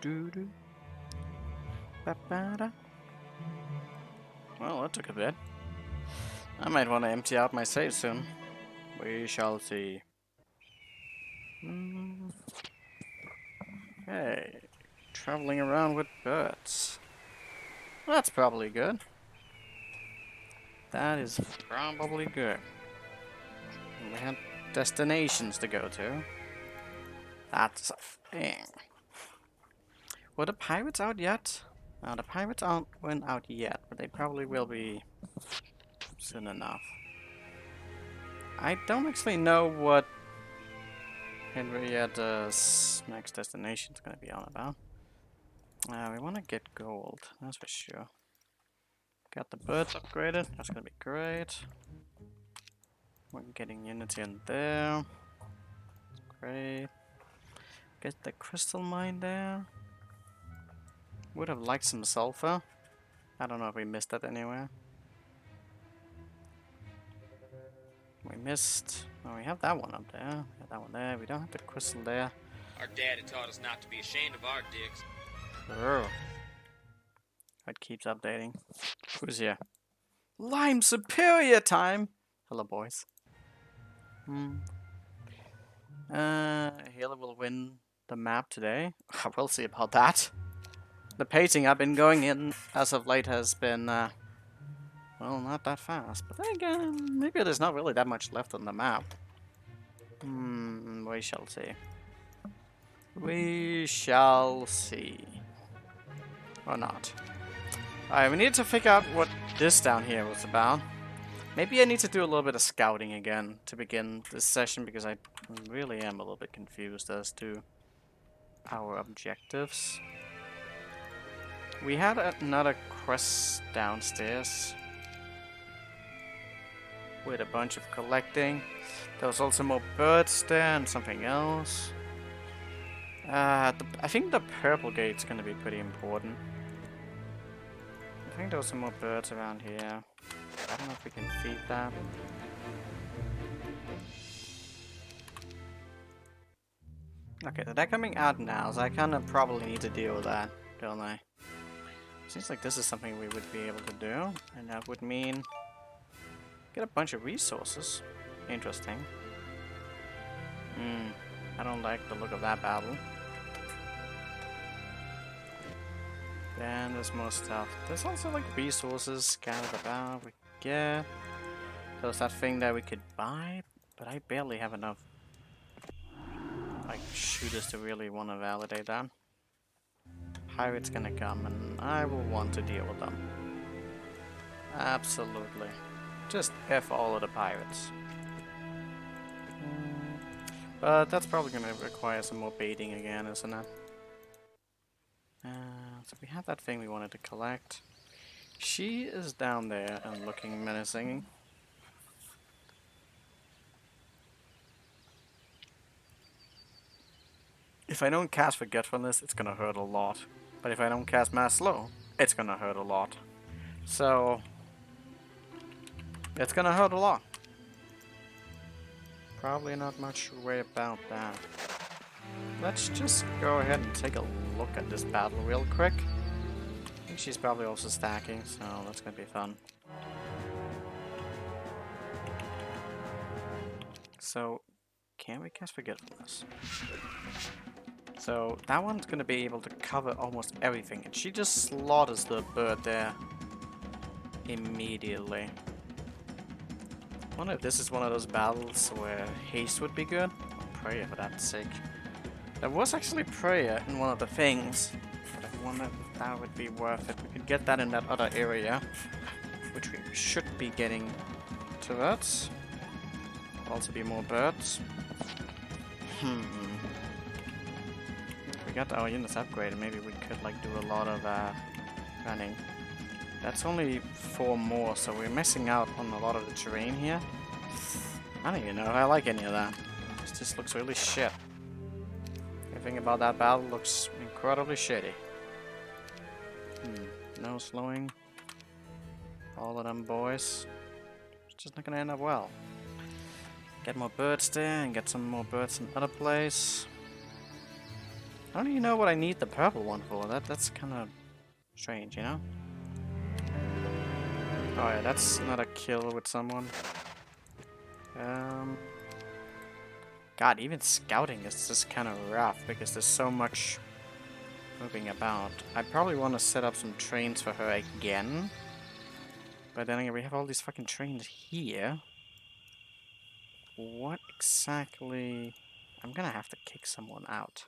Do. Ba-ba-da. Well, that took a bit. I might want to empty out my save soon. We shall see. Okay. Traveling around with birds. That's probably good. That is probably good. We have destinations to go to. That's a thing. Were the pirates out yet? No, the pirates weren't out yet, but they probably will be soon enough. I don't actually know what Henrietta's next destination is going to be on about. We want to get gold, that's for sure. Got the birds upgraded, that's going to be great. We're getting unity in there. Great. Get the crystal mine there. Would have liked some sulfur. I don't know if we missed that anywhere. We missed... Oh, we have that one up there. We have that one there. We don't have the crystal there. Our daddy taught us not to be ashamed of our dicks. Oh. It keeps updating. Who's here? Lime Superior time! Hello, boys. Healer will win the map today. We'll see about that. The pacing I've been going in as of late has been, well, not that fast. But then again, maybe there's not really that much left on the map. We shall see. We shall see. Or not. Alright, we need to figure out what this down here was about. Maybe I need to do a little bit of scouting again to begin this session, because I really am a little bit confused as to our objectives. We had another quest downstairs with a bunch of collecting. There was also more birds there and something else. I think the purple gate's gonna be pretty important. I think there were some more birds around here. I don't know if we can feed that. Okay, so they're coming out now, so I kind of probably need to deal with that, don't I? Seems like this is something we would be able to do, and that would mean get a bunch of resources. Interesting. I don't like the look of that battle. Then there's more stuff. There's also like resources scattered about. We get. There's that thing that we could buy, but I barely have enough like shooters to really want to validate that. Pirates gonna come, and I will want to deal with them. Absolutely. Just F all of the pirates. But that's probably gonna require some more baiting again, isn't it? So we have that thing we wanted to collect. She is down there and looking menacing. If I don't cast Forgetfulness, it's gonna hurt a lot. But if I don't cast Mass Slow, it's gonna hurt a lot. So, it's gonna hurt a lot. Probably not much way about that. Let's just go ahead and take a look at this battle real quick. I think she's probably also stacking, so that's gonna be fun. So, can we cast Forgetfulness? So, that one's gonna be able to cover almost everything, and she just slaughters the bird there immediately. I wonder if this is one of those battles where haste would be good, or prayer for that sake. There was actually prayer in one of the things, but I wonder if that would be worth it. We could get that in that other area, which we should be getting towards. Also be more birds. If we got our units upgraded, maybe we could like do a lot of running. That's only 4 more, so we're missing out on a lot of the terrain here. I don't even know if I like any of that. This just looks really shit. Everything about that battle looks incredibly shitty. No slowing. All of them boys. It's just not gonna end up well. Get more birds there and get some more birds in other place. I don't even know what I need the purple one for. That's kind of strange, you know? Oh yeah, that's not a kill with someone. God, even scouting is just kind of rough because there's so much moving about. I probably want to set up some trains for her again. But then again, we have all these fucking trains here. What exactly... I'm gonna have to kick someone out.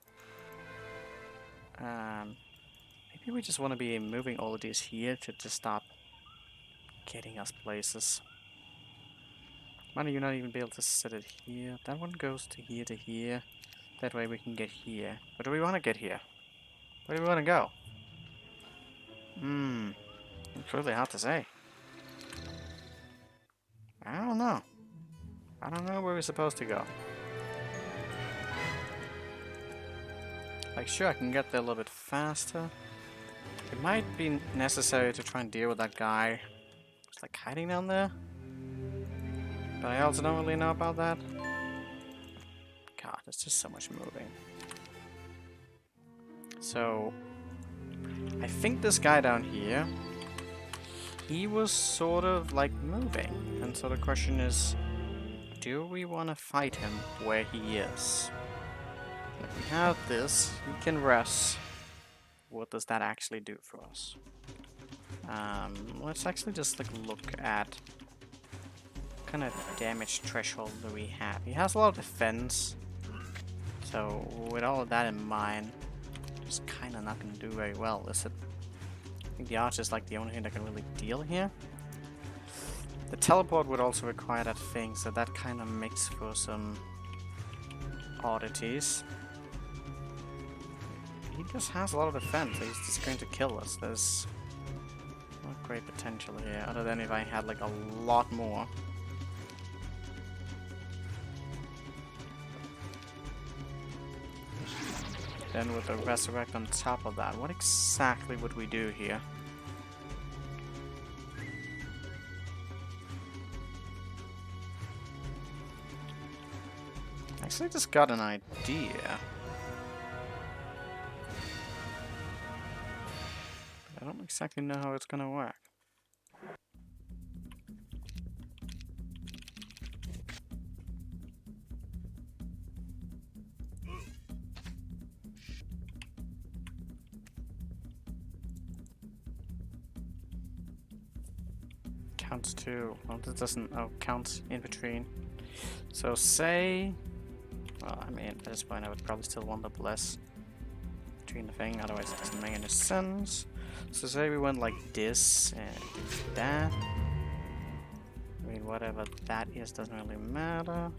Maybe we just want to be moving all of these here to stop getting us places. Might you not even be able to set it here? That one goes to here to here. That way we can get here. Where do we want to get here? Where do we want to go? It's really hard to say. I don't know. I don't know where we're supposed to go. Like, sure, I can get there a little bit faster. It might be necessary to try and deal with that guy who's like hiding down there. But I also don't really know about that. God, there's just so much moving. So, I think this guy down here, he was sort of like moving. And so the question is, do we want to fight him where he is? If we have this, he can rest. What does that actually do for us? Let's actually just like look at what kind of damage threshold do we have. He has a lot of defense, so with all of that in mind, it's kind of not going to do very well, is it? I think the archer is like the only thing that can really deal here. The teleport would also require that thing, so that kind of makes for some oddities. He just has a lot of defense. He's just going to kill us. There's not great potential here, other than if I had like a lot more. Then with the resurrect on top of that, what exactly would we do here? Actually, just got an idea. I don't exactly know how it's gonna work. Counts to... well, this doesn't... oh, counts in between. So say... well, I mean, at this point I would probably still want the bless between the thing, otherwise it doesn't make any sense. So say we went like this and did that. I mean, whatever that is doesn't really matter.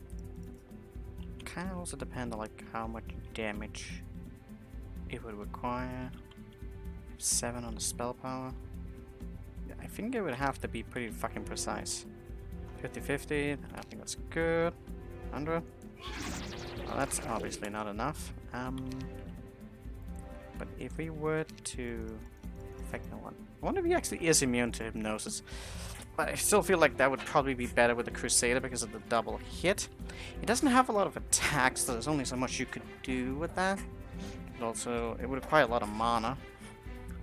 Kind of also depend on like how much damage it would require. 7 on the spell power. Yeah, I think it would have to be pretty fucking precise. 50-50, I think that's good. 100. Well, that's obviously not enough. But if we were to affect no one, I wonder if he actually is immune to hypnosis. But I still feel like that would probably be better with the Crusader because of the double hit. It doesn't have a lot of attacks, so there's only so much you could do with that. But also, it would require a lot of mana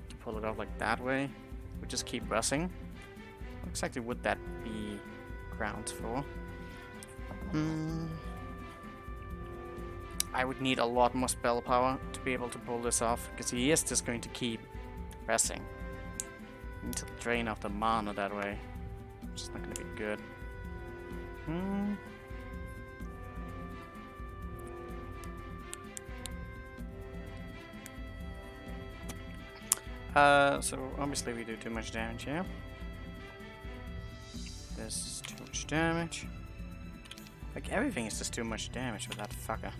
to pull it off like that way. We just keep pressing. What exactly would that be grounds for? I would need a lot more spell power to be able to pull this off, because he is just going to keep pressing. Need to drain off the mana that way, which is not going to be good. So obviously we do too much damage here. This is too much damage. Like everything is just too much damage with that fucker.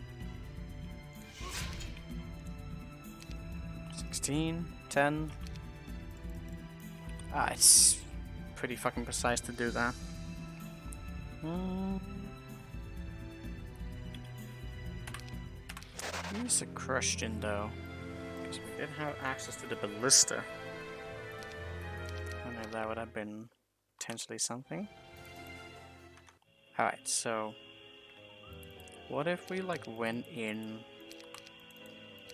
16, 10. It's pretty fucking precise to do that. Here's a question though. Because we did have access to the ballista. I don't know if that would have been potentially something. Alright, so what if we like went in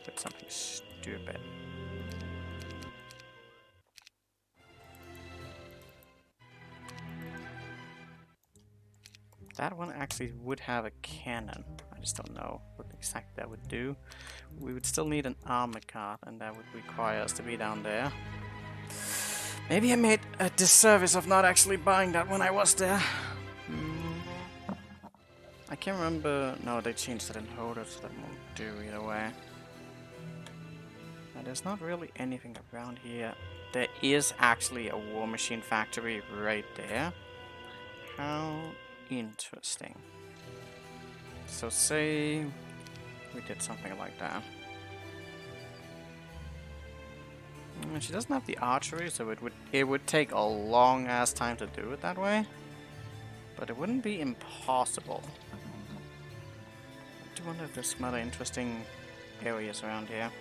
with something stupid. That one actually would have a cannon. I just don't know what exactly that would do. We would still need an armor cart, and that would require us to be down there. Maybe I made a disservice of not actually buying that when I was there. I can't remember. No, they changed it in Hodor, so that won't do either way. Now, there's not really anything around here. There is actually a war machine factory right there. How interesting. So say we did something like that. She doesn't have the archery, so it would take a long ass time to do it that way. But it wouldn't be impossible. I do wonder if there's some other interesting areas around here.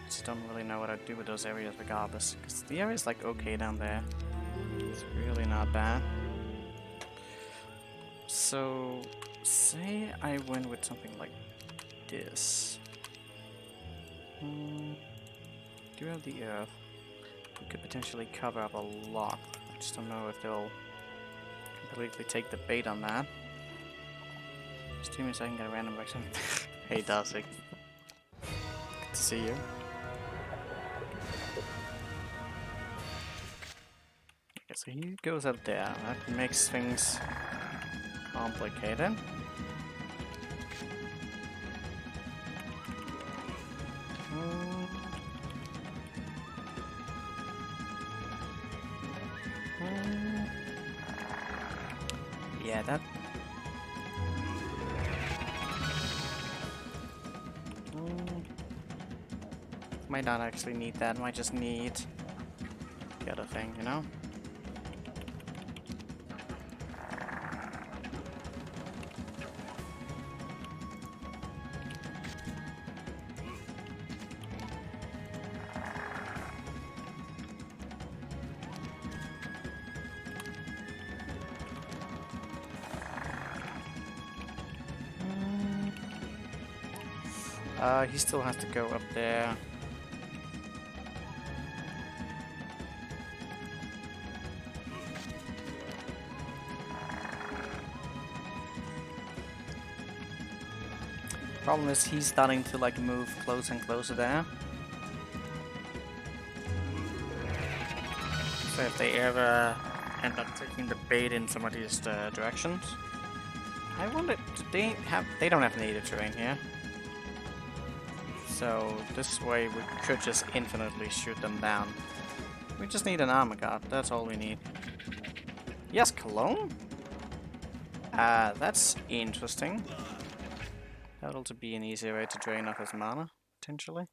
Just don't really know what I'd do with those areas regardless. Because the area's like okay down there. It's really not bad. So say I went with something like this. Do have the earth. We could potentially cover up a lot. I just don't know if they'll completely take the bait on that. Just 2 minutes I can get a random vaccine. Hey Darcy. Good to see you. Okay, so he goes up there. That makes things complicated. Yeah, that... might not actually need that, might just need the other thing, you know? He still has to go up there. Problem is he's starting to like move closer and closer there. So if they ever end up taking the bait in some of these directions. I wonder, they don't have native terrain here. So this way we could just infinitely shoot them down. We just need an armor guard, that's all we need. Yes, Cologne? That's interesting. That'll also be an easier way to drain off his mana, potentially.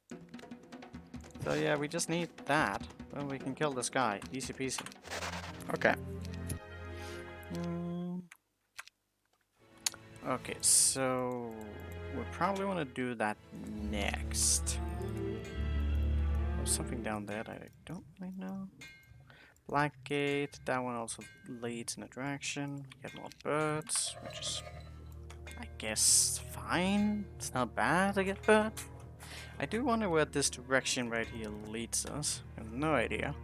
So yeah, we just need that. Then we can kill this guy. Easy peasy. Okay. Okay, so we probably want to do that next. There's something down there that I don't really know. Black gate, that one also leads in a direction. Get more birds, which is, I guess, fine. It's not bad to get birds. I do wonder where this direction right here leads us. I have no idea.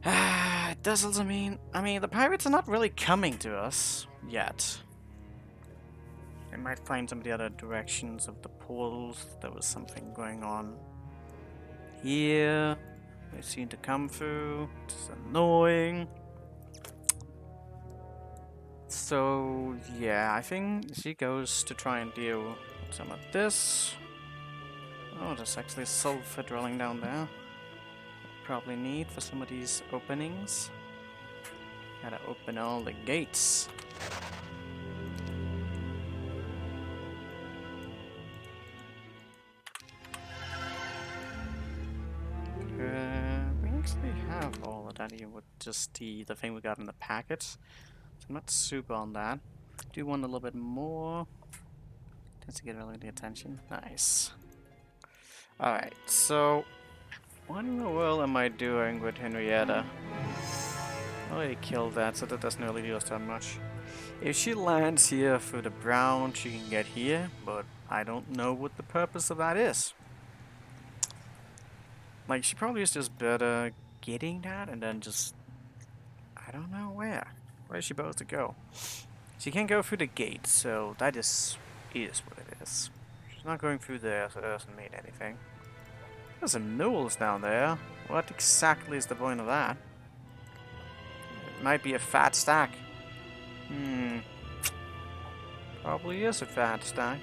It does also mean, the pirates are not really coming to us yet. I might find some of the other directions of the portals. There was something going on here. They seem to come through. It's annoying. So yeah, I think she goes to try and deal with some of this. Oh, there's actually sulfur drilling down there. Probably need for some of these openings. Gotta open all the gates. We actually have all of that here with just the thing we got in the packet. So I'm not super on that. Do want a little bit more. Just to get really the attention. Nice. Alright, so what in the world am I doing with Henrietta? I already killed that, so that doesn't really do us that much. If she lands here through the brown, she can get here, but I don't know what the purpose of that is. Like, she probably is just better getting that and then just... I don't know where. Where is she supposed to go? She can't go through the gate, so that is what it is. She's not going through there, so it doesn't mean anything. There's some mules down there. What exactly is the point of that? It might be a fat stack. Probably is a fat stack.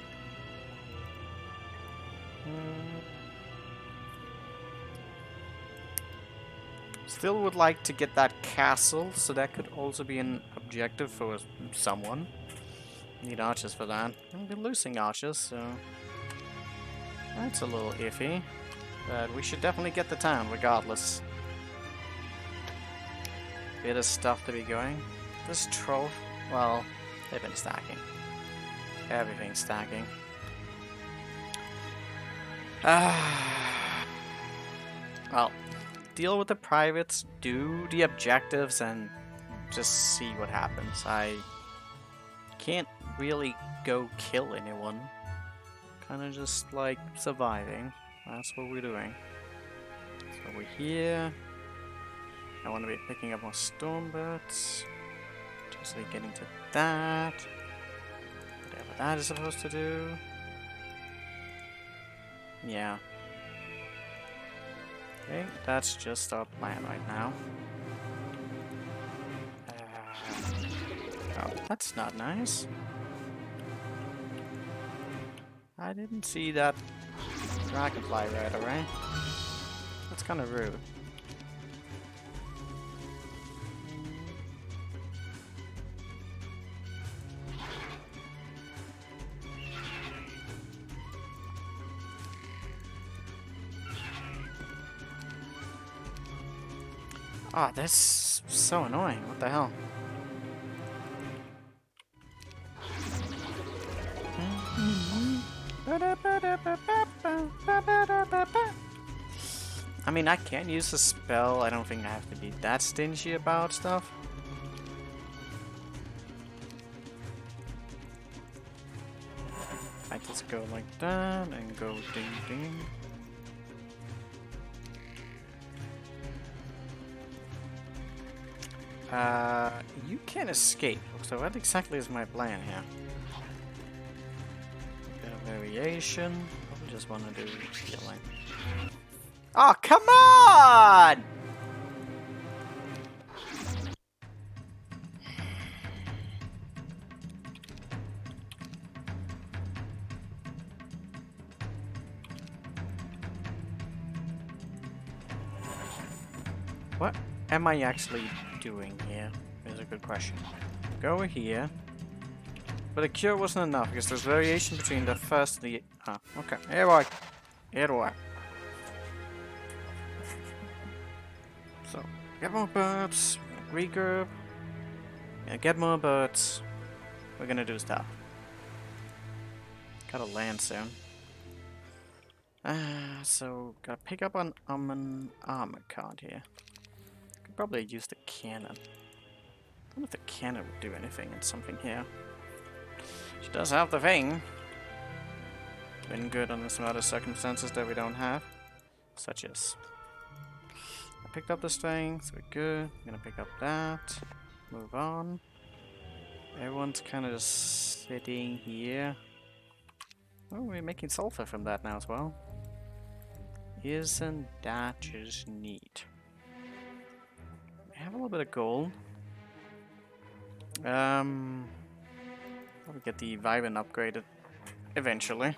Still would like to get that castle, so that could also be an objective for someone. Need archers for that. We'll be losing archers, so that's a little iffy. But we should definitely get the town, regardless. Bit of stuff to be going. This troll, well, they've been stacking. Everything's stacking. Well, deal with the privates, do the objectives, and just see what happens. I can't really go kill anyone. Kinda just like surviving. That's what we're doing. So we're here. I want to be picking up more stormbirds. Just like getting to that. Whatever that is supposed to do. Yeah. Okay, that's just our plan right now. Oh, that's not nice. I didn't see that dragonfly right away. That's kind of rude. Ah, oh, that's so annoying. What the hell? I mean, I can use a spell. I don't think I have to be that stingy about stuff. I just go like that and go ding ding. You can escape. So what exactly is my plan here? A bit of variation. Probably just want to do healing. Oh, come on! What am I actually doing here? Is a good question. Go over here. But the cure wasn't enough because there's variation between the first and the... Ah, okay. Here we are. Here we are. So, get more birds. Regroup. Yeah, get more birds. We're gonna do stuff. Gotta land soon. So, gotta pick up on an armor card here. Could probably use the cannon. I don't know if the cannon would do anything in something here. She does have the thing. Been good under some other circumstances that we don't have. Such as... I picked up this thing, so we're good. I'm gonna pick up that. Move on. Everyone's kind of just sitting here. Oh, we're making sulfur from that now as well. Isn't that just neat? We have a little bit of gold. Probably get the Vibrant upgraded eventually.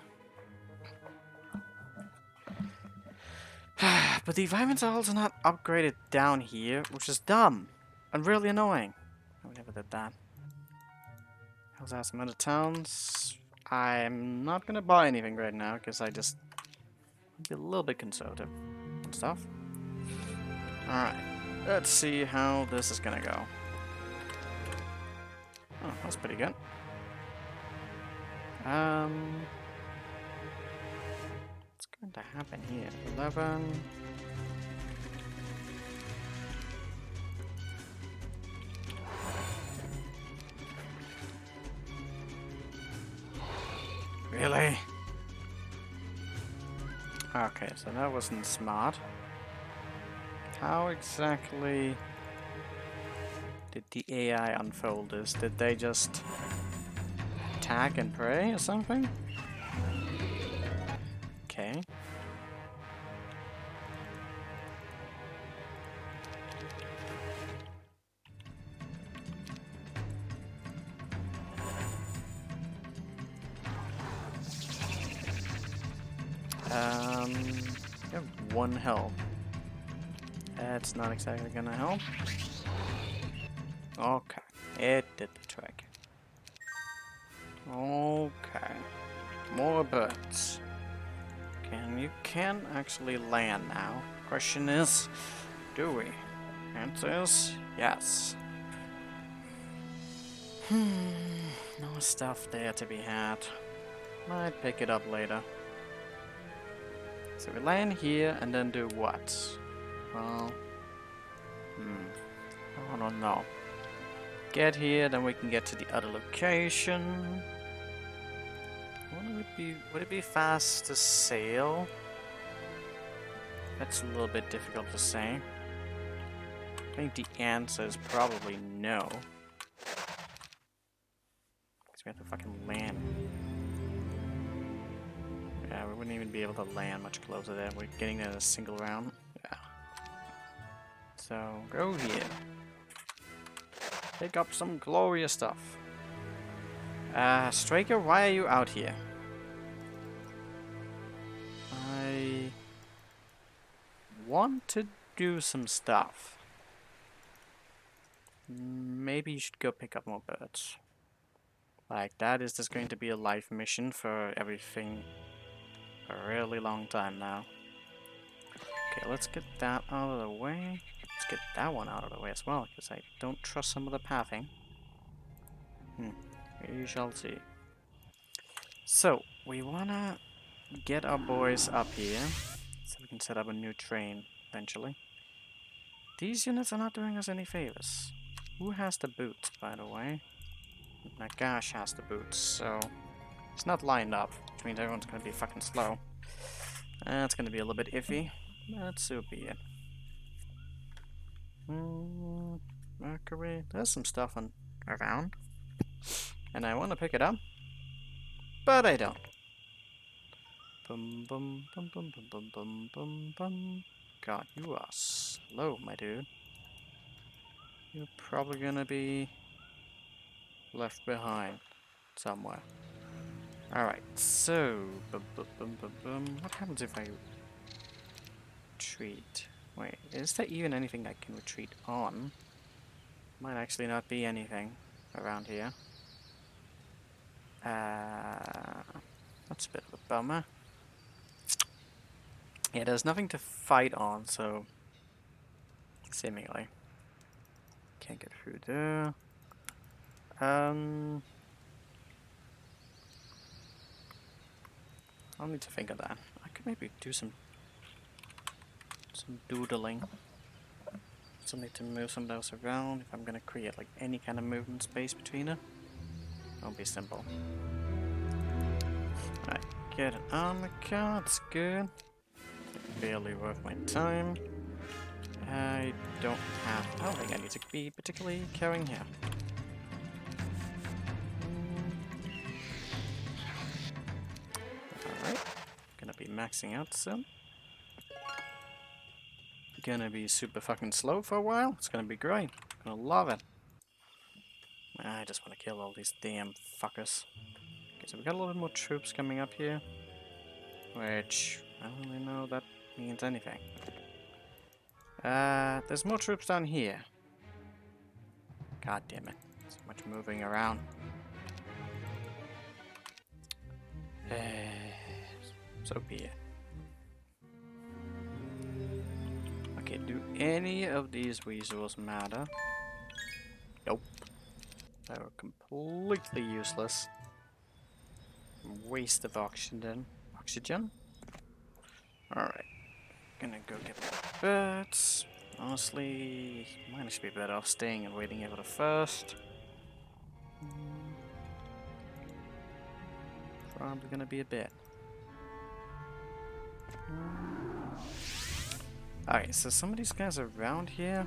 But the Vibrants are also not upgraded down here, which is dumb and really annoying. I never did that. I also have some other towns. I'm not gonna buy anything right now because I just be a little bit conservative and stuff. Alright, let's see how this is gonna go. Oh, that's pretty good. What's going to happen here? 11. Really? Okay, so that wasn't smart. How exactly did the AI unfold this? Did they just attack and pray or something? Okay. You have 1 health. That's not exactly gonna help. Okay, it did the trick. Okay, more birds. You can actually land now. Question is, do we? Answer is yes. No stuff there to be had. Might pick it up later. So we land here and then do what? Well, I don't know. Get here, then we can get to the other location. Would it be fast to sail? That's a little bit difficult to say. I think the answer is probably no. Because we have to fucking land. Yeah, we wouldn't even be able to land much closer there. We're getting in a single round. Yeah. So, go here. Pick up some glorious stuff. Straker, why are you out here? I want to do some stuff. Maybe you should go pick up more birds. Like, that is just going to be a life mission for everything a really long time now. Okay, let's get that out of the way. Let's get that one out of the way as well, because I don't trust some of the pathing. We shall see. So, we wanna get our boys up here, so we can set up a new train eventually. These units are not doing us any favors. Who has the boots, by the way? Nagash has the boots, so it's not lined up, which means everyone's gonna be fucking slow. That's gonna be a little bit iffy, but so be it. Mercury, there's some stuff around, and I want to pick it up, but I don't. Bum bum bum bum bum bum bum bum bum. God, you are slow, my dude. You're probably gonna be left behind somewhere. Alright, so what happens if I retreat? Wait, is there even anything I can retreat on? Might actually not be anything around here. That's a bit of a bummer. Yeah, there's nothing to fight on, so seemingly can't get through there. I'll need to think of that. I could maybe do some doodling. Still need to move some of those around if I'm gonna create like any kind of movement space between it. It'll be simple. Alright, get an armor card, that's good. Barely worth my time. I don't think I need to be particularly carrying here. Alright, gonna be maxing out soon. Gonna be super fucking slow for a while. It's gonna be great. Gonna love it. I just want to kill all these damn fuckers. Okay, so we got a little bit more troops coming up here. Which, I don't really know that means anything. There's more troops down here. God damn it. So much moving around. So be it. Okay, do any of these resources matter? Nope. They were completely useless. Waste of oxygen. Alright. Gonna go get my birds. Honestly, might actually be better off staying and waiting here for the first. Probably gonna be a bit. Alright, so some of these guys around here,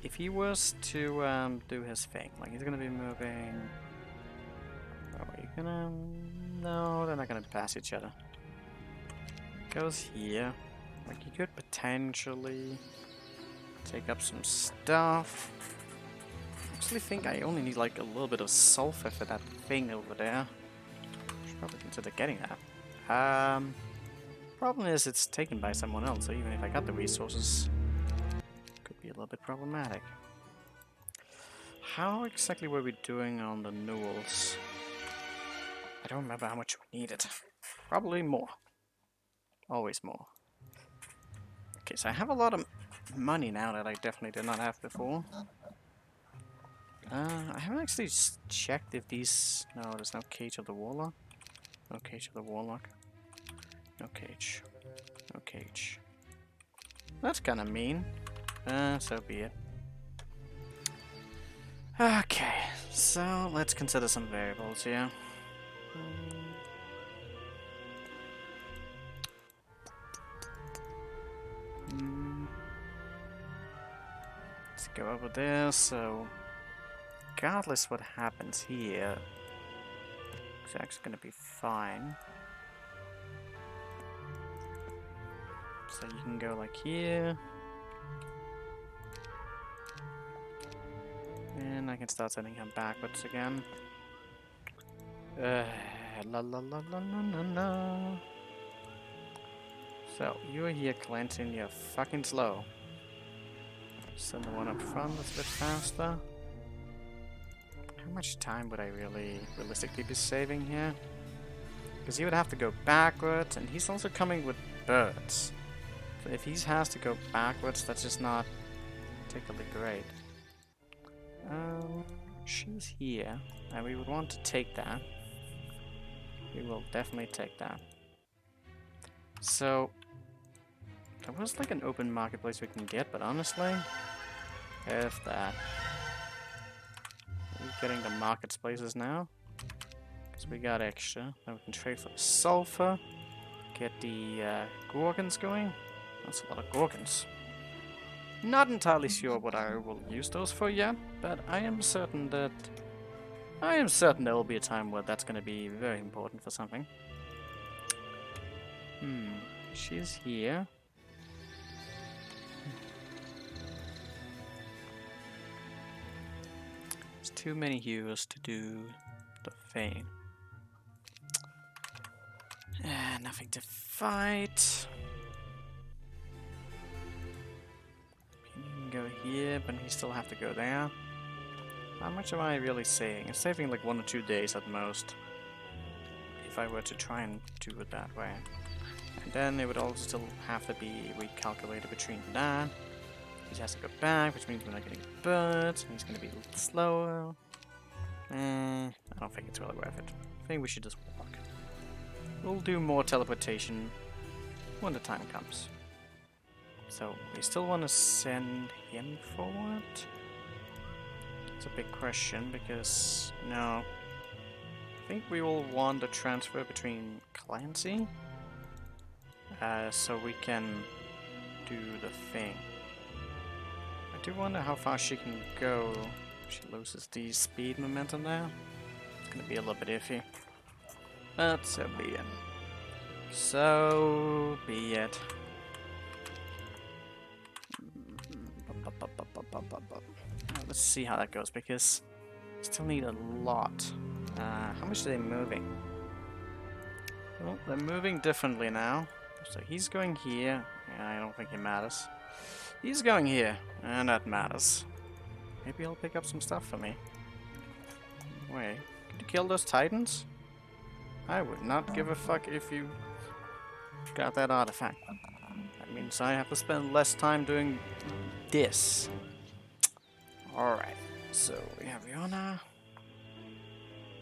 if he was to do his thing, like he's gonna be moving... Oh, are you gonna... No, they're not gonna pass each other. Goes here. Like you could potentially take up some stuff. I actually think I only need like a little bit of sulfur for that thing over there. Should probably consider getting that. Problem is it's taken by someone else, so even if I got the resources, it could be a little bit problematic. How exactly were we doing on the newels? I don't remember how much we needed. Probably more. Always more. Okay, so I have a lot of money now that I definitely did not have before. I haven't actually checked if these... No, there's no cage of the warlock. No cage of the warlock. No cage. No cage. That's kind of mean. So be it. Okay, so let's consider some variables here. Let's go over there, so regardless what happens here, it's actually going to be fine. So you can go like here. And I can start sending him backwards again. La la la la la la la. So, you're here, Clinton, you're fucking slow. Send the one up front that's a bit faster. How much time would I realistically be saving here? Because he would have to go backwards, and he's also coming with birds. So if he has to go backwards, that's just not particularly great. She's here, and we would want to take that. We will definitely take that. So, there was like an open marketplace we can get, but honestly, if that. We're getting the marketplaces now, because we got extra. Then we can trade for the sulfur, get the gorgons going. That's a lot of gorgons. Not entirely sure what I will use those for yet, but I am certain there will be a time where that's going to be very important for something. She's here. There's too many heroes to do the thing. Nothing to fight. You can go here, but you still have to go there. How much am I really saving? I'm saving like 1 or 2 days at most. If I were to try and do it that way. And then it would also still have to be recalculated between that. He has to go back, which means we're not getting birds, and he's going to be a little slower. I don't think it's really worth it. I think we should just walk. We'll do more teleportation when the time comes. So, we still want to send him forward? It's a big question, because, no. I think we will want a transfer between Clancy. So we can do the thing. I do wonder how far she can go. She loses the speed momentum there. It's gonna be a little bit iffy. But so be it. So be it. Let's see how that goes, because we still need a lot. How much are they moving? Well, they're moving differently now. So he's going here. Yeah, I don't think it matters. He's going here, and that matters. Maybe he'll pick up some stuff for me. Wait, could you kill those titans? I would not give a fuck if you got that artifact. That means I have to spend less time doing this. Alright, so we have Rihanna.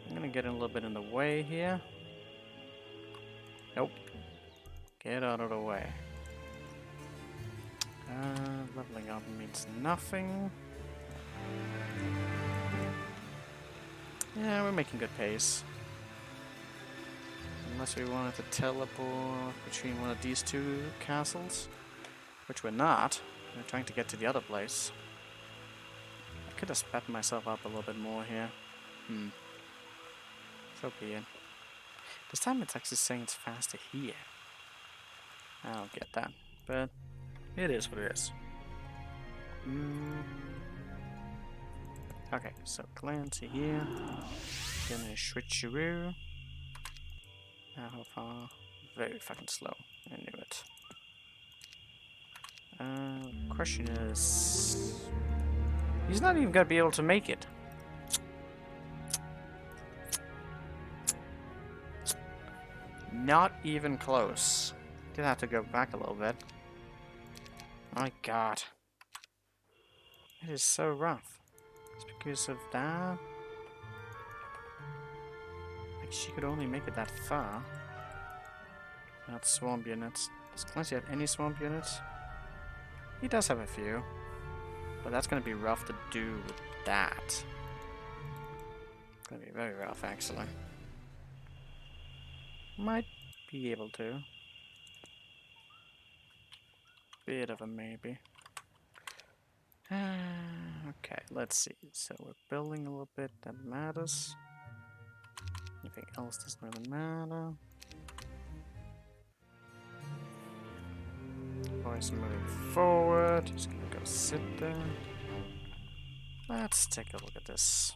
I'm gonna get a little bit in the way here. Nope. Get out of the way. Leveling up means nothing. Yeah, we're making good pace. Unless we wanted to teleport between one of these two castles. Which we're not. We're trying to get to the other place. I could have sped myself up a little bit more here. So be it. This time it's actually saying it's faster here. I don't get that. But it is what it is. Okay, so Clancy here. Gonna switcheroo. How far? Very fucking slow. I knew it. Question is... He's not even gonna be able to make it. Not even close. Did have to go back a little bit. My god. It is so rough. It's because of that. Like, she could only make it that far. Not swamp units. Does Clancy have any swamp units? He does have a few. But that's gonna be rough to do with that. It's gonna be very rough, actually. Might be able to. Bit of a maybe. Okay, let's see. So we're building a little bit, that matters. Anything else doesn't really matter. Boys moving forward. Just gonna go sit there. Let's take a look at this.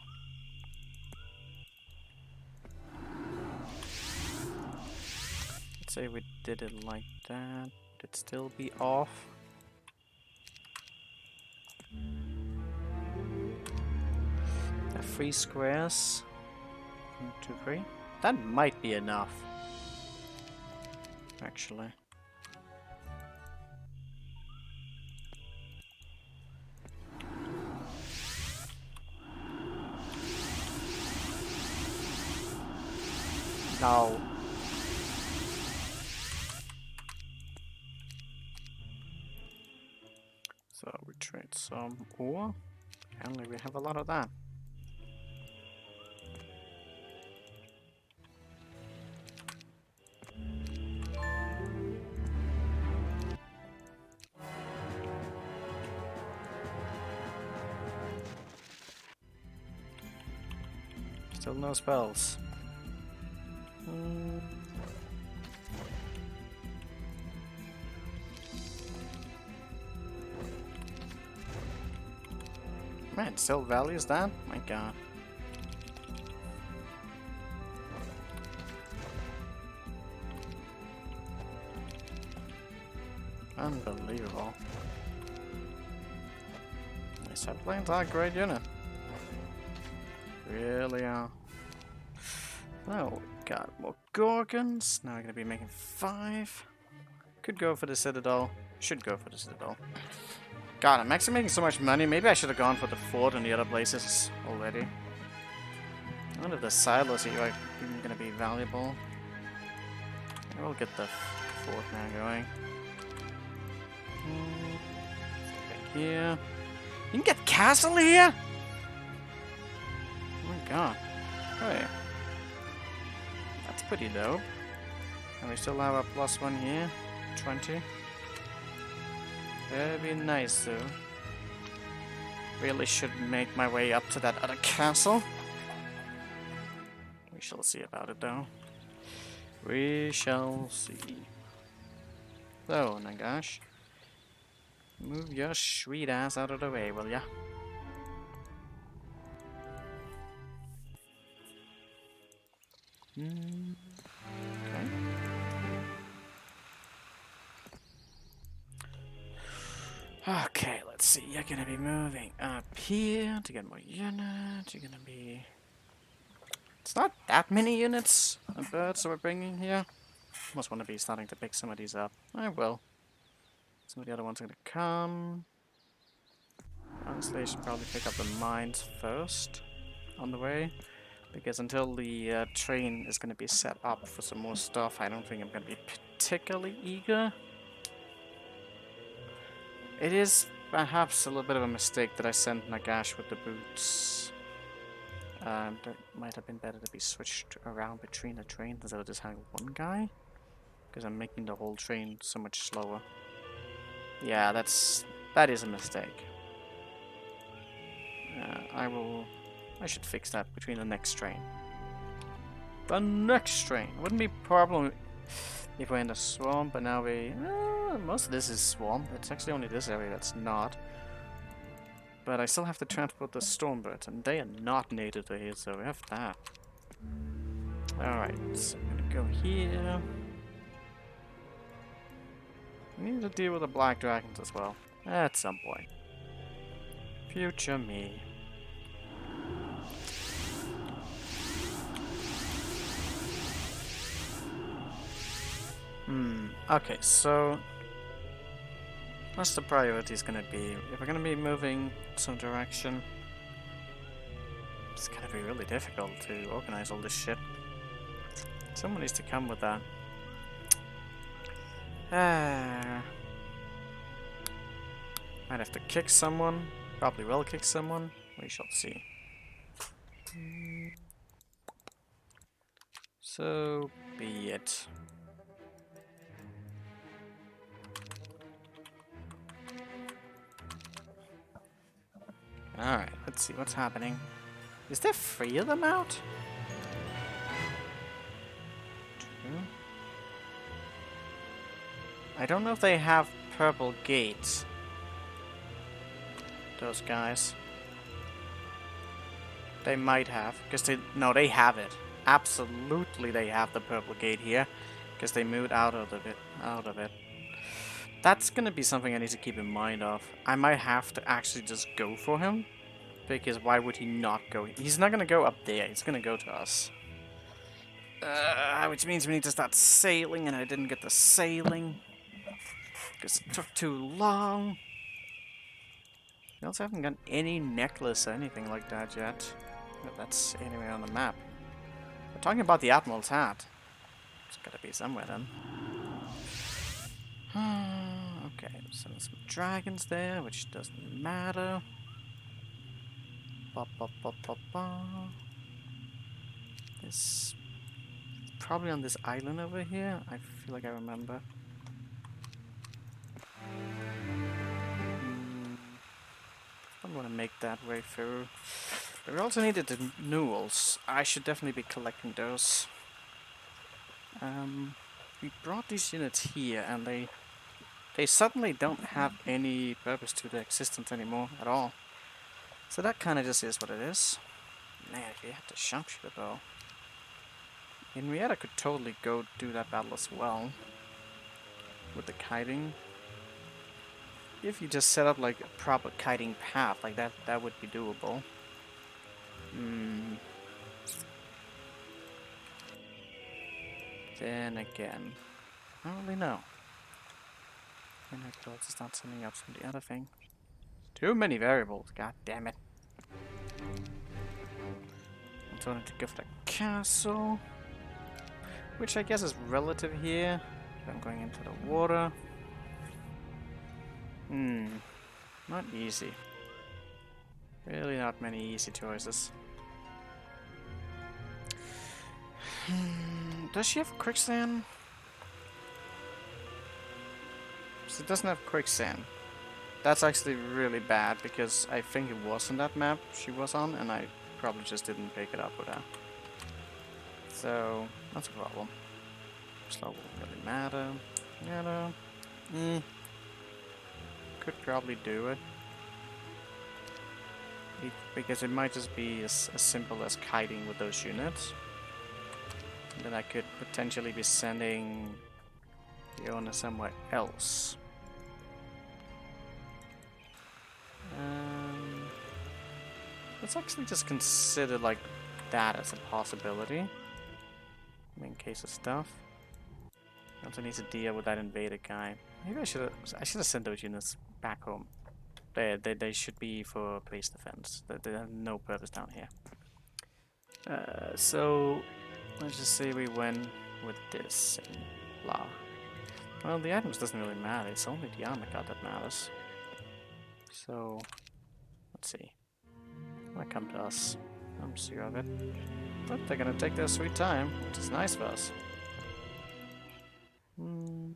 Let's say we did it like that. Would it still be off? Three squares. 1, 2, 3. That might be enough. Actually. No. So we trade some ore. Apparently we have a lot of that. Still no spells. Man, still values that? My god. Unbelievable. These planes are a great unit. Really are. Oh, we got more Gorgons. Now we're gonna be making 5. Could go for the Citadel. Should go for the Citadel. God, I'm actually making so much money. Maybe I should have gone for the fort and the other places already. I wonder if the silos are even gonna be valuable. I will get the fort now going. Here. You can get castle here? Oh my god. Hey. That's pretty dope. And we still have a +1 here. 20. Very nice though. Really should make my way up to that other castle. We shall see about it though. We shall see. So, Nagash. Move your sweet ass out of the way, will ya? Okay. Okay, let's see. You're gonna be moving up here to get more units. You're gonna be... It's not that many units of birds that we're bringing here. Must want to be starting to pick some of these up. I will. Some of the other ones are gonna come. Honestly, I should probably pick up the mines first on the way. Because until the train is gonna be set up for some more stuff, I don't think I'm gonna be particularly eager. It is perhaps a little bit of a mistake that I sent Nagash with the boots. That might have been better to be switched around between the trains instead of just having one guy. Because I'm making the whole train so much slower. Yeah, that is a mistake. I should fix that between the next train. The next train! Wouldn't be a problem if we're in the swamp, but now most of this is swamp. It's actually only this area that's not. But I still have to transport the Stormbirds, and they are not native to here, so we have that. Alright, so I'm gonna go here. We need to deal with the Black Dragons as well, at some point. Future me. Okay, so what's the priorities gonna be? If we're gonna be moving some direction, it's gonna be really difficult to organize all this shit. Someone needs to come with that. Might have to kick someone. Probably will kick someone. We shall see. So be it. Alright, let's see what's happening. Is there 3 of them out? 2. I don't know if they have purple gates. Those guys. They might have. No, they have it. Absolutely they have the purple gate here. Because they moved out of it. That's gonna be something I need to keep in mind of. I might have to actually just go for him. Because why would he not go? He's not gonna go up there. He's gonna go to us. Which means we need to start sailing, and I didn't get the sailing. Because it took too long. We also haven't gotten any necklace or anything like that yet. But that's anywhere on the map. We're talking about the Admiral's hat. It's gotta be somewhere then. Okay, so there's some dragons there, which doesn't matter. Ba, ba, ba, ba, ba. It's probably on this island over here. I feel like I remember. Don't want to make that way through. But we also needed the newels. I should definitely be collecting those. We brought these units here, and they suddenly don't have any purpose to their existence anymore at all. So that kind of just is what it is. Man, if you had the sharpshooter though. Henrietta could totally go do that battle as well. With the kiting. If you just set up like a proper kiting path, like that would be doable. Then again, I don't really know. And I could also start sending up some of the other thing. Too many variables, god damn it. I'm trying to go for the castle. Which I guess is relative here. I'm going into the water. Not easy. Really not many easy choices. Does she have quicksand? She doesn't have quicksand. That's actually really bad because I think it was on that map she was on and I probably just didn't pick it up with her. So, that's a problem. Slow won't really matter. Could probably do it. Because it might just be as simple as kiting with those units. And then I could potentially be sending Fiona somewhere else. Let's actually just consider like that as a possibility. In case of stuff. I also need to deal with that invader guy. Maybe I should have sent those units back home. They should be for base defense. They have no purpose down here. So let's just say we went with this and blah. Well, the items doesn't really matter. It's only the armor card that matters. So let's see. Might come to us. I'm sure of it. But they're gonna take their sweet time, which is nice for us. Hmm.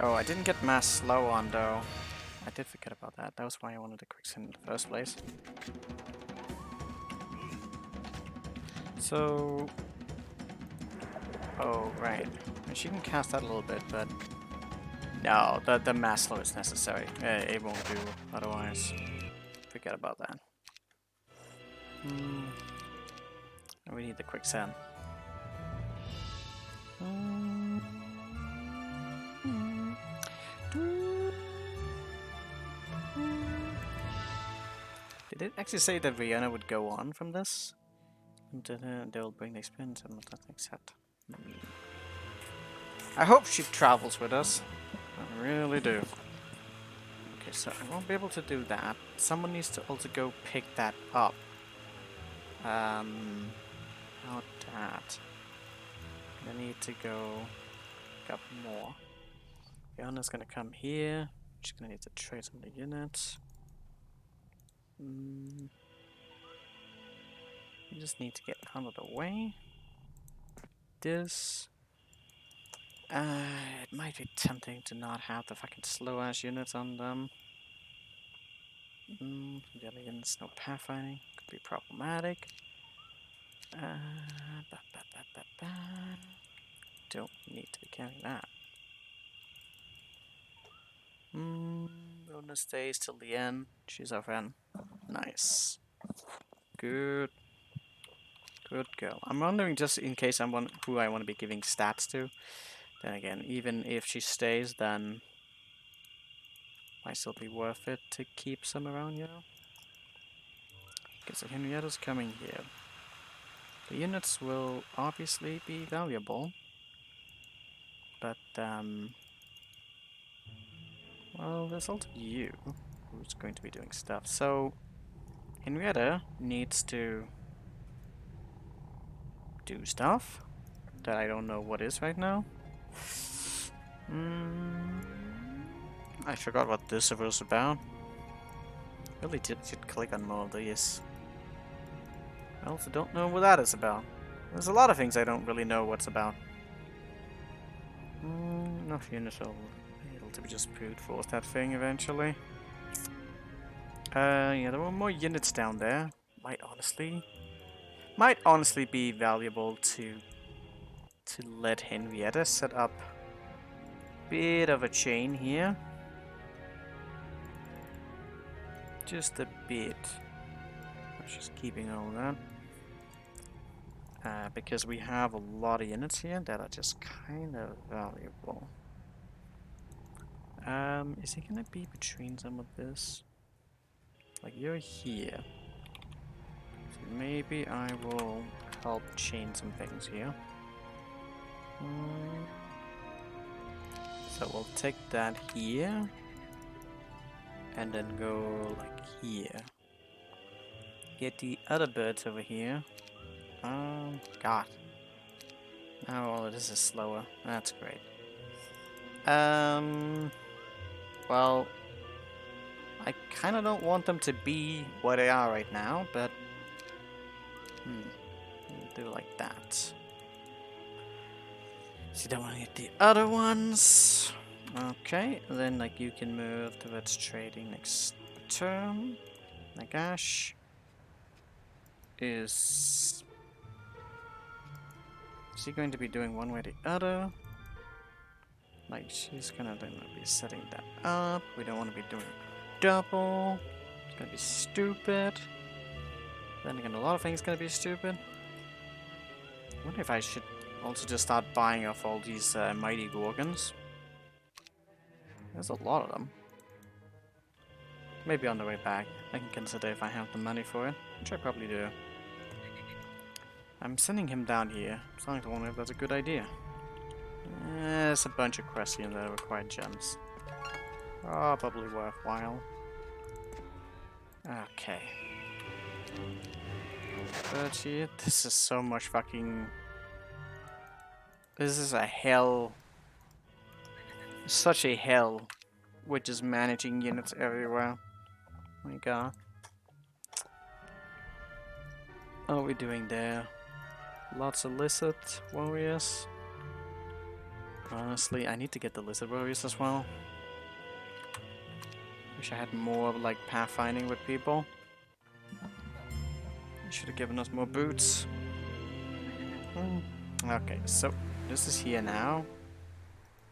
Oh, I didn't get mass slow on though. I did forget about that. That was why I wanted a quick send in the first place. So... Oh, right. She can cast that a little bit, but... No, the mass slow is necessary. It won't do otherwise. Forget about that. We need the quick send. Did it actually say that Rihanna would go on from this? They'll bring the experience and not accept. I hope she travels with us. I really do. Okay, so I won't be able to do that. Someone needs to also go pick that up. How that? I need to go pick up more. Rihanna's gonna come here. She's gonna need to trade some of the units. You just need to get out of the way. This. It might be tempting to not have the fucking slow ass units on them. The other units, no pathfinding. Could be problematic. Don't need to be carrying that. Luna stays till the end. She's our friend. Nice. Good. Good girl. I'm wondering, just in case I'm who I want to be giving stats to. Then again, even if she stays, then might still be worth it to keep some around, you know? Okay, so Henrietta's coming here. The units will obviously be valuable, but well, there's also you who's going to be doing stuff. So Henrietta needs to do stuff that I don't know what is right now. I forgot what this was about. Really should click on more of these. I also don't know what that is about. There's a lot of things I don't really know what's about. Enough units will be able to just brute force that thing eventually. Yeah, there were more units down there. Might honestly be valuable to let Henrietta set up a bit of a chain here. Just a bit. Just keeping all that. Because we have a lot of units here that are just kind of valuable. Is he gonna be between some of this? Like, you're here. So maybe I will help chain some things here. So we'll take that here. And then go like here. Get the other birds over here. God. Now all of this is slower. That's great. Well, I kind of don't want them to be what they are right now, but we'll do like that. So then we'll get the other ones. Okay, then like you can move towards trading next turn. Nagash is he going to be doing one way or the other? Like, she's gonna then be setting that up. We don't want to be doing double. It's gonna be stupid. Then again, a lot of things gonna be stupid. I wonder if I should also just start buying off all these mighty gorgons. There's a lot of them. Maybe on the way back, I can consider if I have the money for it, which I probably do. I'm sending him down here. I'm starting to wonder if that's a good idea. There's a bunch of quests here that require gems. Probably worthwhile. Okay. But shit, this is so much fucking... This is a hell. Such a hell with just managing units everywhere. Oh my god. What are we doing there? Lots of lizard warriors. Honestly, I need to get the lizard warriors as well. Wish I had more like pathfinding with people. Should have given us more boots. Okay, so this is here now.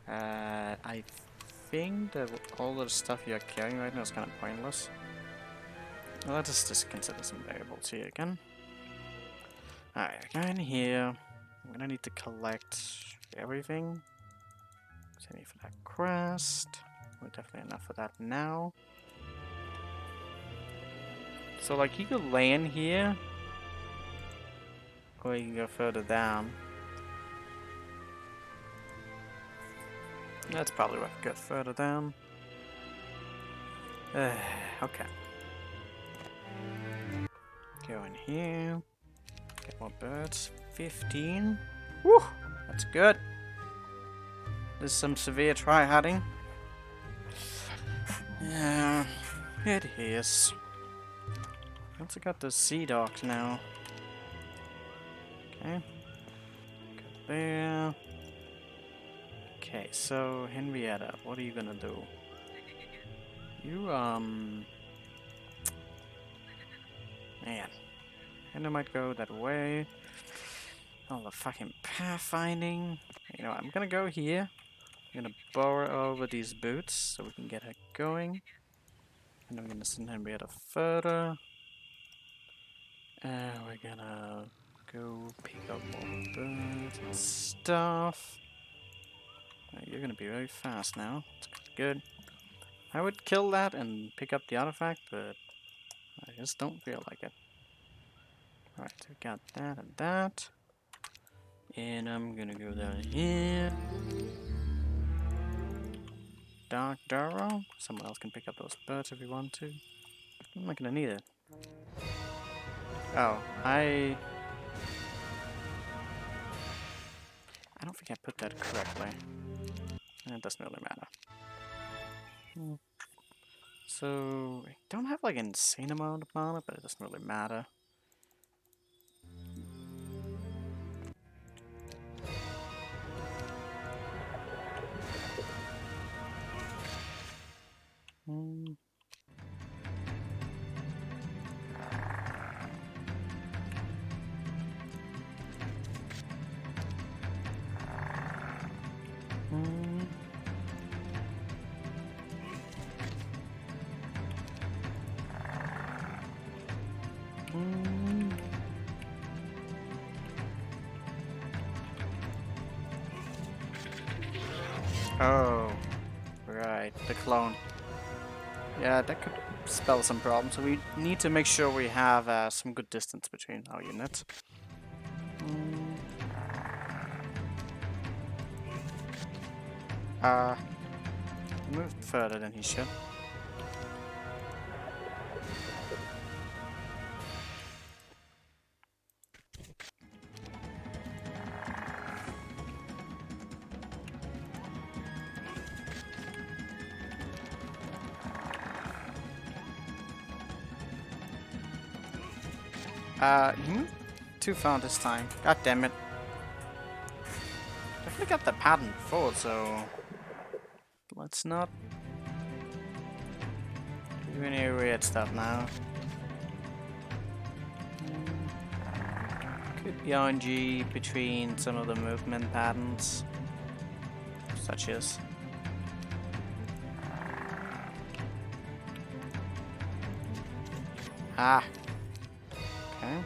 I think that all the stuff you're carrying right now is kind of pointless. Well, let us just consider some variables here again. Alright, go in here. I'm gonna need to collect everything. So I need for that crest. We're definitely enough for that now. So like you could land here, or you can go further down. That's probably what go further down. Okay. Go in here. Get more birds. 15. Woo! That's good. There's some severe try-harding. Yeah, it is. Also got the sea dogs now. Okay. Go there. Okay, so Henrietta, what are you gonna do? You, man. And I might go that way. All the fucking pathfinding. You know, I'm gonna go here. I'm gonna borrow over these boots so we can get her going. And I'm gonna send Henrietta further. And we're gonna go pick up more birds and stuff. You're gonna be very fast now. It's good. I would kill that and pick up the artifact, but I just don't feel like it. Alright, so we got that and that. And I'm gonna go down here. Dark Darrow. Someone else can pick up those birds if we want to. I'm not gonna need it. Oh, I don't think I put that correctly. It doesn't really matter. So, I don't have like an insane amount of mana, but it doesn't really matter. Oh, right, the clone. Yeah, that could spell some problems. So we need to make sure we have some good distance between our units. Moved further than he should. He moved too far this time. God damn it. Definitely got the pattern before, so let's not do any weird stuff now. Could be RNG between some of the movement patterns, such as. Ah. Okay.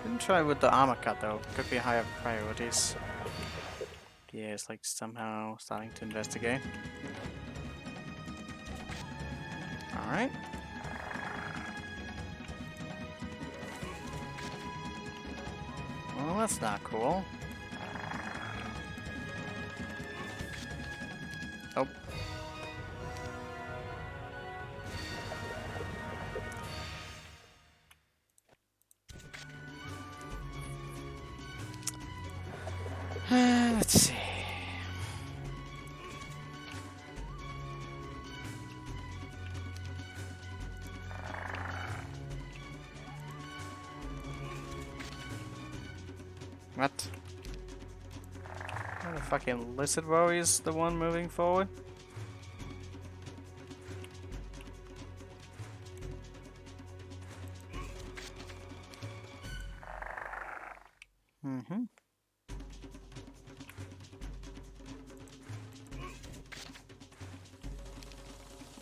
Didn't try with the armor cut though. Could be higher priorities. Yeah, it's like somehow starting to investigate. Alright. Well, that's not cool. Oh. Let's see. What? The fucking lizard warrior is the one moving forward? Mm-hmm.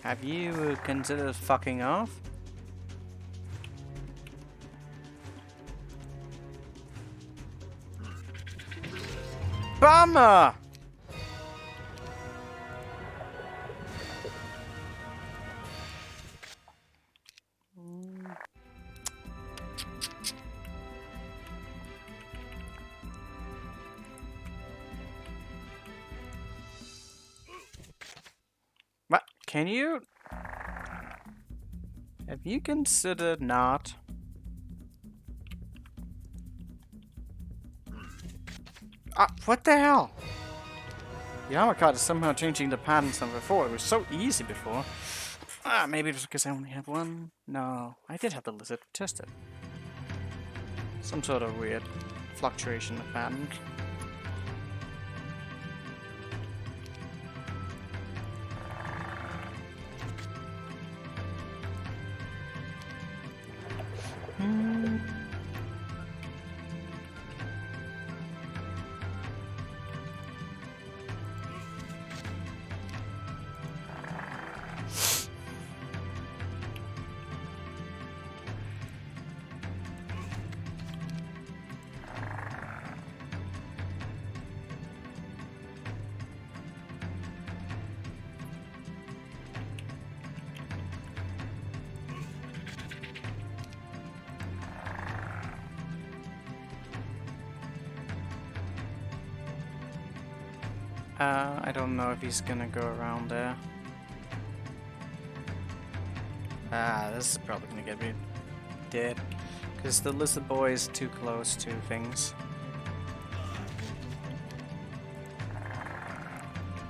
Have you considered fucking off? Bummer! What? Can you? Have you considered not? Ah, what the hell? The armor card is somehow changing the patterns than before. It was so easy before. Ah, maybe it was because I only have one? No, I did have the lizard tested. Some sort of weird fluctuation of pattern. I don't know if he's gonna go around there. Ah, this is probably gonna get me dead. Because the lizard boy is too close to things.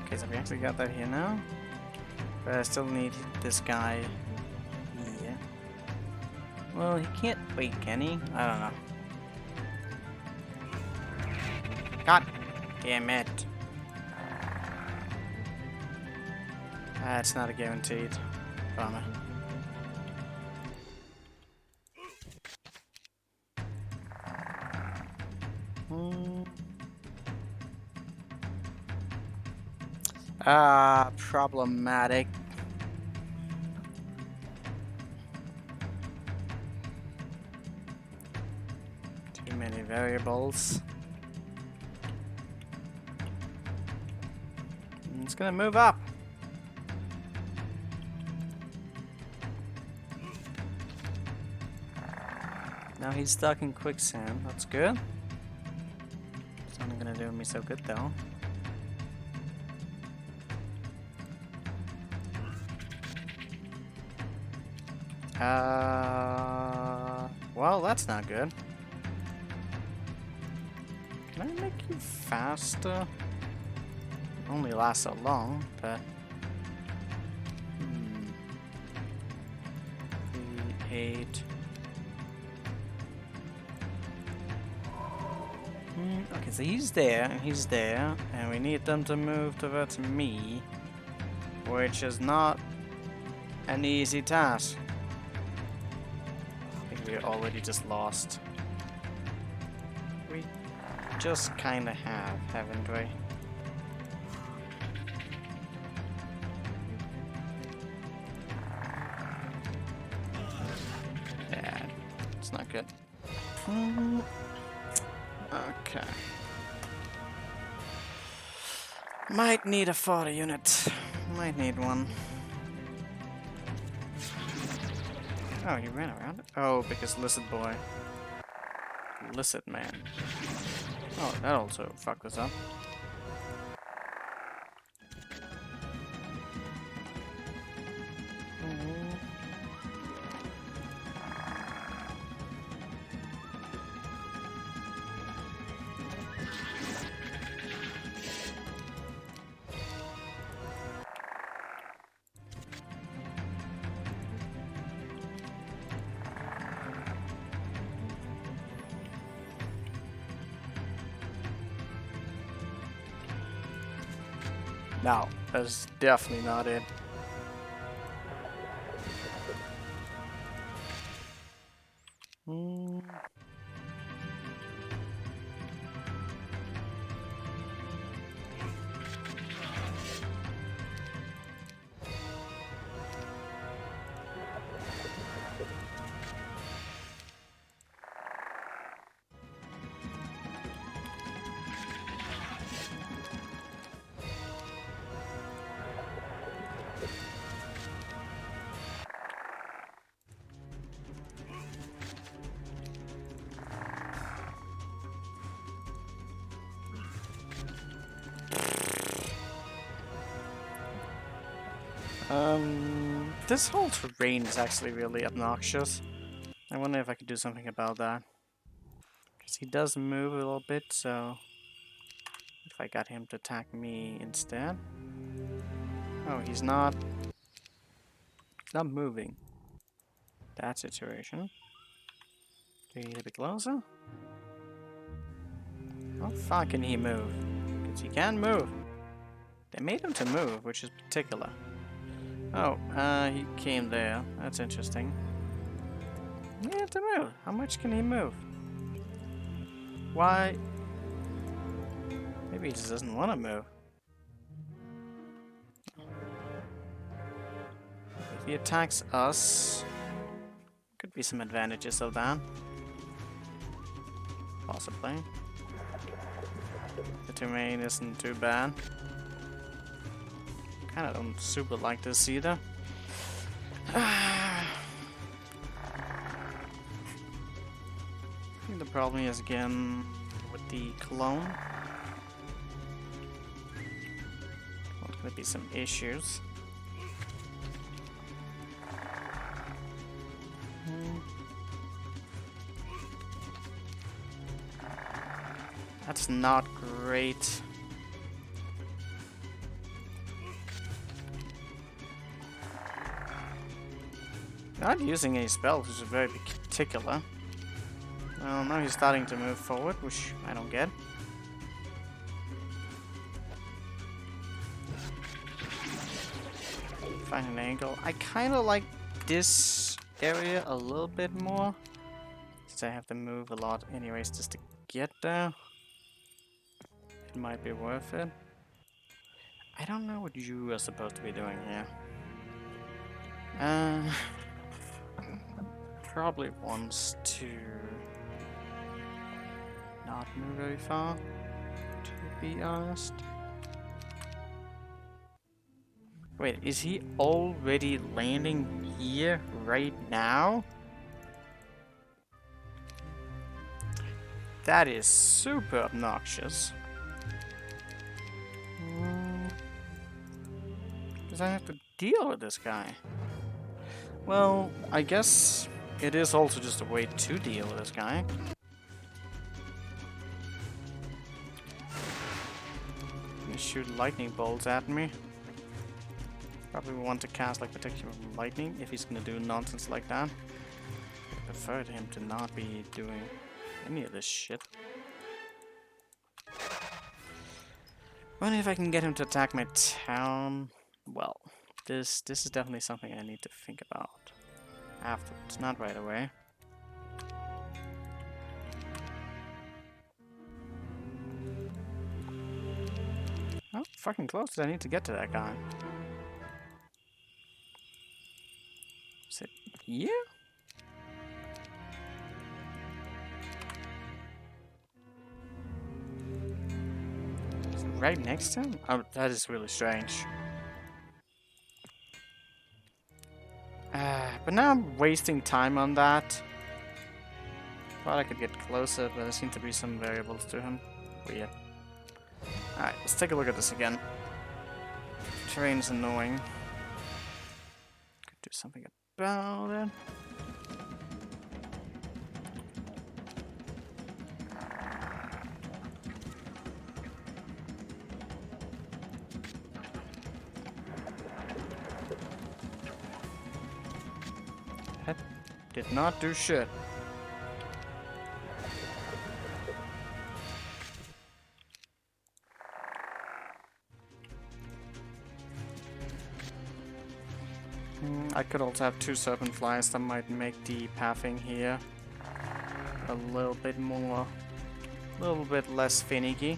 Okay, so we actually got that here now. But I still need this guy here. Well, he can't wait, can he? I don't know. God damn it. That's not a guaranteed. Bummer. Problematic. Too many variables. It's gonna move up. Now he's stuck in quicksand. That's good. It's not gonna do me so good though. Well, that's not good. Can I make you faster? Only lasts so long, but... 8. Okay, so he's there, and we need them to move towards me, which is not an easy task. I think we already just lost. We just kinda have, haven't we? Yeah, it's not good. Okay. Might need a fodder unit. Might need one. Oh, you ran around it? Oh, because Lizard Boy. Lizard Man. Oh, that also fucked us up. No, that's definitely not it. Hmm. This whole terrain is actually really obnoxious. I wonder if I could do something about that. Because he does move a little bit, so if I got him to attack me instead. Oh, he's not moving. That situation. Do you get a bit closer? How far can he move? Because he can move. They made him to move, which is particular. Oh, he came there. That's interesting. He had to move. How much can he move? Why? Maybe he just doesn't want to move. If he attacks us, could be some advantages of that. Possibly. The terrain isn't too bad. Kinda don't super like this either. I think the problem is again with the clone. There's gonna be some issues. That's not great. Not using any spells, which is very particular. Well, now he's starting to move forward, which I don't get. Find an angle. I kind of like this area a little bit more, since I have to move a lot anyways just to get there. It might be worth it. I don't know what you are supposed to be doing here. Probably wants to not move very far, to be honest. Wait, is he already landing here right now? That is super obnoxious. Because I have to deal with this guy. Well, I guess it is also just a way to deal with this guy. He shoot lightning bolts at me. Probably want to cast like protection from lightning if he's gonna do nonsense like that. I prefer him to not be doing any of this shit. Wonder if I can get him to attack my town. Well, this is definitely something I need to think about afterwards, not right away. How fucking close did I need to get to that guy? Is it here? Is it right next to him? Oh, that is really strange. But now I'm wasting time on that. Thought I could get closer, but there seem to be some variables to him. Weird. Alright, let's take a look at this again. Terrain's annoying. Could do something about it. That did not do shit. I could also have 2 serpent flies that might make the pathing here a little bit less finicky.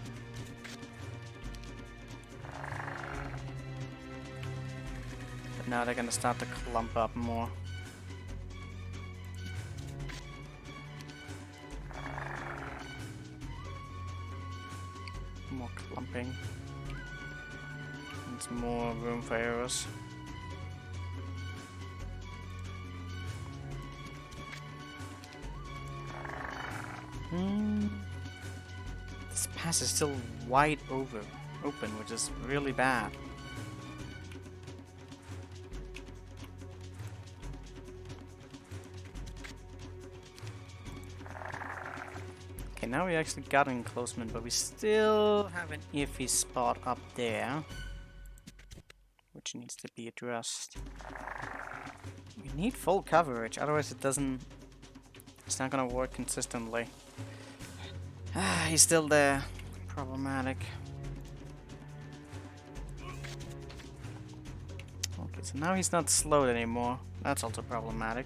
But now they're gonna start to clump up more. More clumping. It's more room for arrows. This pass is still wide open, which is really bad. Okay, now we actually got an enclosement, but we still have an iffy spot up there, which needs to be addressed. We need full coverage, otherwise it's not gonna work consistently. Ah, he's still there. Problematic. Okay, so now he's not slowed anymore. That's also problematic.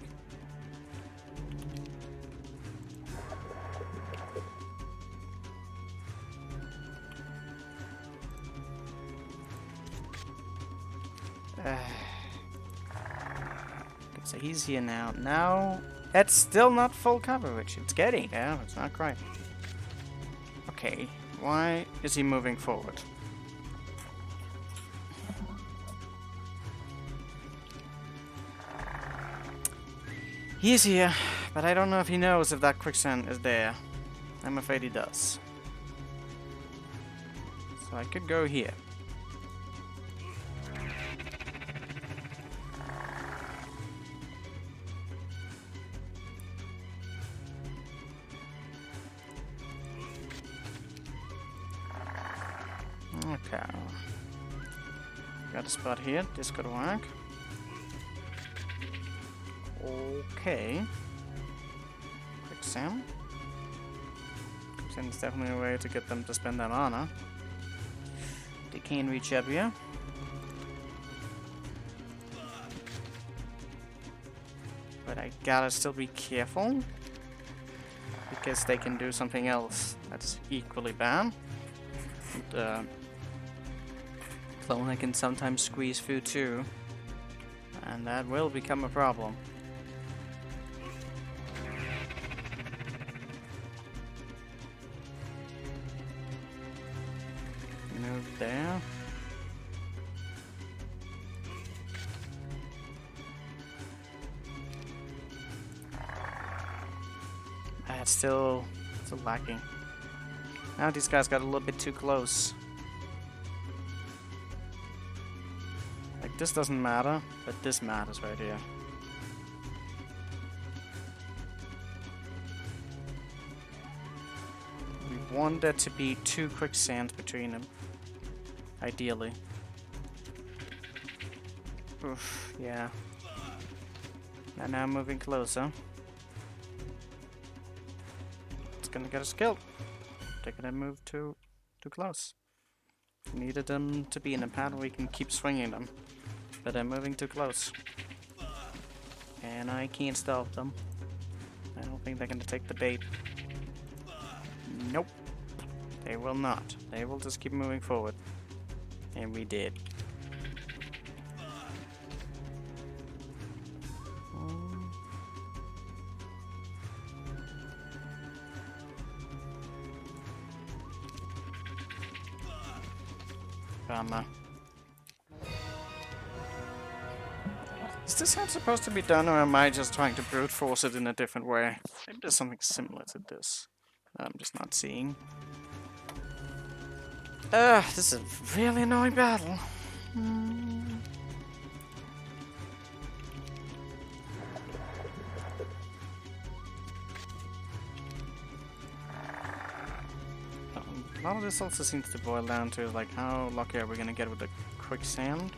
Okay, so he's here now. Now, it's still not full coverage. It's getting there. It's not quite. Okay, why is he moving forward? He is here, but I don't know if he knows if that quicksand is there. I'm afraid he does. So I could go here. Okay. Got a spot here. This could work. Okay. Quicksand. Quicksand is definitely a way to get them to spend that mana. They can't reach up here. But I gotta still be careful. Because they can do something else that's equally bad. Clone I can sometimes squeeze through too, and that will become a problem. Move there. It's still lacking. Now these guys got a little bit too close. Like, this doesn't matter, but this matters right here. We want there to be 2 quicksands between them. Ideally. Oof, yeah. And now moving closer. It's gonna get us killed. They're gonna move too close. Needed them to be in a pattern we can keep swinging them. But they're moving too close. And I can't stop them. I don't think they're gonna take the bait. Nope. They will not. They will just keep moving forward. And we did. Bummer. Is this how it's supposed to be done, or am I just trying to brute force it in a different way? Maybe there's something similar to this that I'm just not seeing. This is a really annoying battle. A lot of this also seems to boil down to like how lucky are we gonna get with the quicksand.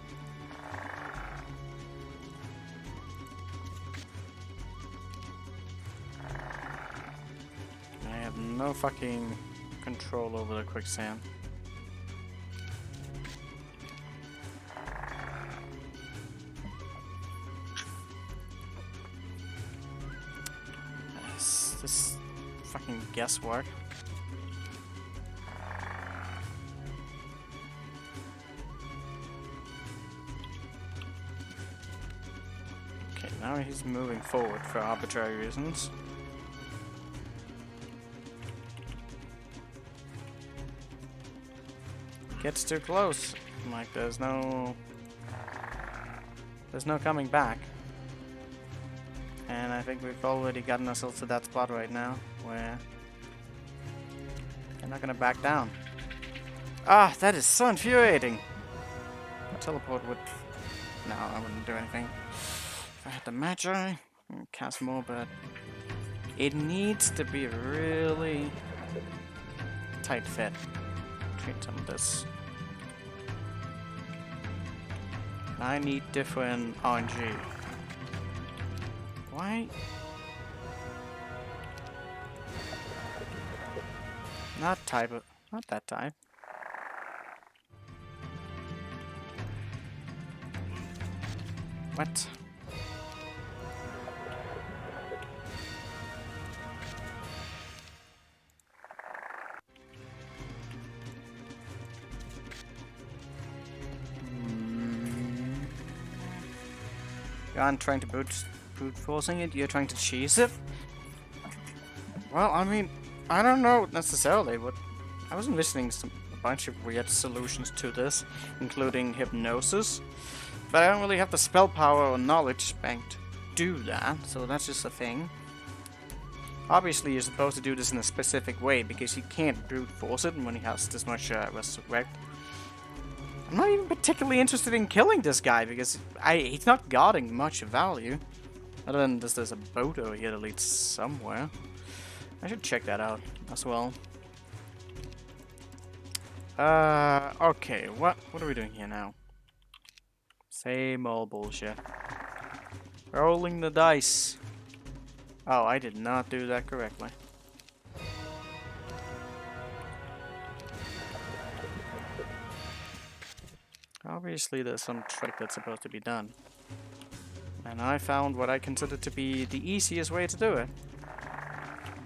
I have no fucking control over the quicksand. Is this fucking guesswork? Okay, now he's moving forward for arbitrary reasons. Gets too close. Like there's no coming back. And I think we've already gotten ourselves to that spot right now where they're not gonna back down. Ah, that is so infuriating. A teleport would... No, I wouldn't do anything. If I had the Magi, I'd cast more, but it needs to be really tight fit. Treat some of this. I need different RNG. Why? Not type of... Not that type. What? You aren't trying to brute forcing it, you're trying to cheese it? Well, I mean, I don't know necessarily, but I was envisioning a bunch of weird solutions to this, including hypnosis. But I don't really have the spell power or knowledge bank to do that, so that's just a thing. Obviously, you're supposed to do this in a specific way, because you can't brute force it when he has this much resurrect. I'm not even particularly interested in killing this guy, because he's not guarding much value. Other than there's a boat over here that leads somewhere. I should check that out as well. Okay, what are we doing here now? Same old bullshit. Rolling the dice. Oh, I did not do that correctly. Obviously there's some trick that's supposed to be done. And I found what I consider to be the easiest way to do it.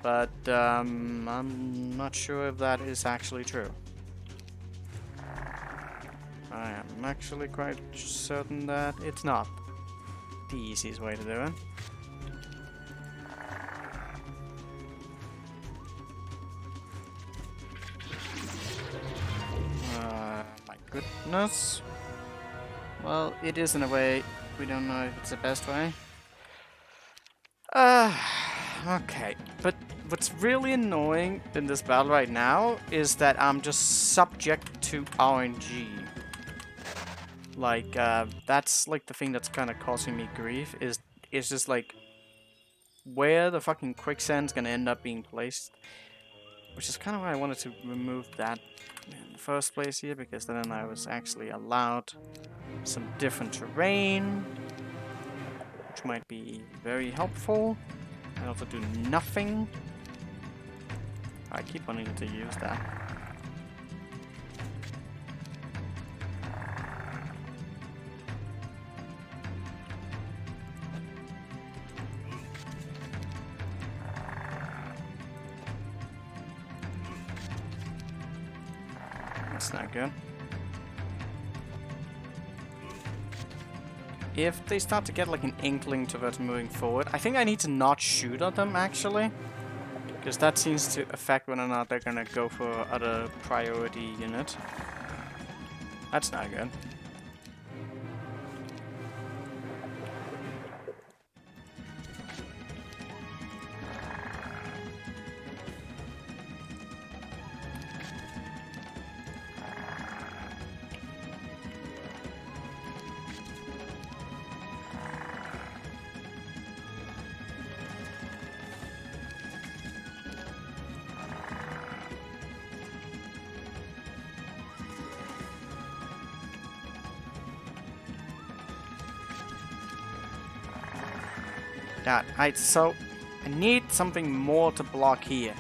But I'm not sure if that is actually true. I am actually quite certain that it's not the easiest way to do it. My goodness. Well, it is in a way. We don't know if it's the best way. Okay. But what's really annoying in this battle right now is that I'm just subject to RNG. Like, that's like the thing that's kind of causing me grief, is just like where the fucking quicksand's gonna end up being placed. Which is kind of why I wanted to remove that in the first place here, because then I was actually allowed some different terrain, which might be very helpful. And also do nothing. I keep wanting to use that. That's not good. If they start to get like an inkling towards moving forward, I think I need to not shoot at them actually. Because that seems to affect whether or not they're gonna go for other priority unit. That's not good. God, I need something more to block here.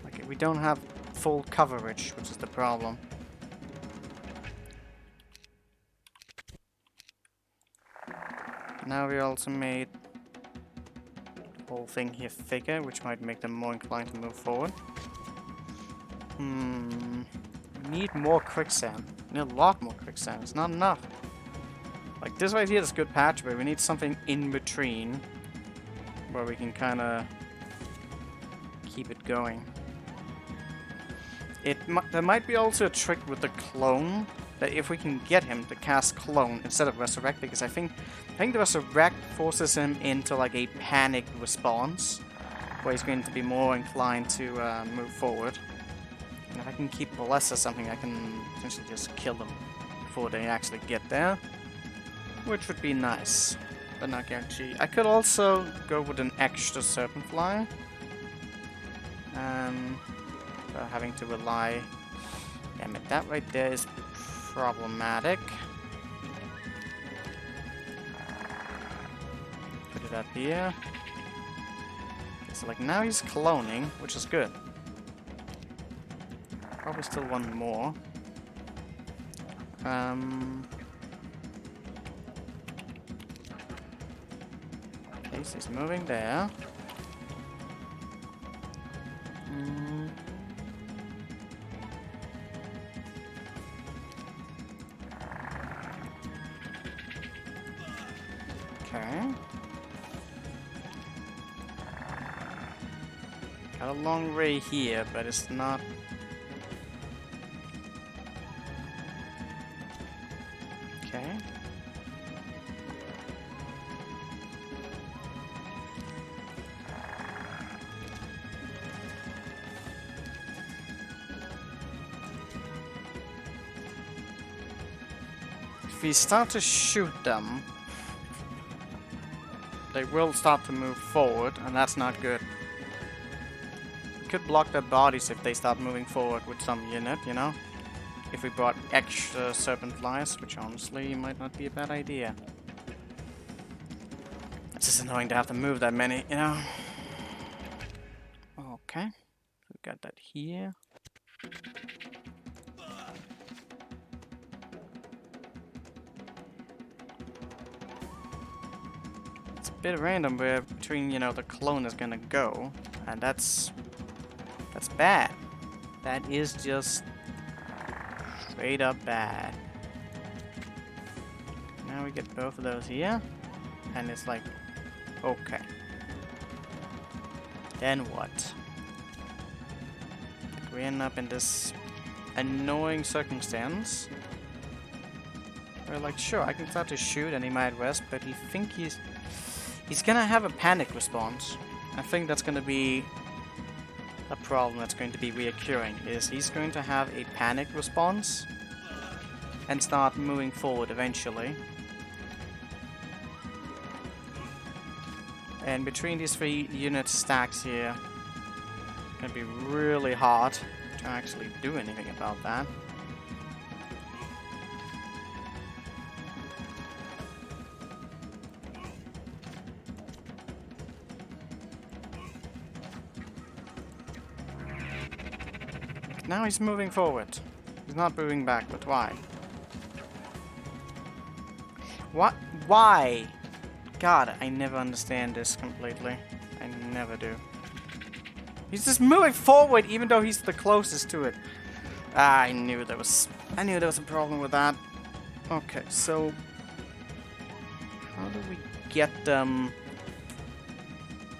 Okay, we don't have full coverage, which is the problem. Now we also made the whole thing here thicker, which might make them more inclined to move forward. Need more quicksand. Need a lot more quicksand. It's not enough. Like, this right here is a good patch, but we need something in between where we can kind of keep it going. There might be also a trick with the clone, that if we can get him to cast clone instead of resurrect, because I think the resurrect forces him into like a panic response, where he's going to be more inclined to move forward. And if I can keep Bless or something, I can potentially just kill them before they actually get there, which would be nice, but not guaranteed. I could also go with an extra Serpent Fly, without having to rely. Damn it, that right there is problematic. Put it up here. Okay, so like now he's cloning, which is good. Probably still one more. Okay, so he's moving there. Okay. Got a long way here, but it's not. Okay. If we start to shoot them, they will start to move forward, and that's not good. We could block their bodies if they start moving forward with some unit, you know? If we brought extra Serpent Flies, which honestly might not be a bad idea. It's just annoying to have to move that many, you know? Okay. We got that here. It's a bit random where between, you know, the clone is gonna go, and that's bad. That is just straight up bad. Now we get both of those here, and it's like, okay. Then what? We end up in this annoying circumstance where, like, sure, I can start to shoot and he might rest, but he's gonna have a panic response. I think that's gonna be a problem that's going to be reoccurring, is he's going to have a panic response and start moving forward eventually. And between these 3 unit stacks here, it's gonna be really hard to actually do anything about that. Now he's moving forward. He's not moving backward. Why? What? Why? God, I never understand this completely. I never do. He's just moving forward even though he's the closest to it. I knew there was a problem with that. Okay, so how do we get them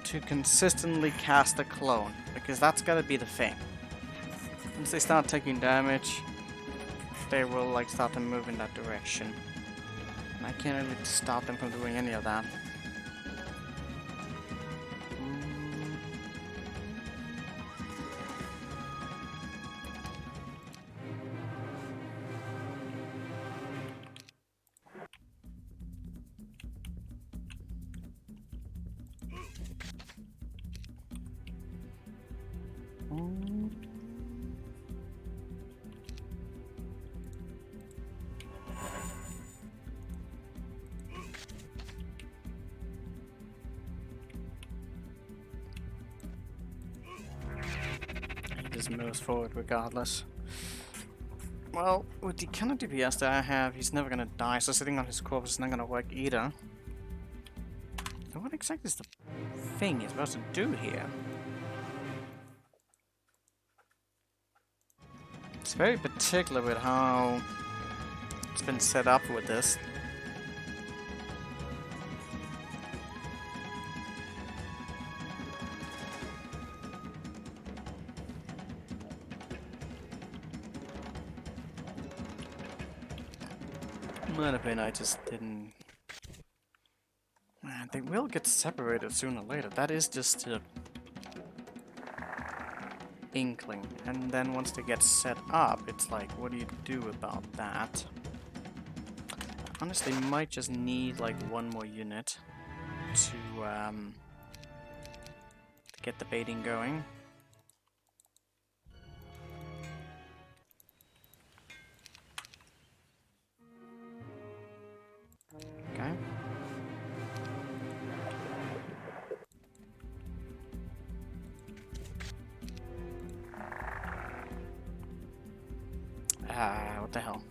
to consistently cast a clone? Because that's gotta be the thing. Once they start taking damage, they will like start to move in that direction. And I can't really stop them from doing any of that. Just moves forward regardless. Well, with the kind of DPS that I have, he's never gonna die, so sitting on his corpse is not gonna work either. So what exactly is the thing you're supposed to do here? It's very particular with how it's been set up with this. Might have been I just didn't... Man, they will get separated sooner or later. That is just a inkling. And then once they get set up, it's like, what do you do about that? Honestly, might just need like one more unit to get the baiting going. Okay. What the hell?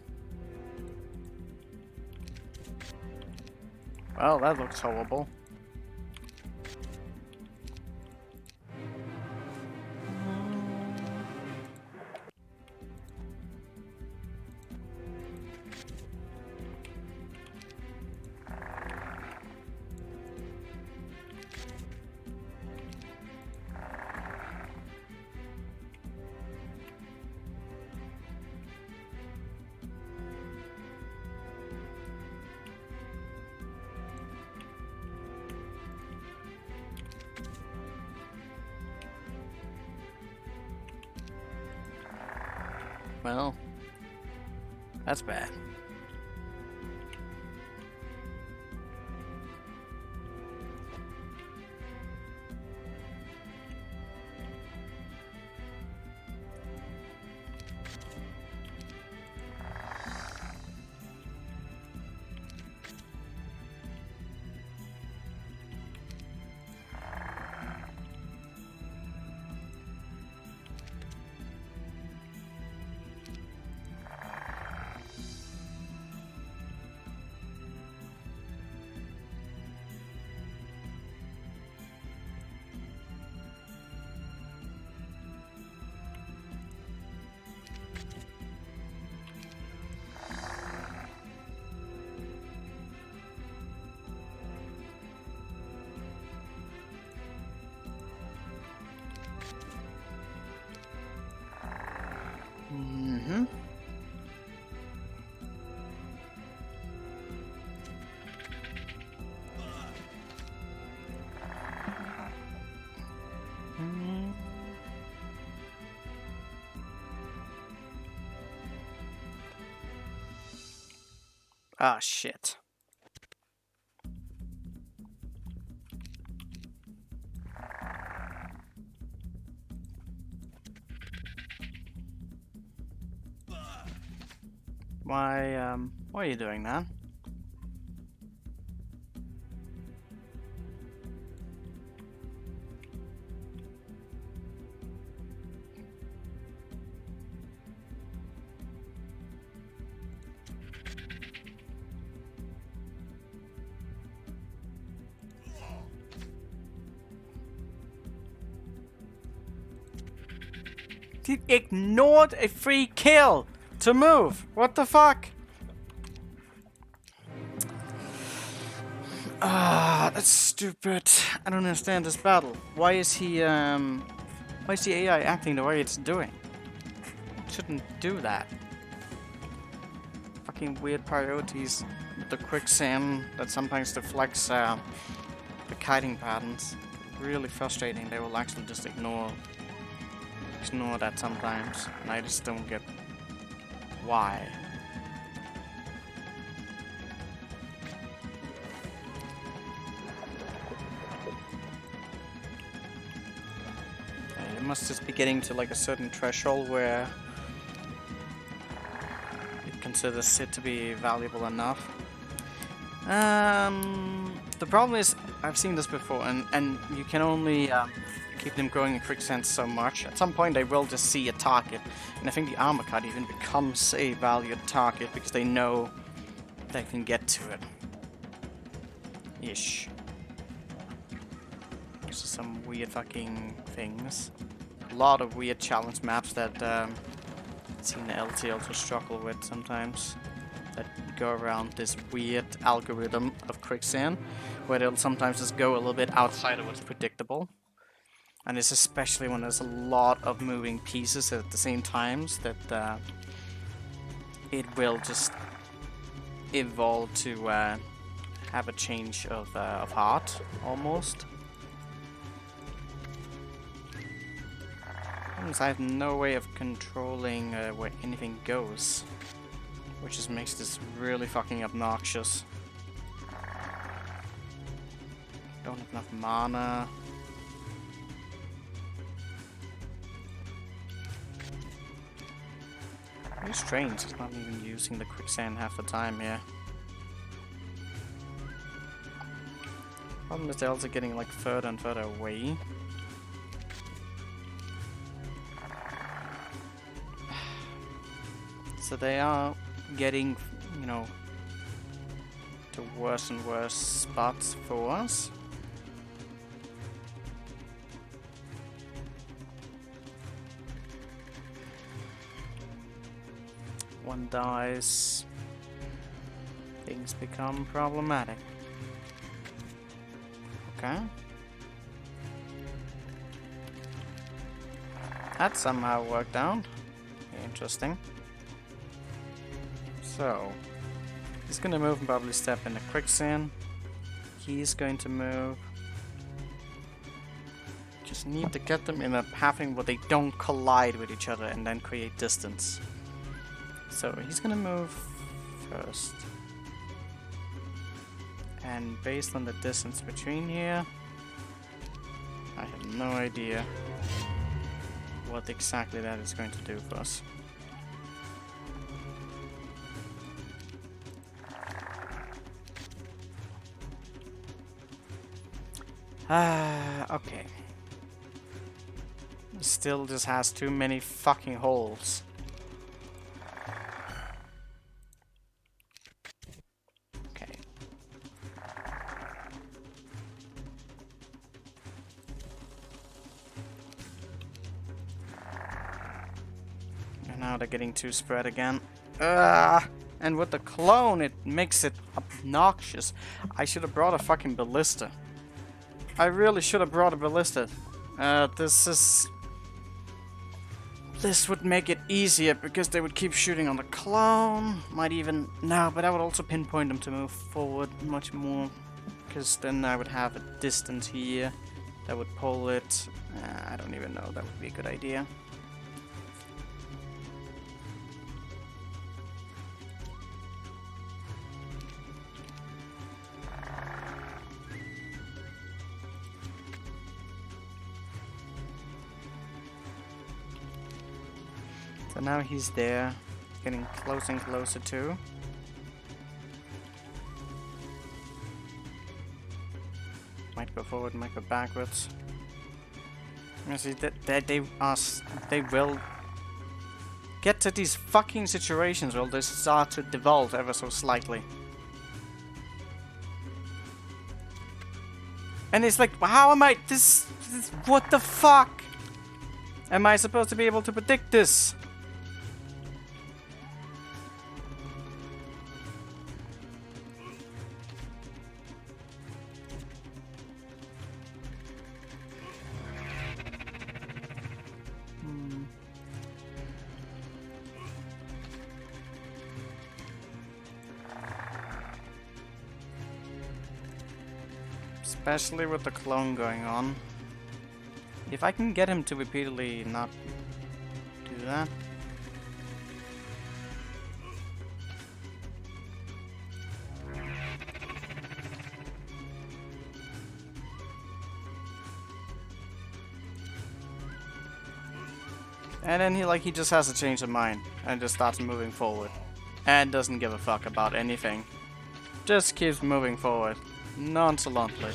Well, that looks horrible. Well, that's bad. Mm-hmm. Ah, shit. Why are you doing that? He ignored a free kill to move. What the fuck? Ah, that's stupid. I don't understand this battle. Why is the AI acting the way it's doing? It shouldn't do that. Fucking weird priorities with the quicksand that sometimes deflects the kiting patterns. Really frustrating. They will actually just ignore that sometimes, and I just don't get why. It must just be getting to like a certain threshold where it considers it to be valuable enough. The problem is, I've seen this before, and you can only keep them growing in quicksand so much. At some point they will just see a target, and I think the armor cut even becomes a valued target because they know they can get to it. Ish. These are some weird fucking things. A lot of weird challenge maps that I've seen the LT also struggle with sometimes. That go around this weird algorithm of quicksand, where they'll sometimes just go a little bit outside of what's predictable. And it's especially when there's a lot of moving pieces at the same times that it will just evolve to have a change of heart, almost. I have no way of controlling where anything goes, which just makes this really fucking obnoxious. Don't have enough mana. Very strange, it's not even using the quicksand half the time here. Problem is they're also getting like further and further away. So they are getting, you know, to worse and worse spots for us. One dies, things become problematic. Okay. That somehow worked out. Interesting. So, he's gonna move and probably step in the quicksand. He's going to move. Just need to get them in a pathing where they don't collide with each other and then create distance. So he's gonna move first. And based on the distance between here, I have no idea what exactly that is going to do for us. Okay. Still just has too many fucking holes. Okay. And now they're getting too spread again. And with the clone, it makes it obnoxious. I should have brought a fucking ballista. I really should have brought a ballista. This would make it easier because they would keep shooting on the clone. Might even... No, but I would also pinpoint them to move forward much more. Because then I would have a distance here that would pull it. I don't even know. That would be a good idea. So now he's there, getting closer and closer too. Might go forward, might go backwards. You see that they will get to these fucking situations where they start to devolve ever so slightly. And it's like, how am I this what the fuck? Am I supposed to be able to predict this? Especially with the clone going on. If I can get him to repeatedly not do that. And then he just has to change his mind and just starts moving forward. And doesn't give a fuck about anything. Just keeps moving forward. Nonchalantly.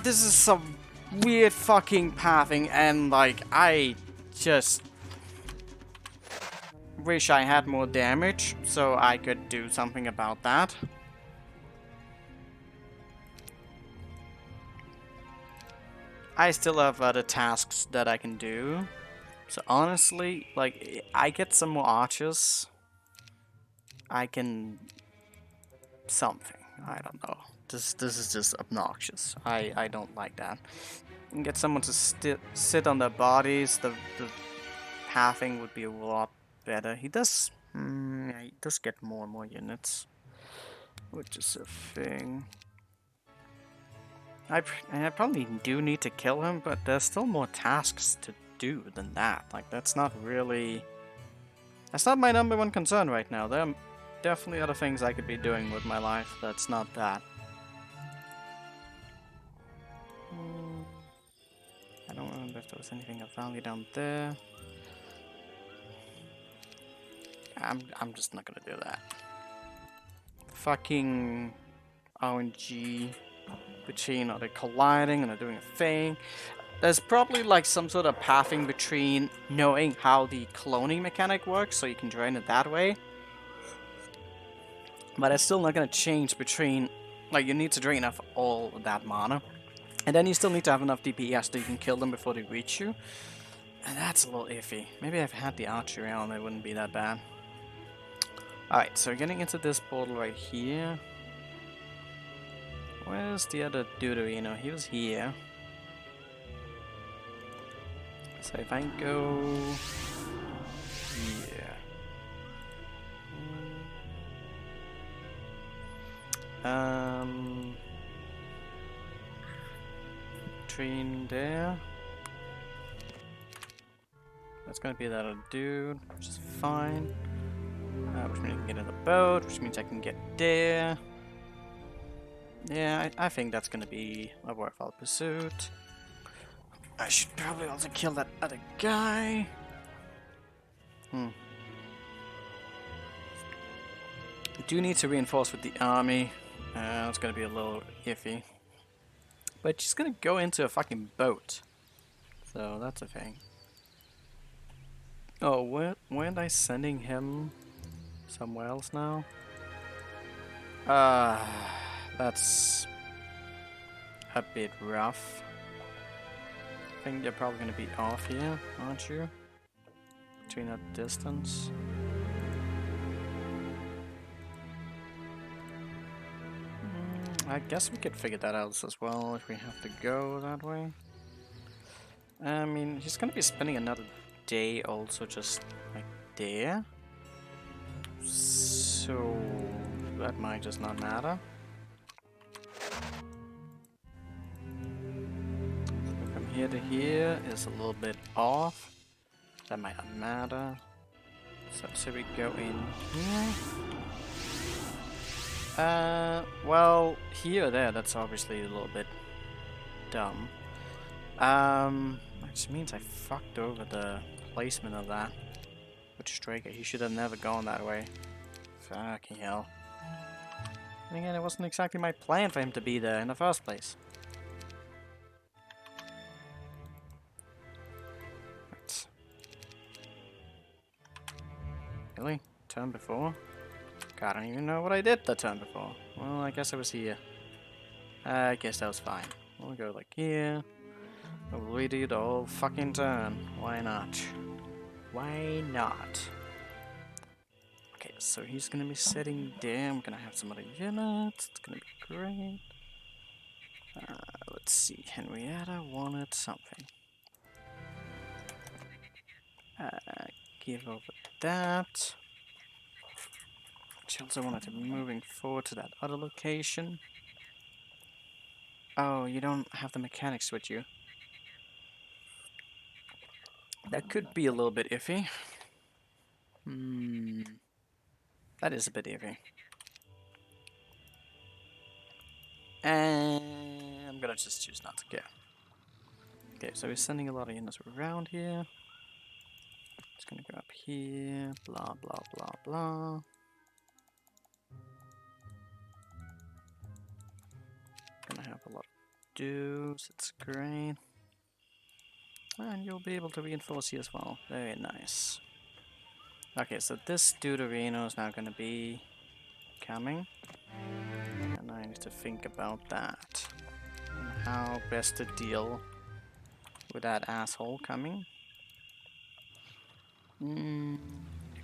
This is some weird fucking pathing, and like, I just wish I had more damage so I could do something about that. I still have other tasks that I can do. So honestly, like, I get some more archers. I can... something. I don't know. This is just obnoxious. I don't like that. And get someone to sit on their bodies. The pathing would be a lot better. He does... yeah, he does get more and more units. Which is a thing. I probably do need to kill him, but there's still more tasks to do than that. Like, that's not really... That's not my number one concern right now. There are definitely other things I could be doing with my life that's not that. I don't remember if there was anything of value down there. I'm just not gonna do that. Fucking RNG between, are they colliding and they're doing a thing? There's probably like some sort of pathing between knowing how the cloning mechanic works, so you can drain it that way. But it's still not gonna change between, like, you need to drain off all of that mana. And then you still need to have enough DPS that you can kill them before they reach you. And that's a little iffy. Maybe if I had the archery on, it wouldn't be that bad. Alright, so getting into this portal right here. Where's the other Deuterino? He was here. So if I go here. Train there. That's gonna be that other dude, which is fine. Which means I can get in the boat, which means I can get there. Yeah, I think that's gonna be a worthwhile pursuit. I should probably also kill that other guy. I do need to reinforce with the army. That's gonna be a little iffy. But she's gonna go into a fucking boat. So that's a thing. Oh, weren't I sending him somewhere else now? That's a bit rough. I think you're probably gonna be off here, aren't you? Between that distance. I guess we could figure that out as well if we have to go that way. I mean, he's gonna be spending another day also just like there. So that might just not matter. So from here to here is a little bit off. That might not matter. So we go in here. Well, here or there, that's obviously a little bit dumb. Which means I fucked over the placement of that. Which Striker, he should have never gone that way. Fucking hell. And again, it wasn't exactly my plan for him to be there in the first place. Right. Really? Turn before? God, I don't even know what I did the turn before. Well, I guess I was here. I guess that was fine. We'll go like here. We'll redo the whole fucking turn. Why not? Why not? Okay, so he's gonna be sitting there. I'm gonna have some other units. It's gonna be great. Let's see. Henrietta wanted something. Give over that. She also wanted to be moving forward to that other location. Oh, you don't have the mechanics with you. That could be a little bit iffy. That is a bit iffy. And I'm gonna just choose not to care. Okay, so we're sending a lot of units around here. It's gonna go up here, blah blah blah blah. Gonna have a lot of dudes, it's great. And you'll be able to reinforce here as well. Very nice. Okay, so this Deuterino is now gonna be coming. And I need to think about that. And how best to deal with that asshole coming. You're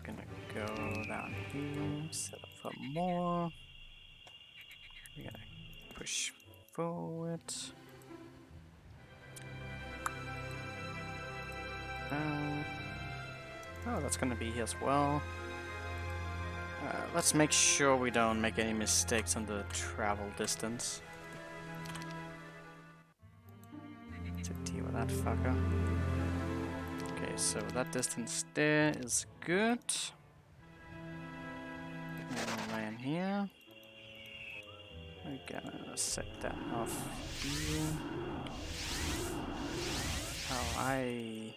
gonna go down here, set up for more. We're gonna push forward. Oh, that's gonna be here as well. Let's make sure we don't make any mistakes on the travel distance. To deal with that fucker. Okay, so that distance there is good. And we'll land here. We're gonna set that off here. Oh, I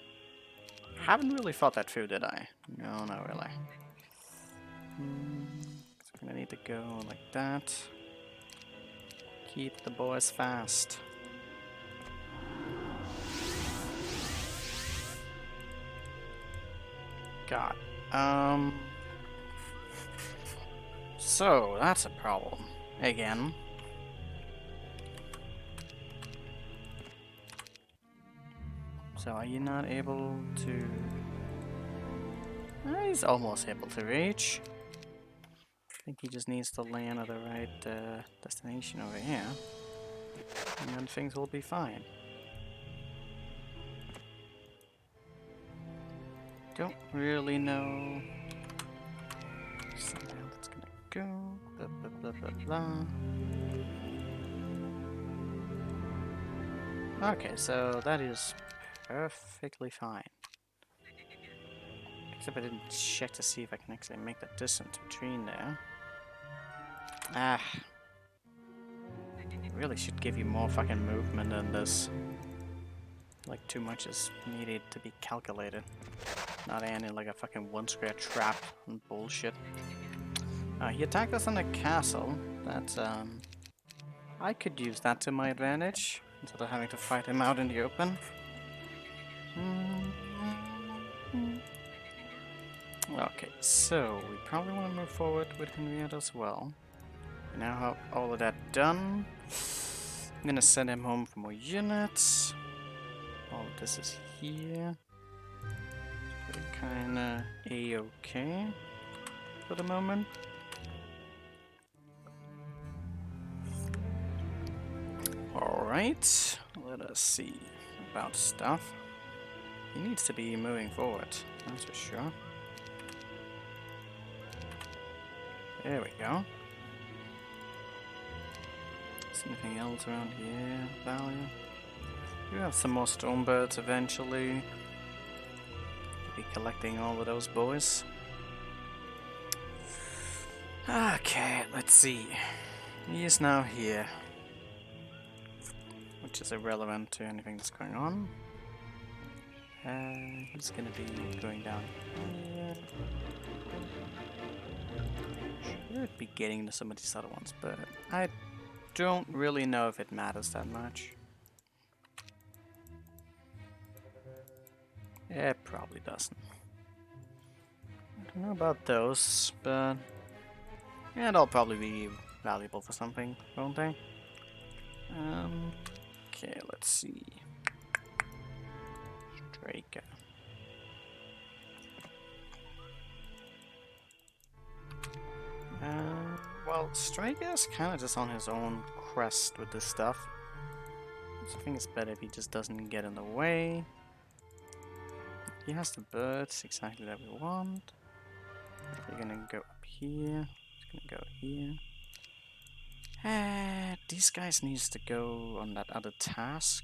haven't really thought that through, did I? No, not really. So we're gonna need to go like that. Keep the boys fast. God. So that's a problem. Again. So are you not able to... he's almost able to reach. I think he just needs to land at the right destination over here. And then things will be fine. Don't really know. Somehow that's gonna go. Blah, blah, blah, blah, blah. Okay, so that is perfectly fine. Except I didn't check to see if I can actually make the distance between there. Ah. Really should give you more fucking movement than this. Like too much is needed to be calculated. Not ending like a fucking one square trap and bullshit. He attacked us on the castle. That's I could use that to my advantage instead of having to fight him out in the open. Okay, so we probably want to move forward with Henrietta as well. We now have all of that done. I'm gonna send him home for more units. All of this is here. So we're kinda a-okay for the moment. Alright, let us see about stuff. He needs to be moving forward, that's for sure. There we go. Is anything else around here? Value? We have some more stone birds eventually. Be collecting all of those boys. Okay, let's see. He is now here. Which is irrelevant to anything that's going on. He's gonna be going down here. Should be getting to some of these other ones, but I don't really know if it matters that much. It probably doesn't. I don't know about those, but yeah, they'll probably be valuable for something, won't they? Okay, let's see. Striker. Well, Striker is kind of just on his own crest with this stuff. So I think it's better if he just doesn't get in the way. He has the birds exactly that we want. We're gonna go up here. It's gonna go here. These guys needs to go on that other task.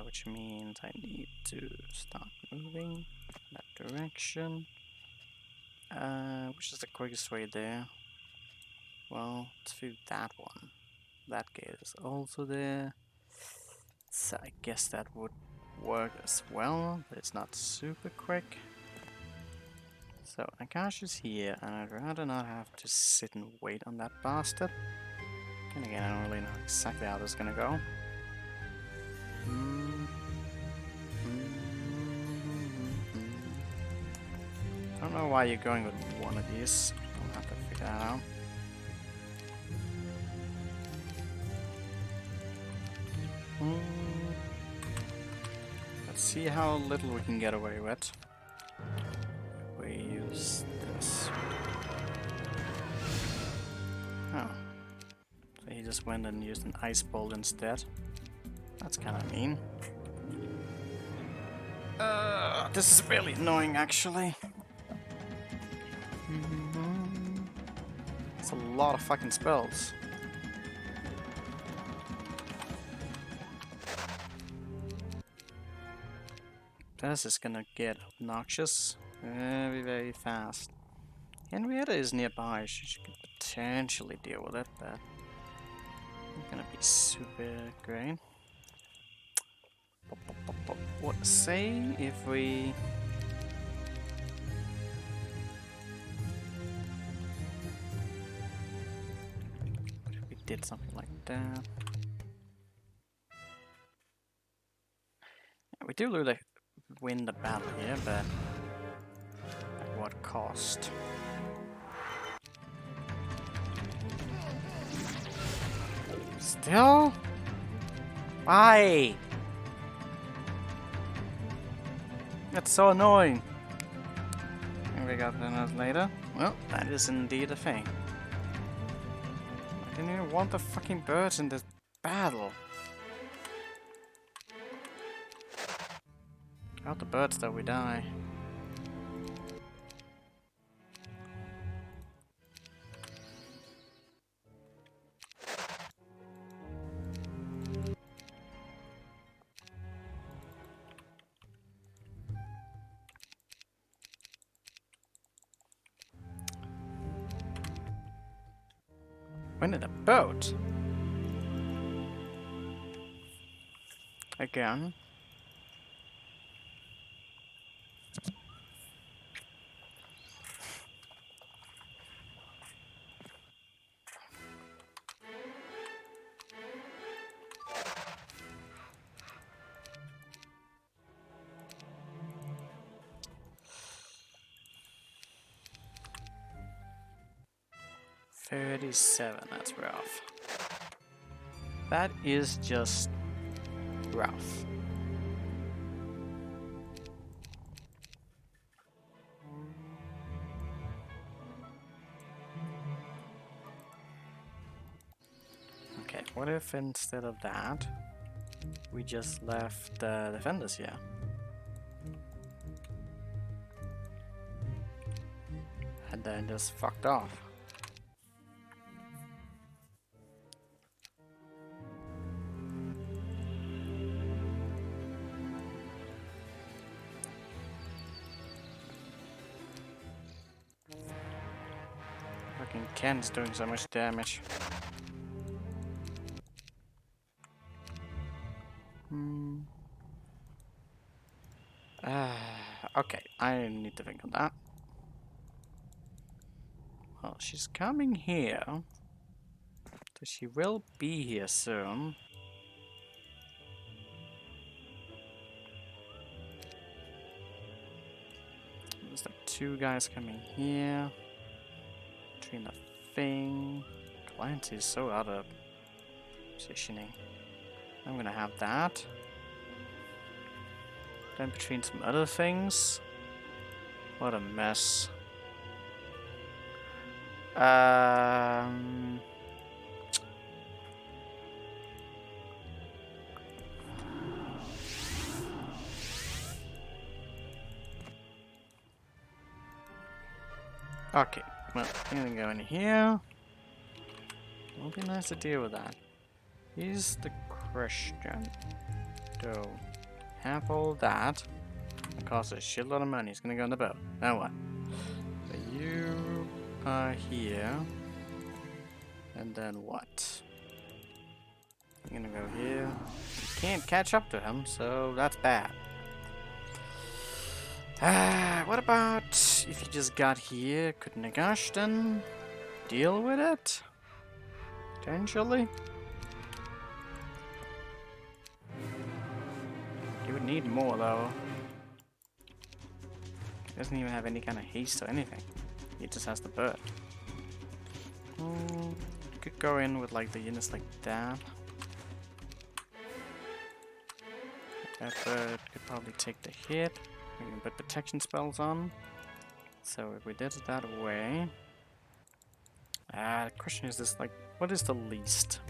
Which means I need to start moving in that direction. Which is the quickest way there? Well, through that one. That gate is also there. So I guess that would work as well, but it's not super quick. So Nakash is here, and I'd rather not have to sit and wait on that bastard. And again, I don't really know exactly how this is gonna go. I don't know why you're going with one of these. I'll have to figure that out. see how little we can get away with. We use this. Oh. So he just went and used an ice bolt instead. That's kind of mean. This is really annoying, actually. It's a lot of fucking spells. This is gonna get obnoxious very, very fast. Henrietta is nearby, she could potentially deal with it, but it's gonna be super great. What say if we did something like that? We do really win the battle here, but at what cost? Still? Why? That's so annoying. And we got another later. Well, that is indeed a thing. I didn't even want the fucking birds in this battle. Without the birds though, we die. When did a boat? Again. $37, that's rough. That is just rough. Okay, what if instead of that, we just left the defenders here? And then just fucked off. Fucking Ken's doing so much damage. Okay, I need to think on that. Well, she's coming here. So she will be here soon. There's like two guys coming here. Between the thing. Clancy is so out of positioning. I'm gonna have that. Then between some other things. What a mess. Okay, well, I'm gonna go in here. It'll be nice to deal with that. Here's the question. So, have all that. It costs a shitload of money. It's gonna go in the boat. Now what? So you are here. And then what? I'm gonna go here. You can't catch up to him, so that's bad. What about if you just got here? Could Nagash then deal with it? Potentially? He would need more though. He doesn't even have any kind of haste or anything. He just has the bird. Could go in with like the units like that. That bird could probably take the hit. We can put protection spells on. So if we did it that way... the question is this, like, what is the least?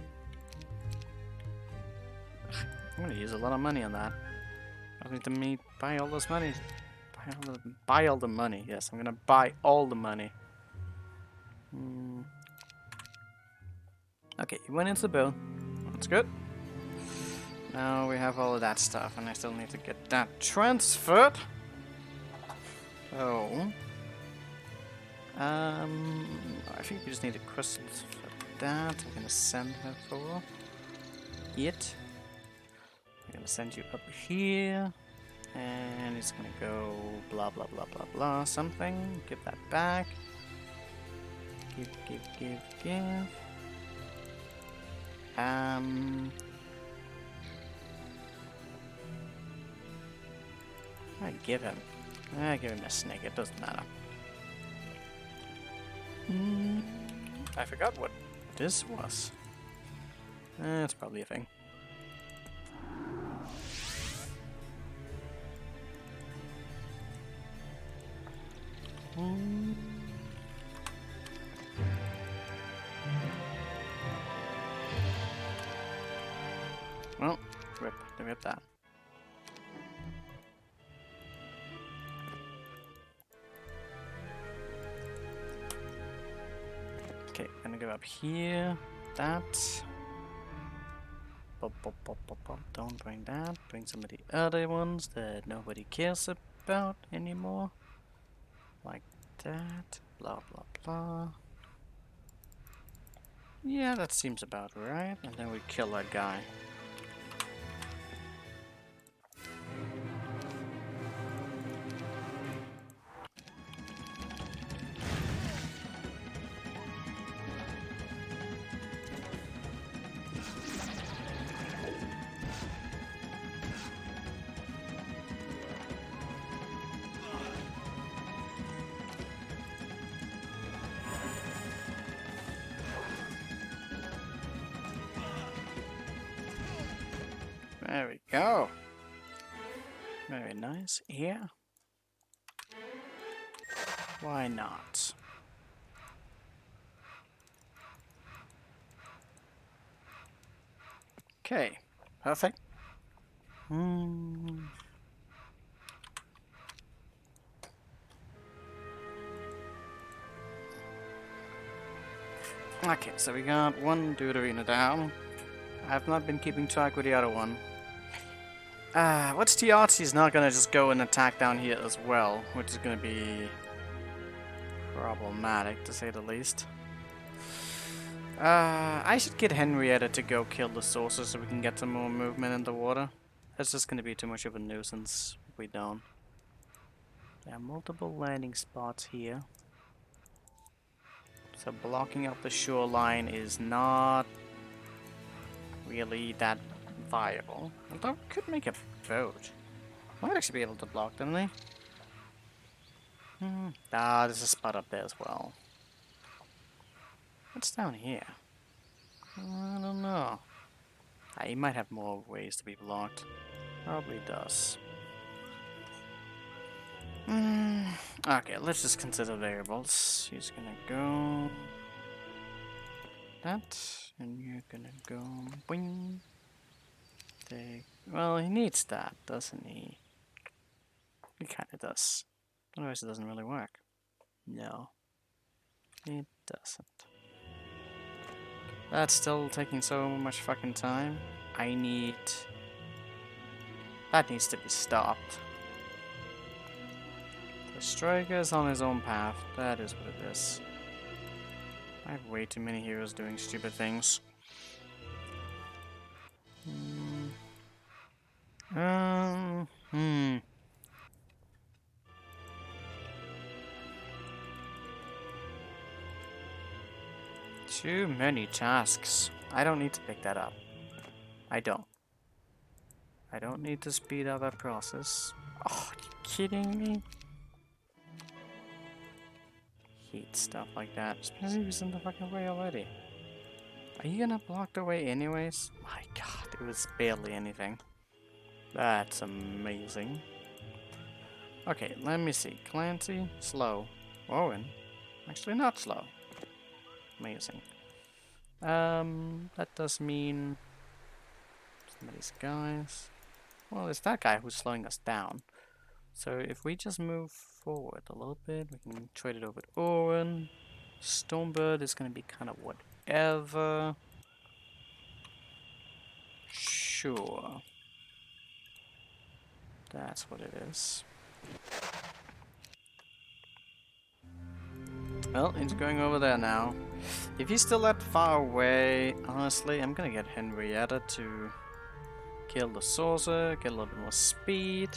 I'm gonna use a lot of money on that. I need to buy all this money. Buy all the money. Yes, I'm gonna buy all the money. Okay, he went into the bill. That's good. Now we have all of that stuff, and I still need to get that transferred. Oh. I think we just need a crystal for that. I'm gonna send her for it. I'm gonna send you up here. And it's gonna go blah blah blah blah blah something. Give that back. Give. I give him a snake, it doesn't matter. I forgot what this was. It's probably a thing. Well, rip that. Okay, gonna go up here. That. Pop. Don't bring that. Bring some of the other ones that nobody cares about anymore. Like that. Blah blah blah. Yeah, that seems about right. And then we kill that guy. There we go. Very nice. Yeah. Why not? Okay. Perfect. Okay, so we got one dude arena down. I have not been keeping track with the other one. What's the odds he's not gonna just go and attack down here as well, which is gonna be problematic to say the least. I should get Henrietta to go kill the saucer so we can get some more movement in the water. That's just gonna be too much of a nuisance if we don't. There are multiple landing spots here. So blocking up the shoreline is not really that viable. Although we could make a boat. Might actually be able to block them, don't they? There's a spot up there as well. What's down here? I don't know. He might have more ways to be blocked. Probably does. Okay, let's just consider variables. He's gonna go... that, and you're gonna go... boing. Well, he needs that, doesn't he? He kinda does. Otherwise it doesn't really work. No. It doesn't. That's still taking so much fucking time. That needs to be stopped. The striker's on his own path. That is what it is. I have way too many heroes doing stupid things. Too many tasks. I don't need to pick that up. I don't need to speed up that process. Oh, are you kidding me? Hate stuff like that. Especially if he's in the fucking way already. Are you gonna block the way anyways? My god, it was barely anything. That's amazing. Okay, let me see. Clancy, slow. Owen, actually not slow. Amazing. That does mean some of these guys. Well, it's that guy who's slowing us down. So if we just move forward a little bit, we can trade it over with Owen. Stormbird is going to be kind of whatever. Sure. That's what it is. Well, he's going over there now. If he's still that far away, honestly, I'm gonna get Henrietta to kill the saucer, get a little bit more speed.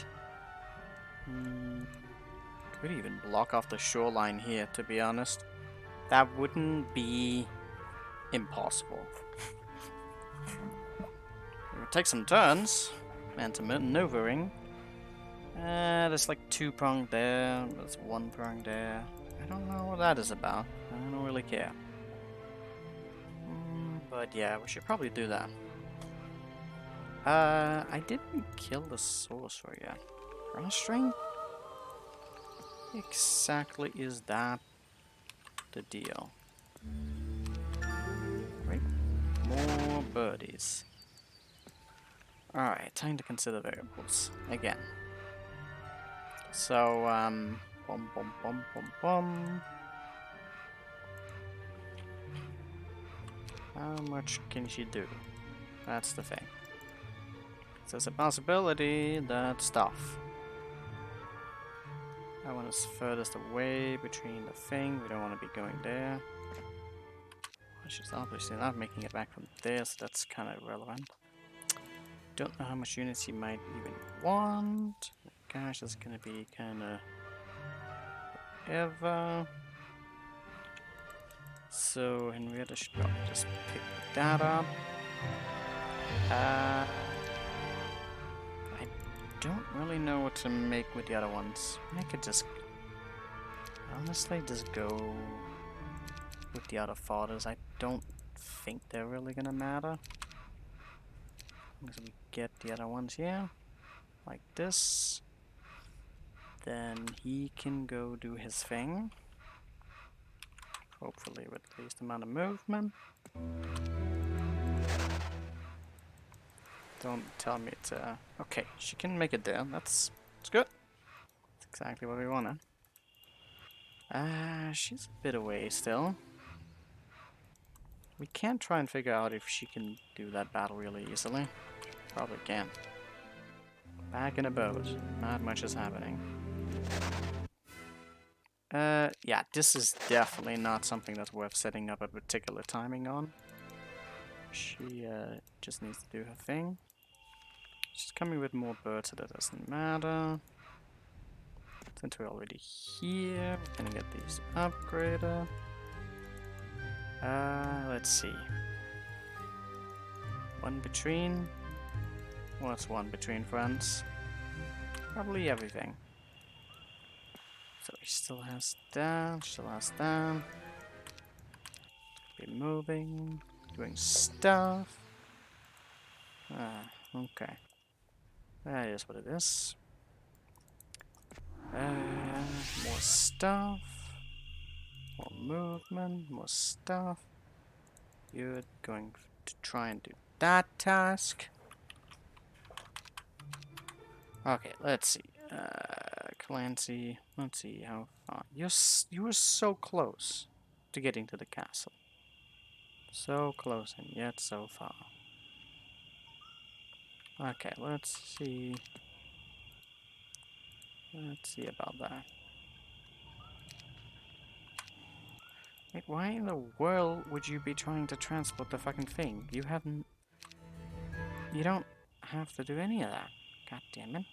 Could even block off the shoreline here, to be honest. That wouldn't be impossible. It would take some turns and some maneuvering. There's like 2-pronged there, there's 1-pronged there. I don't know what that is about. I don't really care. But yeah, we should probably do that. I didn't kill the sorcerer yet. Drawstring? Exactly is that the deal? Right? More birdies. Alright, time to consider variables. Again. So, bum bum bum bum bum. How much can she do? That's the thing. So there's a possibility that stuff. That one is furthest away between the thing. We don't want to be going there. She's obviously not making it back from there, so that's kind of irrelevant. Don't know how much units he might even want. Gosh, that's gonna be kind of whatever. So Henrietta should probably just pick that up. I don't really know what to make with the other ones. I could just honestly just go with the other fathers. I don't think they're really gonna matter. So we get the other ones here, like this. Then he can go do his thing. Hopefully with the least amount of movement. Don't tell me it's okay, she can make it there. That's good. That's exactly what we wanted. She's a bit away still. We can try and figure out if she can do that battle really easily. Probably can. Back in a boat. Not much is happening. Yeah, this is definitely not something that's worth setting up a particular timing on. She, just needs to do her thing. She's coming with more birds, so that doesn't matter. Since we're already here, we're gonna get these upgraded. Let's see. One between? What's one between, friends? Probably everything. So he still has that, still has that. Be moving, doing stuff. Okay. That is what it is. More stuff. More movement, more stuff. You're going to try and do that task. Okay, let's see. Clancy, let's see how far. You were so close to getting to the castle. So close and yet so far. Okay, let's see. Let's see about that. Wait, why in the world would you be trying to transport the fucking thing? You haven't... You don't have to do any of that. God damn it.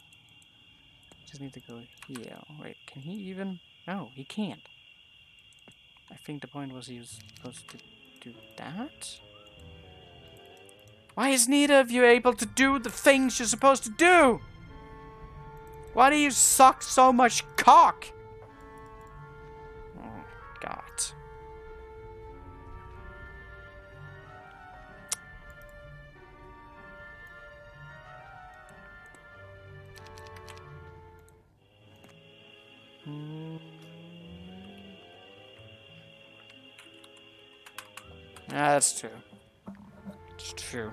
Just need to go here. Wait, can he even... No, he can't. I think the point was he was supposed to do that? Why is neither of you able to do the things you're supposed to do? Why do you suck so much cock? Oh, God. Yeah, that's true. It's true.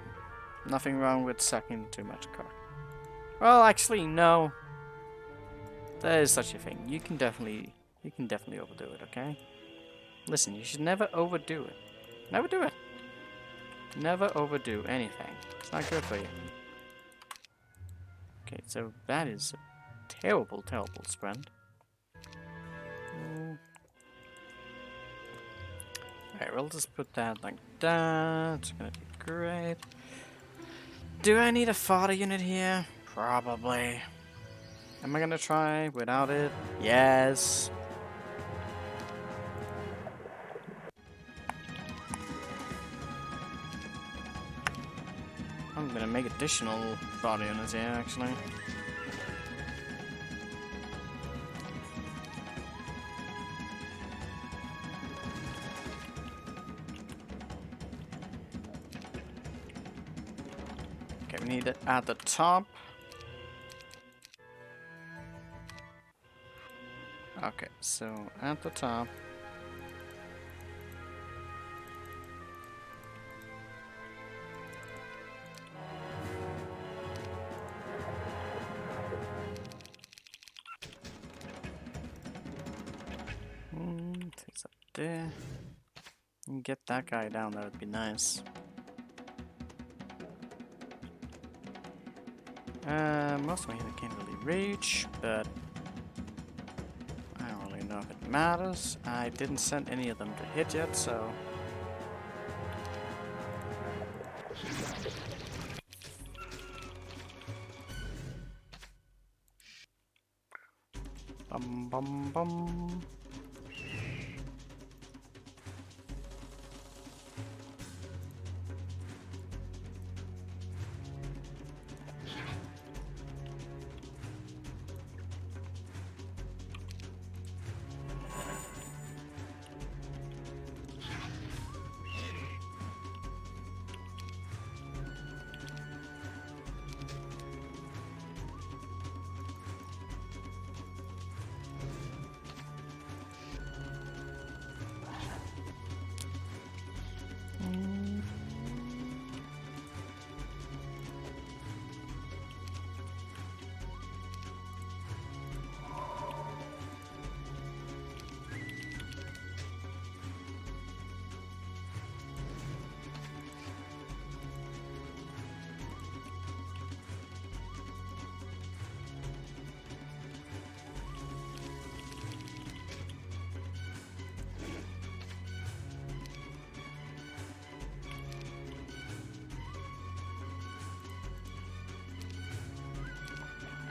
Nothing wrong with sucking too much cock. Well, actually, no. There is such a thing. You can definitely overdo it, okay? Listen, you should never overdo it. Never do it. Never overdo anything. It's not good for you. Okay, so that is a terrible, terrible spread. Alright, we'll just put that like that. It's gonna be great. Do I need a fodder unit here? Probably. Am I gonna try without it? Yes. I'm gonna make additional fodder units here, actually. Okay, we need it at the top. Okay, so at the top. Takes up there. And get that guy down, that would be nice. Most of my healing can't really reach, but I don't really know if it matters. I didn't send any of them to hit yet, so... Bum bum bum.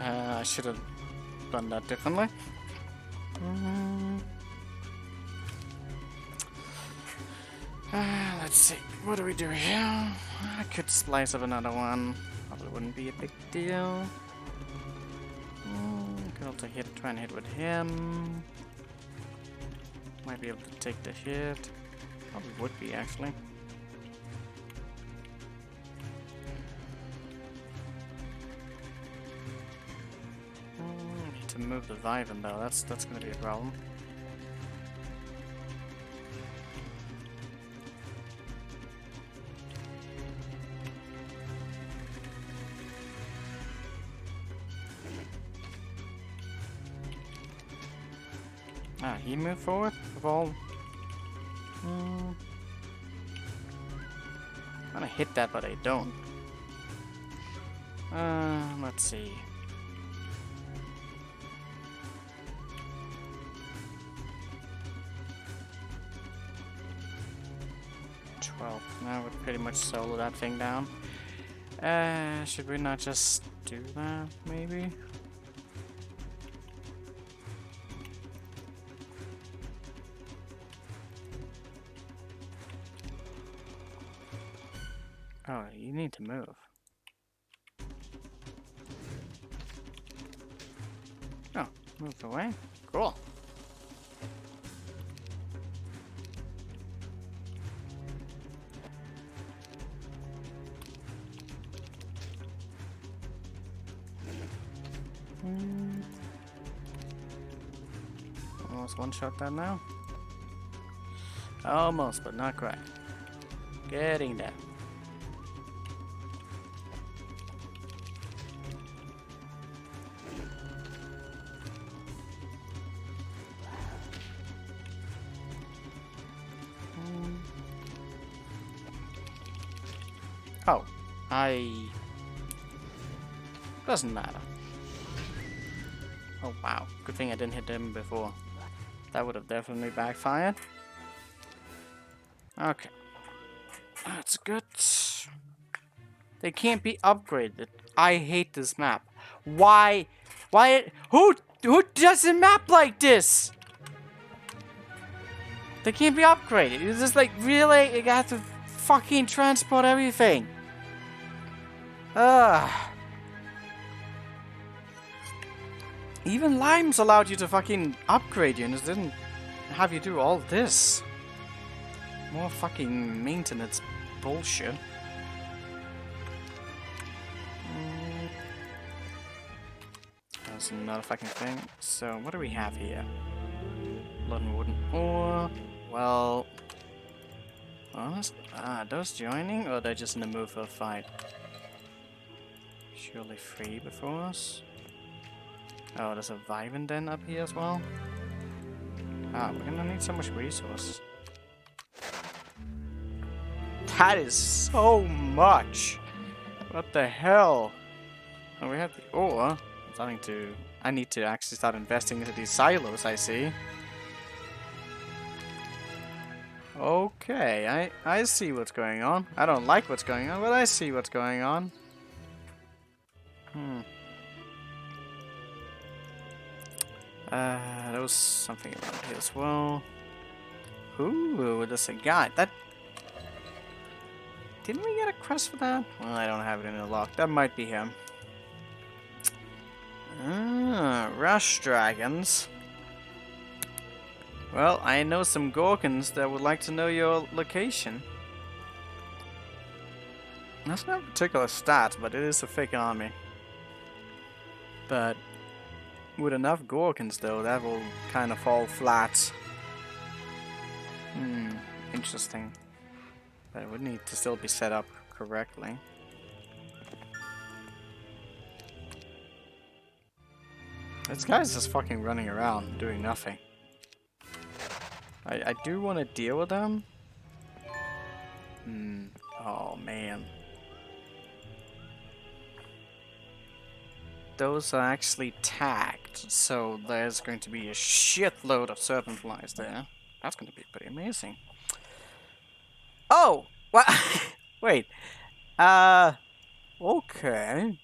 I should have done that differently. Let's see. What do we do here? I could slice up another one. Probably wouldn't be a big deal. Could also try and hit with him. Might be able to take the hit. Probably would be, actually. Need to move the Viven though. That's gonna be a problem. Ah, he moved forward of all. I'm gonna hit that, but I don't. Let's see. Now we pretty much solo that thing down. Should we not just do that, maybe? Oh, you need to move. Oh, moved away? Cool. Almost one-shot that now. Almost, but not quite. Getting there. Oh, doesn't matter. Oh wow, good thing I didn't hit them before. That would have definitely backfired. Okay, that's good. They can't be upgraded. I hate this map. Why? Why? Who does a map like this? They can't be upgraded. It's just like, really? You got to fucking transport everything. Ugh. Even Limes allowed you to fucking upgrade you and it didn't have you do all this. More fucking maintenance bullshit. That's another fucking thing. So, what do we have here? Blood and wooden ore. Well... are those joining or are they just in the mood for a fight? Surely 3 before us? Oh, there's a Vyvern den up here as well? Ah, we're gonna need so much resource. That is so much! What the hell? Oh, we have the ore. I need to actually start investing into these silos, I see. Okay, I see what's going on. I don't like what's going on, but I see what's going on. There was something around here as well. Ooh, there's a guy. Didn't we get a quest for that? Well, I don't have it in the lock. That might be him. Ah, rush dragons. Well, I know some Gorkons that would like to know your location. That's not a particular stat, but it is a fake army. But with enough Gorkons, though, that will kind of fall flat. Interesting. But it would need to still be set up correctly. This guy's just fucking running around, doing nothing. I do want to deal with them. Oh, man. Those are actually tagged, so there's going to be a shitload of serpent flies there. That's going to be pretty amazing. Oh! What? Wait. Okay.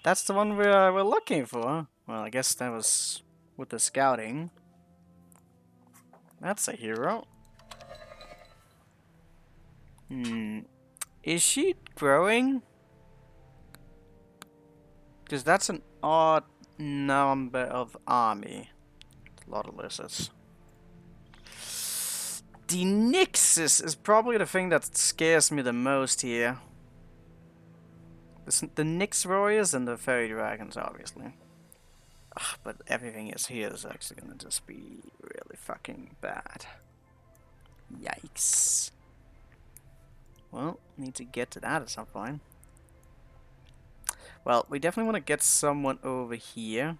That's the one we're looking for. Well, I guess that was with the scouting. That's a hero. Is she growing? Because that's an odd number of army. A lot of lizards. The Nixus is probably the thing that scares me the most here. The Nyx warriors and the fairy dragons, obviously. Ugh, but everything is here is actually gonna just be really fucking bad. Yikes. Well, need to get to that at some point. Well, we definitely want to get someone over here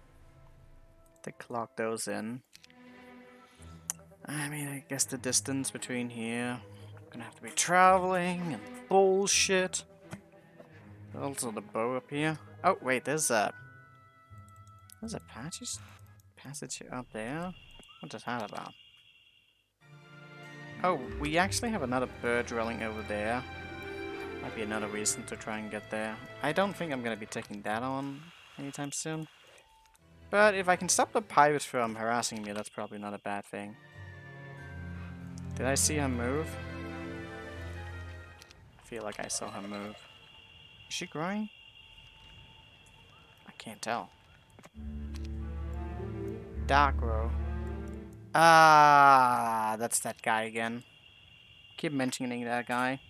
to clock those in. I mean, I guess the distance between here, I'm gonna have to be traveling and bullshit. Also the bow up here. Oh wait, there's a passage up there. What is that about? Oh, we actually have another bird dwelling over there. Might be another reason to try and get there. I don't think I'm gonna be taking that on anytime soon. But if I can stop the pirates from harassing me, that's probably not a bad thing. Did I see her move? I feel like I saw her move. Is she growing? I can't tell. Dark row. Ah, that's that guy again. Keep mentioning that guy.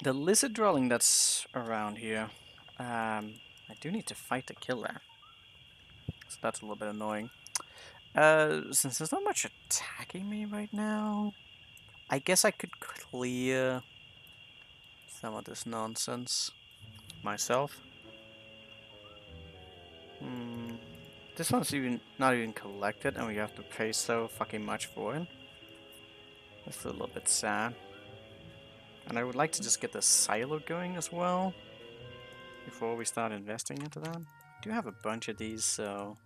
The lizard dwelling that's around here. I do need to fight the killer. So that's a little bit annoying. Since there's not much attacking me right now, I guess I could clear some of this nonsense myself. Hmm. This one's not even collected, and we have to pay so fucking much for it. That's a little bit sad. And I would like to just get the silo going as well before we start investing into that. I do have a bunch of these, so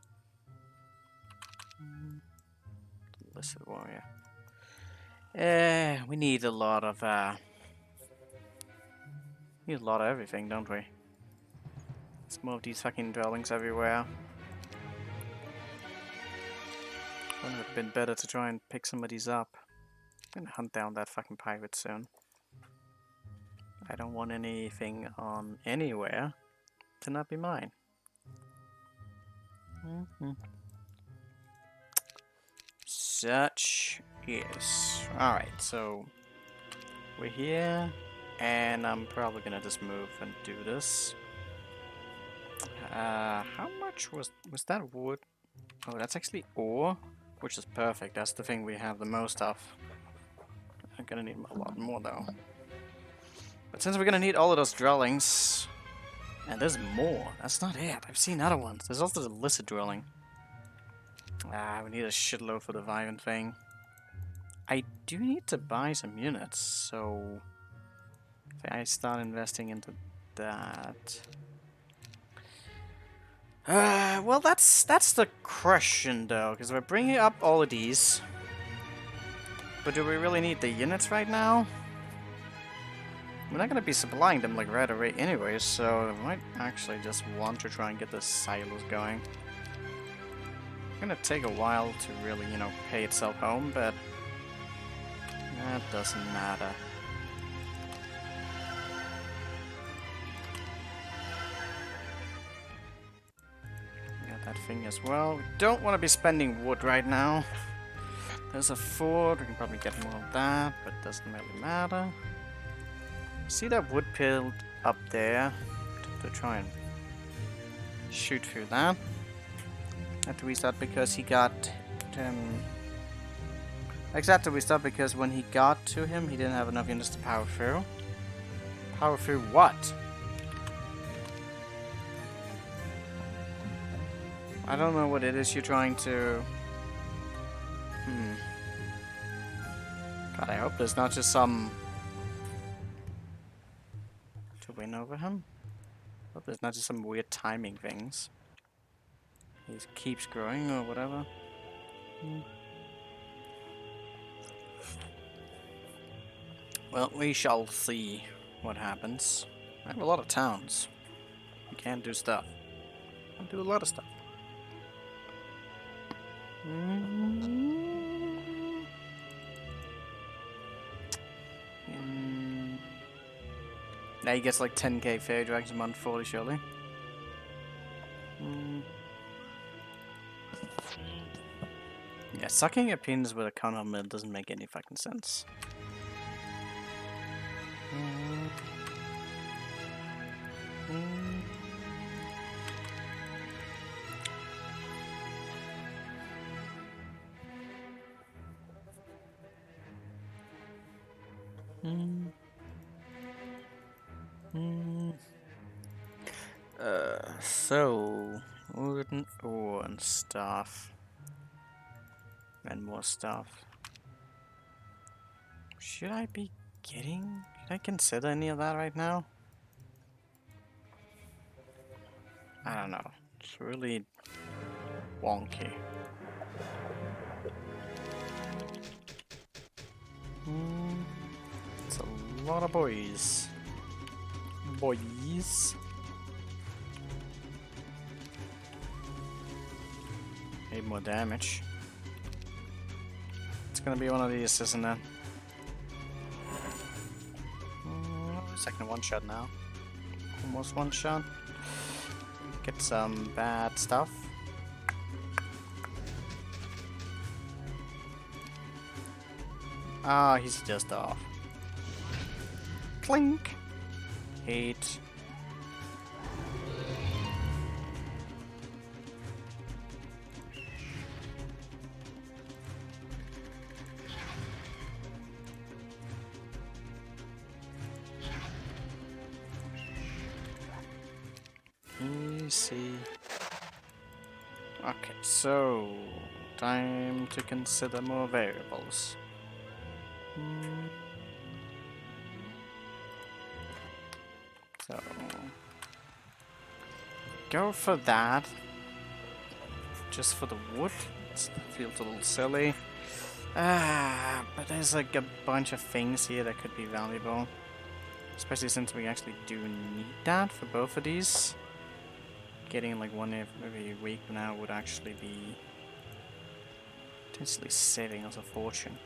illicit warrior. We need a lot of everything, don't we? Let's move these fucking dwellings everywhere. Wouldn't it have been better to try and pick some of these up? I'm gonna hunt down that fucking pirate soon. I don't want anything on anywhere to not be mine. Such is. Alright, so we're here, and I'm probably gonna just move and do this. How much was that wood? Oh, that's actually ore, which is perfect. That's the thing we have the most of. I'm gonna need a lot more though. But since we're gonna need all of those dwellings, and there's more. That's not it. I've seen other ones. There's also the illicit dwelling. We need a shitload for the Violent thing. I do need to buy some units, so if I start investing into that. Well, that's the question though, because we're bringing up all of these. But do we really need the units right now? We're not going to be supplying them like right away anyway, so I might actually just want to try and get the silos going. It's going to take a while to really, you know, pay itself home, but that doesn't matter. Got that thing as well. We don't want to be spending wood right now. There's a fort, we can probably get more of that, but it doesn't really matter. See that wood pile up there? To try and shoot through that. Have to restart because he got exactly restart because when he got to him, he didn't have enough units to power through. Power through what? I don't know what it is you're trying to. God, I hope there's not just some to win over him. I hope there's not just some weird timing things. He just keeps growing or whatever. Well, we shall see what happens. I have a lot of towns. We can do stuff. I can do a lot of stuff. Now he gets like 10k fairy dragons a month, fully surely. Yeah, sucking at pins with a counter mill doesn't make any fucking sense. So wooden ore and stuff. And more stuff. Should I be getting? Should I consider any of that right now? I don't know. It's really wonky. It's a lot of boys. Need more damage. It's gonna be one of these, isn't it? Second one shot now. Almost one shot. Get some bad stuff. Ah, he's just off. Clink! 8. me see. Okay, so time to consider more variables. So go for that. Just for the wood. It feels a little silly. But there's like a bunch of things here that could be valuable. Especially since we actually do need that for both of these. Getting like one every week now would actually be potentially saving us a fortune.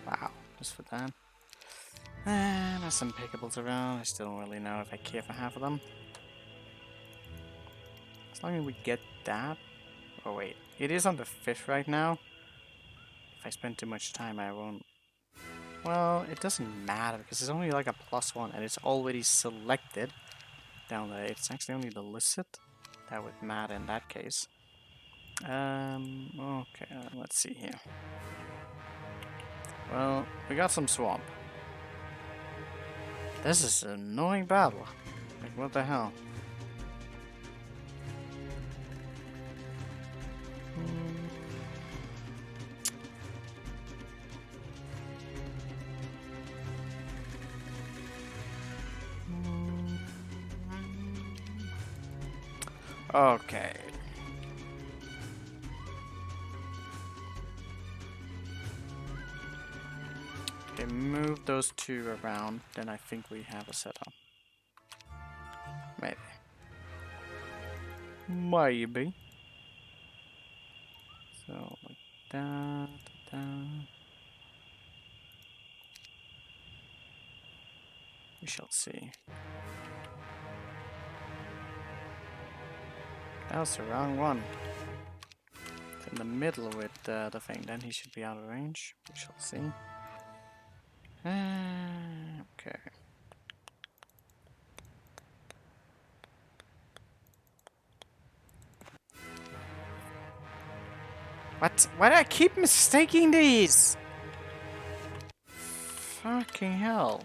Wow, just for that. And there's some pickables around. I still don't really know if I care for half of them. As long as we get that. Oh wait, it is on the 5th right now. If I spend too much time, I won't. Well, it doesn't matter because it's only like a +1 and it's already selected down there. It's actually only the licit that would matter in that case. Okay, let's see here. Well, we got some swamp. This is an annoying battle. Like, what the hell? Okay. Okay, move those two around, then I think we have a setup. Maybe. Maybe. So, like that, that. We shall see. That was the wrong one. It's in the middle with the thing, then he should be out of range. We shall see. Okay. What? Why do I keep mistaking these? Fucking hell.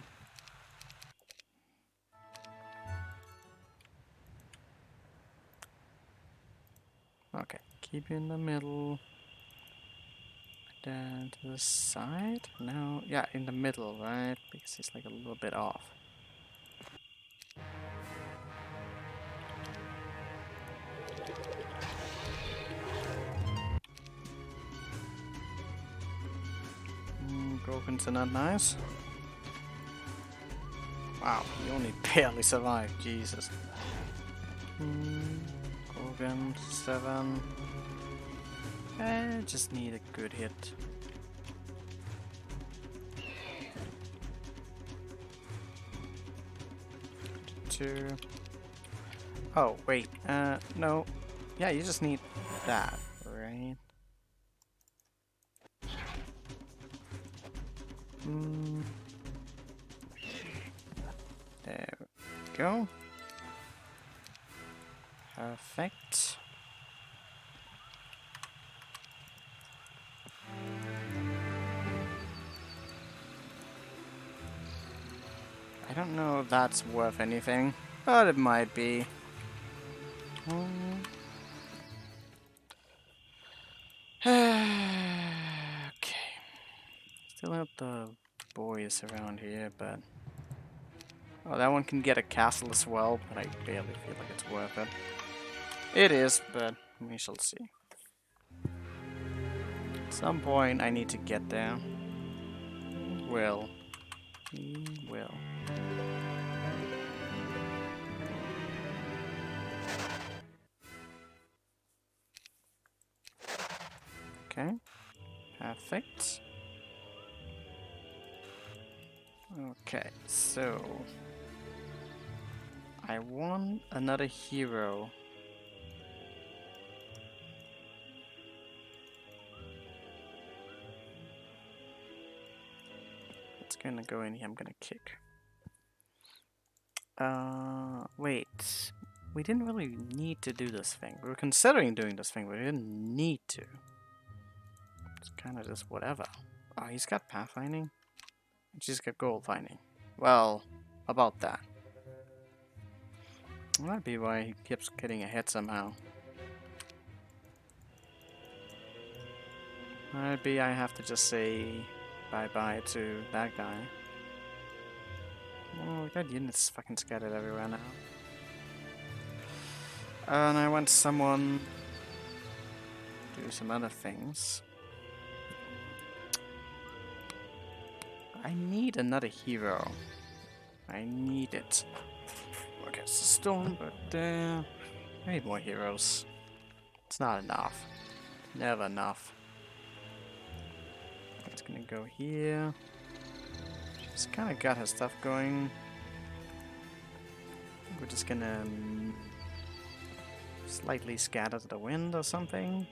Okay, keep in the middle. Then to the side? No, yeah, in the middle, right? Because it's like a little bit off. Gorgons are not nice. Wow, you only barely survived, Jesus. Gorgon, 7. I just need a good hit. 2. Oh, wait, no. Yeah, you just need that, right? There we go. Perfect. I don't know if that's worth anything, but it might be. Okay. Still have the boys around here, but... Oh, that one can get a castle as well, but I barely feel like it's worth it. It is, but we shall see. At some point, I need to get there. Will. He will. Okay. Perfect. Okay, so... I want another hero. It's gonna go in here, I'm gonna kick. Wait. We didn't really need to do this thing. We were considering doing this thing, but we didn't need to. It's kind of just whatever. Oh, he's got pathfinding? He's just got gold finding. Well, about that. Might be why he keeps getting ahead somehow. Might be I have to just say bye-bye to that guy. Oh, we got units fucking scattered everywhere now. And I want someone to do some other things. I need another hero. I need it. Okay, it's a storm, but I need more heroes. It's not enough. Never enough. It's gonna go here. She's kind of got her stuff going. We're just gonna slightly scatter to the wind or something.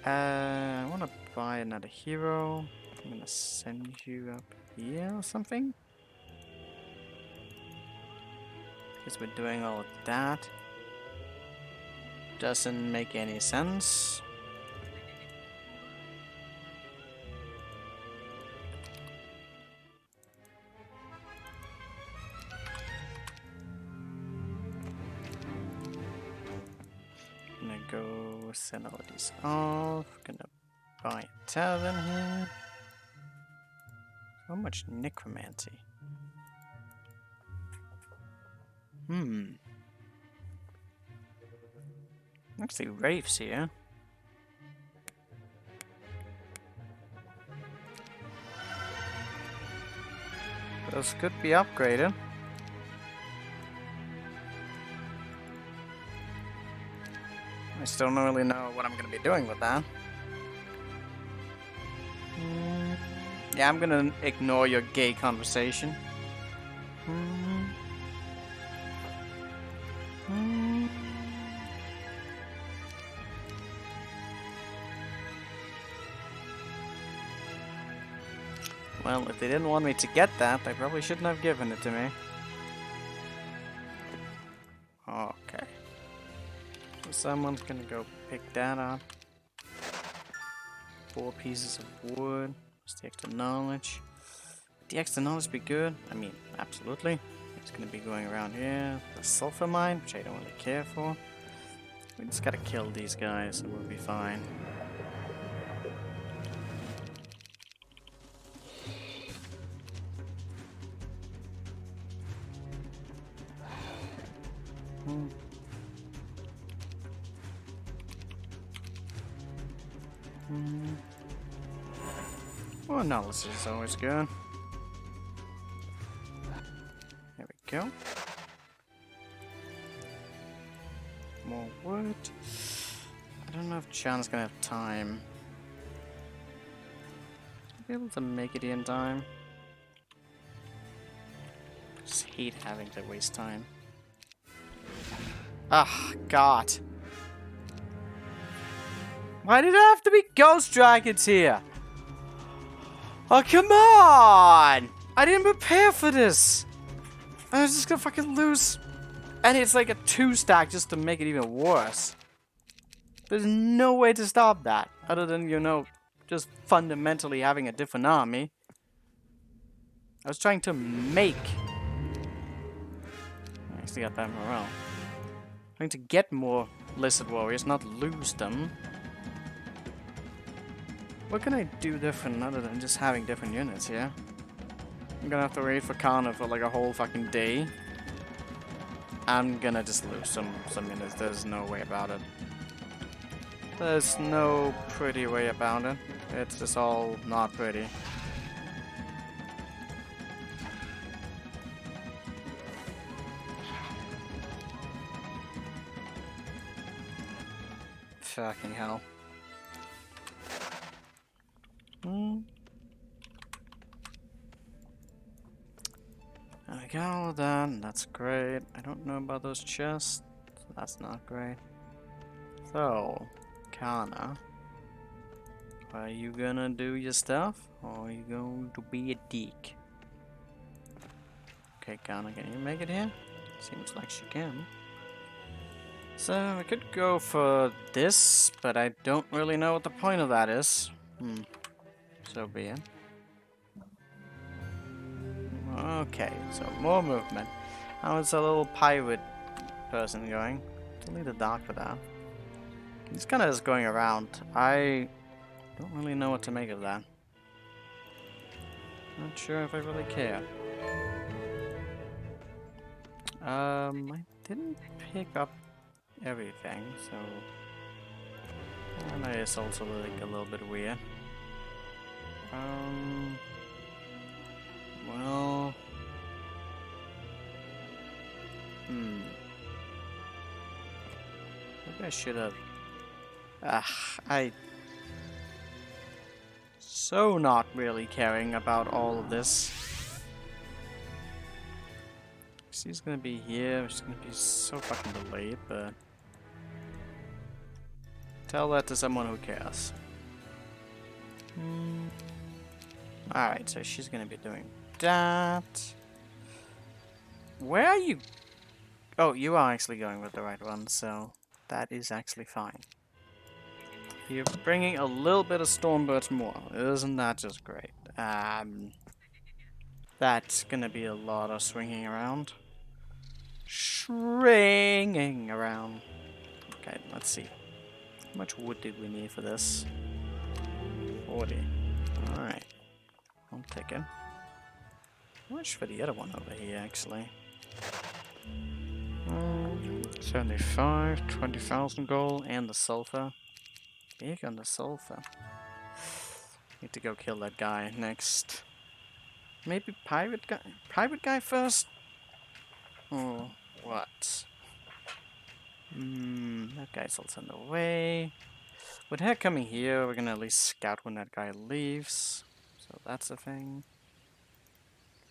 I want to buy another hero. I'm gonna send you up here or something. Because we're doing all of that. Doesn't make any sense. Gonna go send all of these off. Gonna buy a tavern here. So much necromancy. Actually, Rafe's here. Those could be upgraded. I still don't really know what I'm going to be doing with that. Yeah, I'm going to ignore your gay conversation. Well, if they didn't want me to get that, they probably shouldn't have given it to me. Okay. So someone's gonna go pick that up. 4 pieces of wood. Just the extra knowledge. Would the extra knowledge be good? I mean, absolutely. It's gonna be going around here. The sulfur mine, which I don't really care for. We just gotta kill these guys and we'll be fine. Well, analysis is always good. There we go. More wood. I don't know if Chan's gonna have time. Be able to make it in time. I just hate having to waste time. Ah, God. Why did it have to be ghost dragons here? Oh, come on! I didn't prepare for this! I was just gonna fucking lose. And it's like a 2-stack just to make it even worse. There's no way to stop that. Other than, you know, just fundamentally having a different army. I was trying to make... I actually got that morale. Trying to get more Lizard Warriors, not lose them. What can I do different other than just having different units here? I'm gonna have to wait for Kana for like a whole fucking day. I'm gonna just lose some units. There's no way about it. There's no pretty way about it. It's just all not pretty. Fucking hell. I got all that, and that's great. I don't know about those chests, so that's not great. So, Kana, are you gonna do your stuff, or are you going to be a dick? Okay, Kana, can you make it here? Seems like she can. So, we could go for this, but I don't really know what the point of that is. So be it. Okay, so more movement. How is a little pirate person going. Still need a doctor there. He's kind of just going around. I don't really know what to make of that. Not sure if I really care. I didn't pick up everything, so that is also like a little bit weird. Well, maybe I should have. I so not really caring about all of this. She's gonna be here. She's gonna be so fucking delayed, but tell that to someone who cares. Alright, so she's gonna be doing that. Where are you? Oh, you are actually going with the right one, so that is actually fine. You're bringing a little bit of Stormbirds more. Isn't that just great? That's gonna be a lot of swinging around. Swinging around. Okay, let's see. How much wood did we need for this? 40. Alright. I'll take it. How much for the other one over here, actually? 75, 20,000 gold, and the sulfur. Big on the sulfur. Need to go kill that guy next. Maybe pirate guy? Pirate guy first? Or what? That guy's also in the way. With her coming here, we're gonna at least scout when that guy leaves. So that's a thing.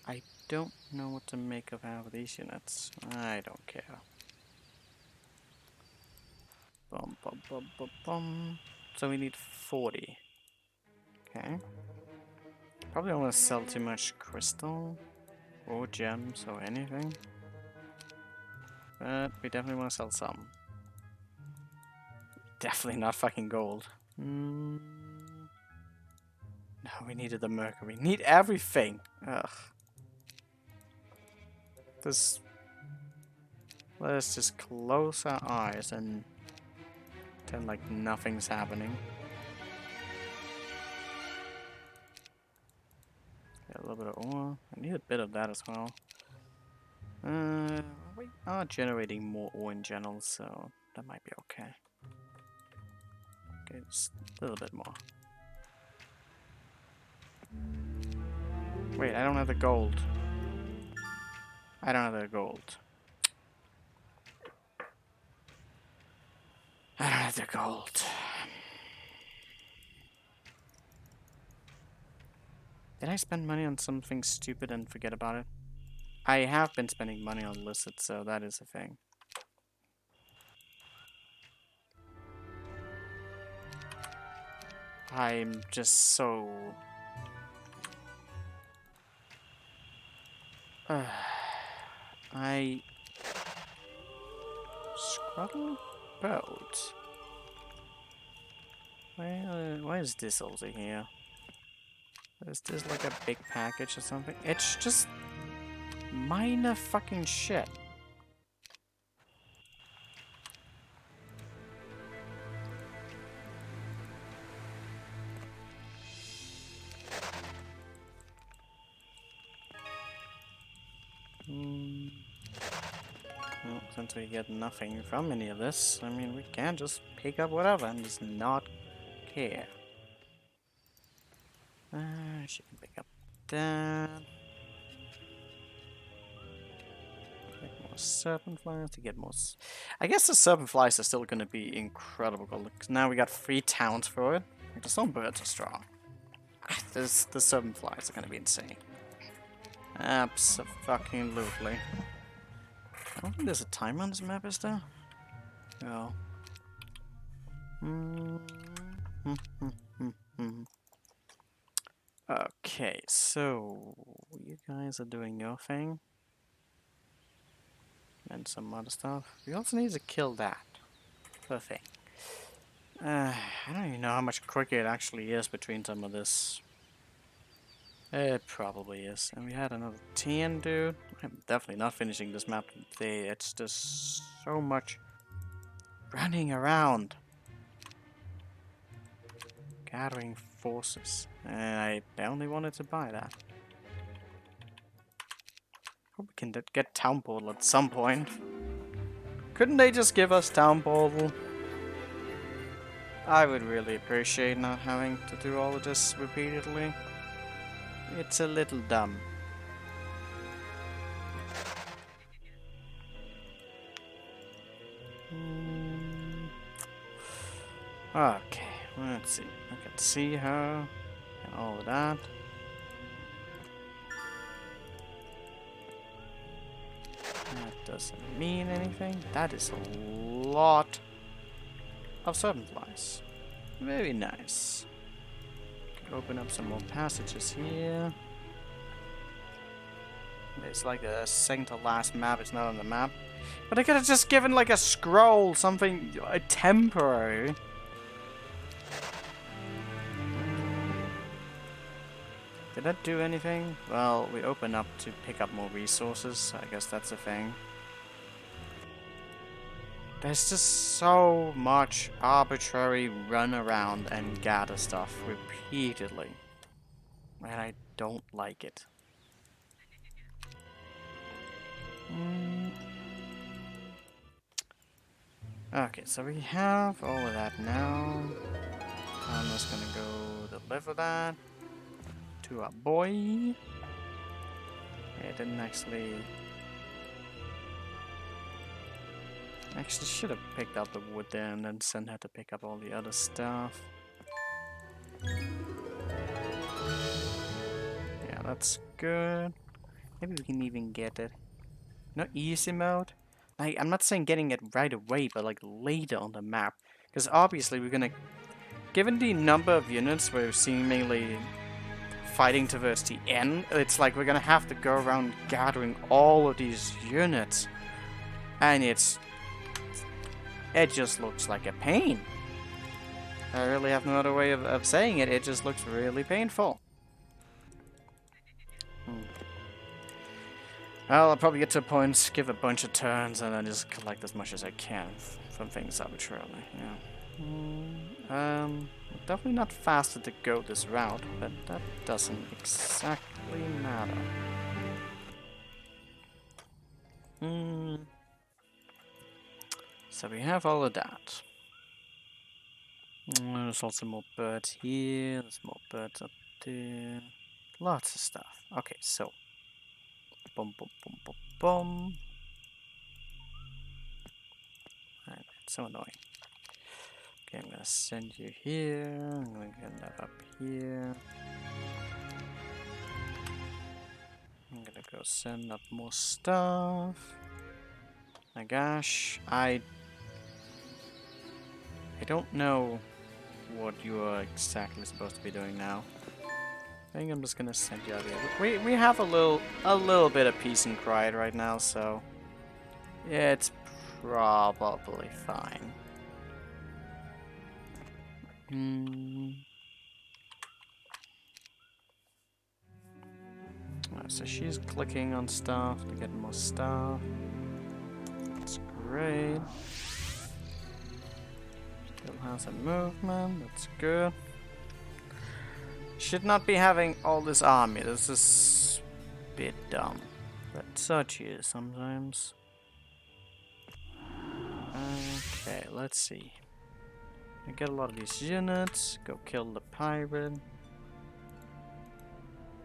I don't know what to make of half of these units. I don't care. Bum, bum, bum, bum, bum. So we need 40. Okay. Probably don't want to sell too much crystal or gems or anything. But we definitely want to sell some. Definitely not fucking gold. No, we needed the mercury. Need everything. Ugh. This. Let's just close our eyes and pretend like nothing's happening. Got a little bit of ore. I need a bit of that as well. We are generating more ore in general, so that might be okay. Okay, just a little bit more. Wait, I don't have the gold. I don't have the gold. I don't have the gold. Did I spend money on something stupid and forget about it? I have been spending money on illicit, so that is a thing. I'm just so... I... Scrabble boat? Why is this also here? Is this like a big package or something? It's just... minor fucking shit. Well, since we get nothing from any of this, I mean, we can just pick up whatever and just not care. She can pick up that. Get more serpent flies to get more. I guess the serpent flies are still going to be incredible. Because now we got 3 towns for it. Like, the songbirds are strong. The serpent flies are going to be insane. Abso-fucking-lutely. I don't think there's a timer on this map, is there? No. Okay, so you guys are doing your thing. And some other stuff. We also need to kill that. Per thing. I don't even know how much quicker it actually is between some of this. It probably is. And we had another 10, dude. I'm definitely not finishing this map today. It's just so much running around. Gathering forces. And I only wanted to buy that. Hope we can get Town Portal at some point. Couldn't they just give us Town Portal? I would really appreciate not having to do all of this repeatedly. It's a little dumb. Okay, let's see. I can see her and all of that. That doesn't mean anything. That is a lot of supplies. Very nice. Could open up some more passages here. It's like the second to last map. It's not on the map. But I could have just given like a scroll, something temporary. Did that do anything? Well, we open up to pick up more resources. I guess that's a thing. There's just so much arbitrary run around and gather stuff repeatedly. And I don't like it. Okay, so we have all of that now. I'm just gonna go deliver that to our boy. It didn't actually... Actually should have picked up the wood there and then sent her to pick up all the other stuff. Yeah, that's good. Maybe we can even get it. Not easy mode. Like, I'm not saying getting it right away, but like later on the map. Because obviously we're gonna... Given the number of units we're seemingly fighting towards the end, it's like we're gonna have to go around gathering all of these units. And it just looks like a pain. I really have no other way of saying it. It just looks really painful. Well, I'll probably get to a point, give a bunch of turns, and then just collect as much as I can from things arbitrarily. Yeah. Definitely not faster to go this route, but that doesn't exactly matter. So we have all of that. There's also more birds here. There's more birds up there. Lots of stuff. Okay, so. Boom, boom, boom, boom, boom. It's so annoying. Okay, I'm gonna send you here. I'm gonna get that up here. I'm gonna go send up more stuff. My gosh, I don't know what you are exactly supposed to be doing now. I think I'm just gonna send you out here. We have a little bit of peace and quiet right now, so yeah, it's probably fine. So she's clicking on stuff to get more stuff. That's great. Still has some movement. That's good. Should not be having all this army. This is a bit dumb. But such is sometimes. Okay, let's see. I get a lot of these units. Go kill the pirate.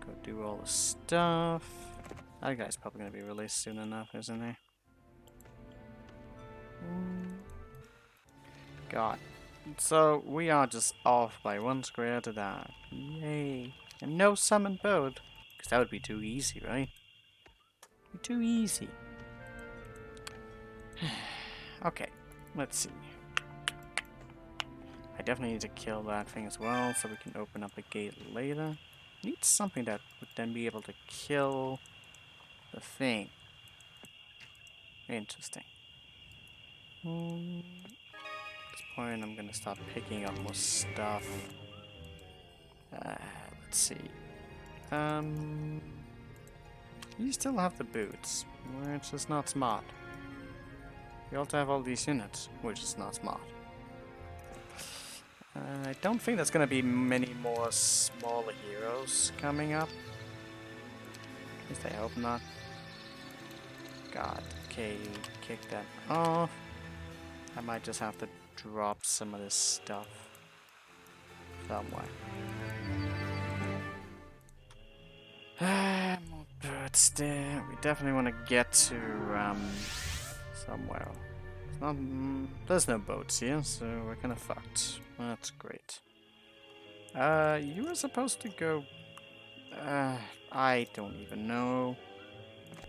Go do all the stuff. That guy's probably gonna be released soon enough, isn't he? God. So we are just off by one square to that. Yay. And no summoned boat. Because that would be too easy, right? Too easy. Okay, let's see. I definitely need to kill that thing as well so we can open up a gate later. Need something that would then be able to kill the thing. Interesting. At this point I'm gonna start picking up more stuff. Let's see. You still have the boots, which is not smart. You also have all these units, which is not smart. I don't think there's gonna be many more smaller heroes coming up. At least I hope not. God, okay, kick that off. I might just have to drop some of this stuff somewhere. More birds there. We definitely want to get to somewhere. It's not, there's no boats here, so we're kind of fucked. That's great. You were supposed to go. I don't even know.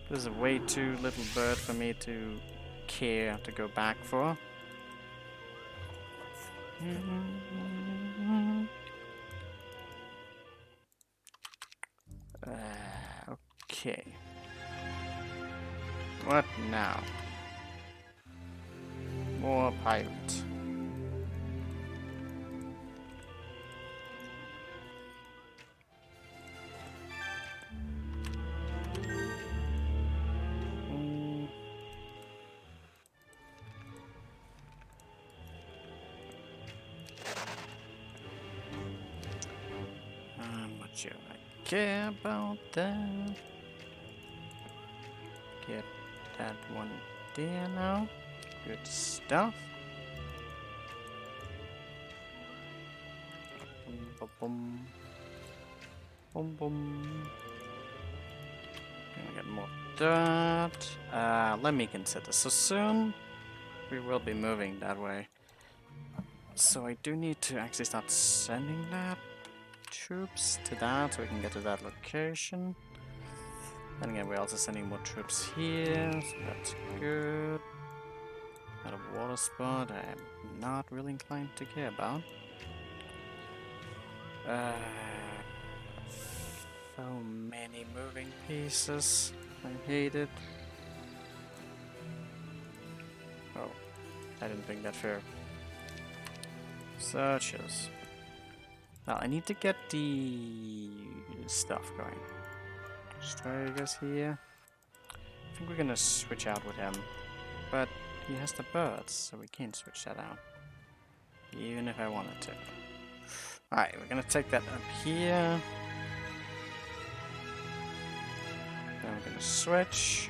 This is a way too little bird for me to care to go back for. Okay. What now? More pirate. What should I care about that? Get that one there now. Good stuff. Boom, boom, boom, boom. Gonna get more dirt. Let me consider. So soon we will be moving that way. So I do need to actually start sending that troops to that so we can get to that location. Then again, we're also sending more troops here, so that's good. Not a water spot I am not really inclined to care about. So many moving pieces. I hate it. Oh, I didn't think that through. Searches. Now I need to get the stuff going. Stragers here. I think we're gonna switch out with him. But he has the birds, so we can't switch that out. Even if I wanted to. Alright, we're gonna take that up here. Then we're gonna switch.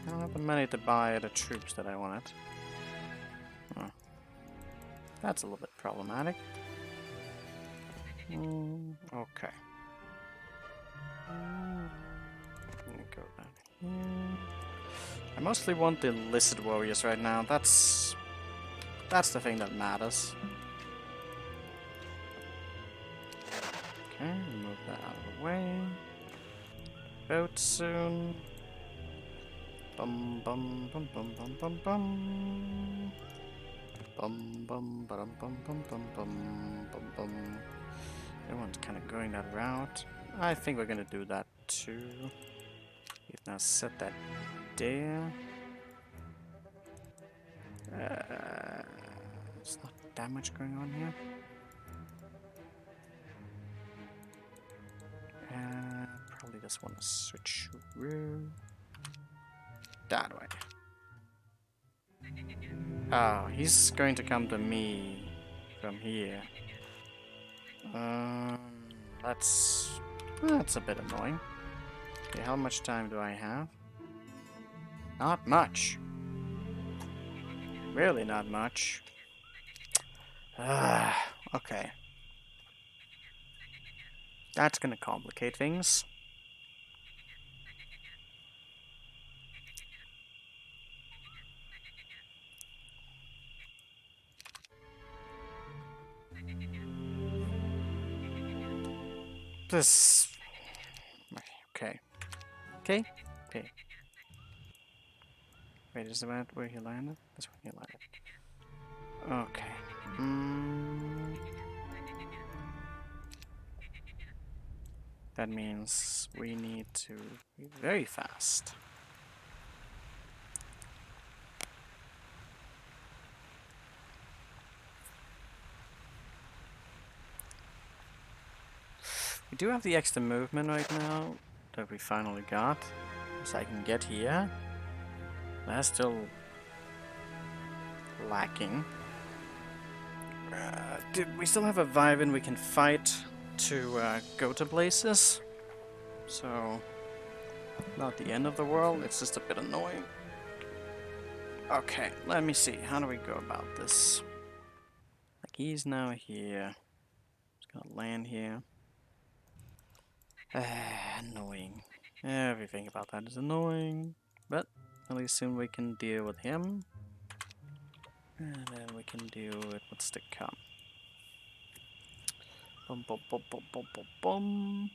I don't have the money to buy the troops that I wanted. Oh. That's a little bit problematic. Okay. Go down here. I mostly want the lizard warriors right now. That's the thing that matters. Okay, move that out of the way. Boat soon. Bum bum bum bum bum bum bum. Bum bum bum bum bum bum bum bum bum. Everyone's kind of going that route. I think we're gonna do that too. We've now set that there. There's not that much going on here. Probably just want to switch through that way. Oh, he's going to come to me from here. That's a bit annoying. Okay, how much time do I have? Not much. Really not much. Okay. That's gonna complicate things. This... Okay. Okay? Okay. Wait, is that where he landed? That's where he landed. Okay. That means we need to be very fast. We do have the extra movement right now that we finally got. So I can get here. That's still lacking. We still have a vibe and we can fight to go to places. So, not the end of the world, it's just a bit annoying. Okay, let me see. How do we go about this? Like, he's now here. He's gonna land here. Annoying. Everything about that is annoying. But at least soon we can deal with him. And then we can deal with what's to come. Bum bum bum bum bum bum bum.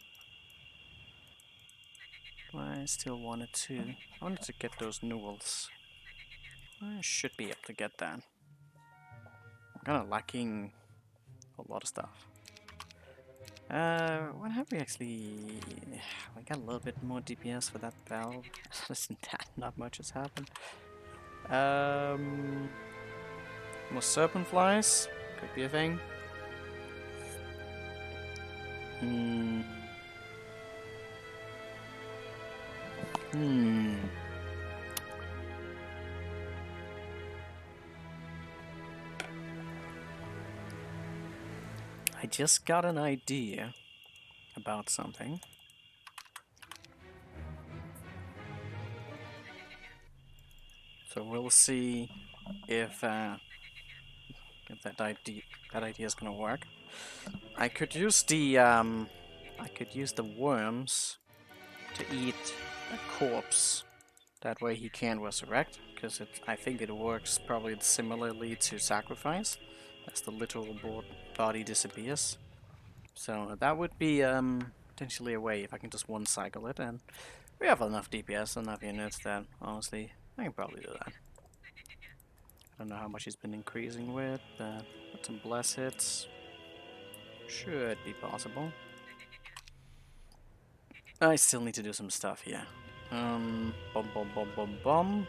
I still wanted to. I wanted to get those noodles. I should be able to get that. I'm kind of lacking a lot of stuff. What have we actually... We got a little bit more DPS for that valve. Other than that, not much has happened. More serpent flies. Could be a thing. Hmm. I just got an idea about something. So we'll see if that idea is gonna work. I could use the worms to eat a corpse. That way he can resurrect, because I think it works probably similarly to sacrifice, as the literal body disappears. So that would be potentially a way if I can just one cycle it, and we have enough DPS, enough units that honestly I can probably do that. I don't know how much he's been increasing with, but with some bless hits should be possible. I still need to do some stuff here. Bum bum bum bum bum.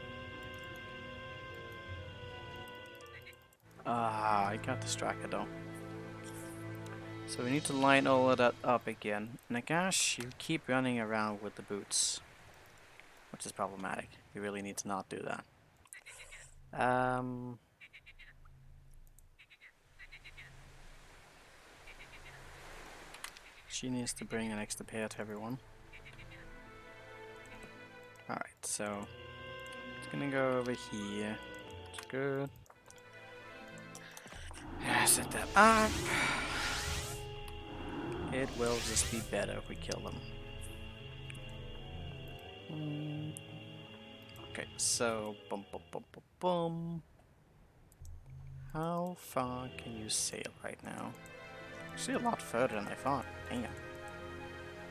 Ah, I got distracted though. So we need to line all of that up again. Nagash, you keep running around with the boots, which is problematic. You really need to not do that. She needs to bring an extra pair to everyone. Alright, so it's gonna go over here. It's good. Set that up. It will just be better if we kill them. Okay, so bum bum bum bum bum. How far can you sail right now? Actually, a lot further than I thought. Damn.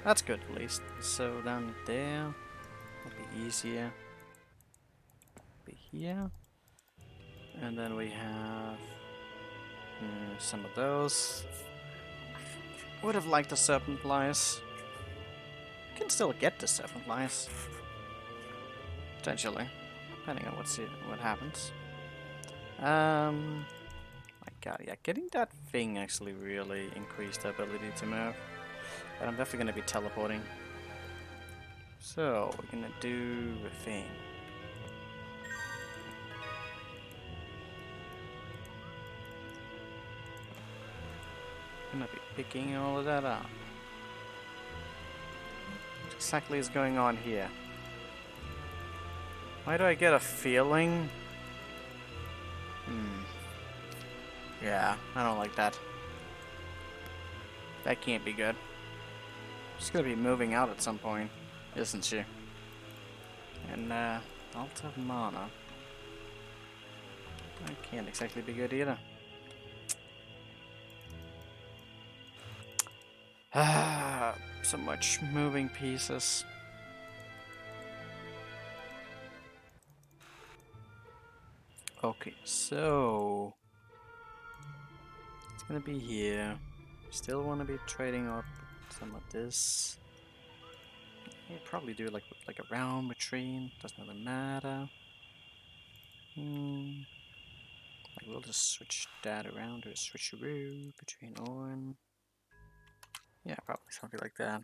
That's good at least. So down there, that'll be easier. Be here, and then we have some of those. Would have liked the serpent flies. Can still get the serpent flies. Potentially. Depending on what happens. My god, yeah, getting that thing actually really increased the ability to move. But I'm definitely gonna be teleporting. So, we're gonna do a thing. Gonna be picking all of that up. What exactly is going on here? Why do I get a feeling? Yeah, I don't like that. That can't be good. She's gonna be moving out at some point, isn't she? And, Alta of Mana. That can't exactly be good either. Ah, so much moving pieces. Okay, so it's gonna be here. Still want to be trading up some of this. We'll probably do like a round between. Doesn't really matter. Like we'll just switch that around or switcheroo between Orin. Yeah, probably something like that.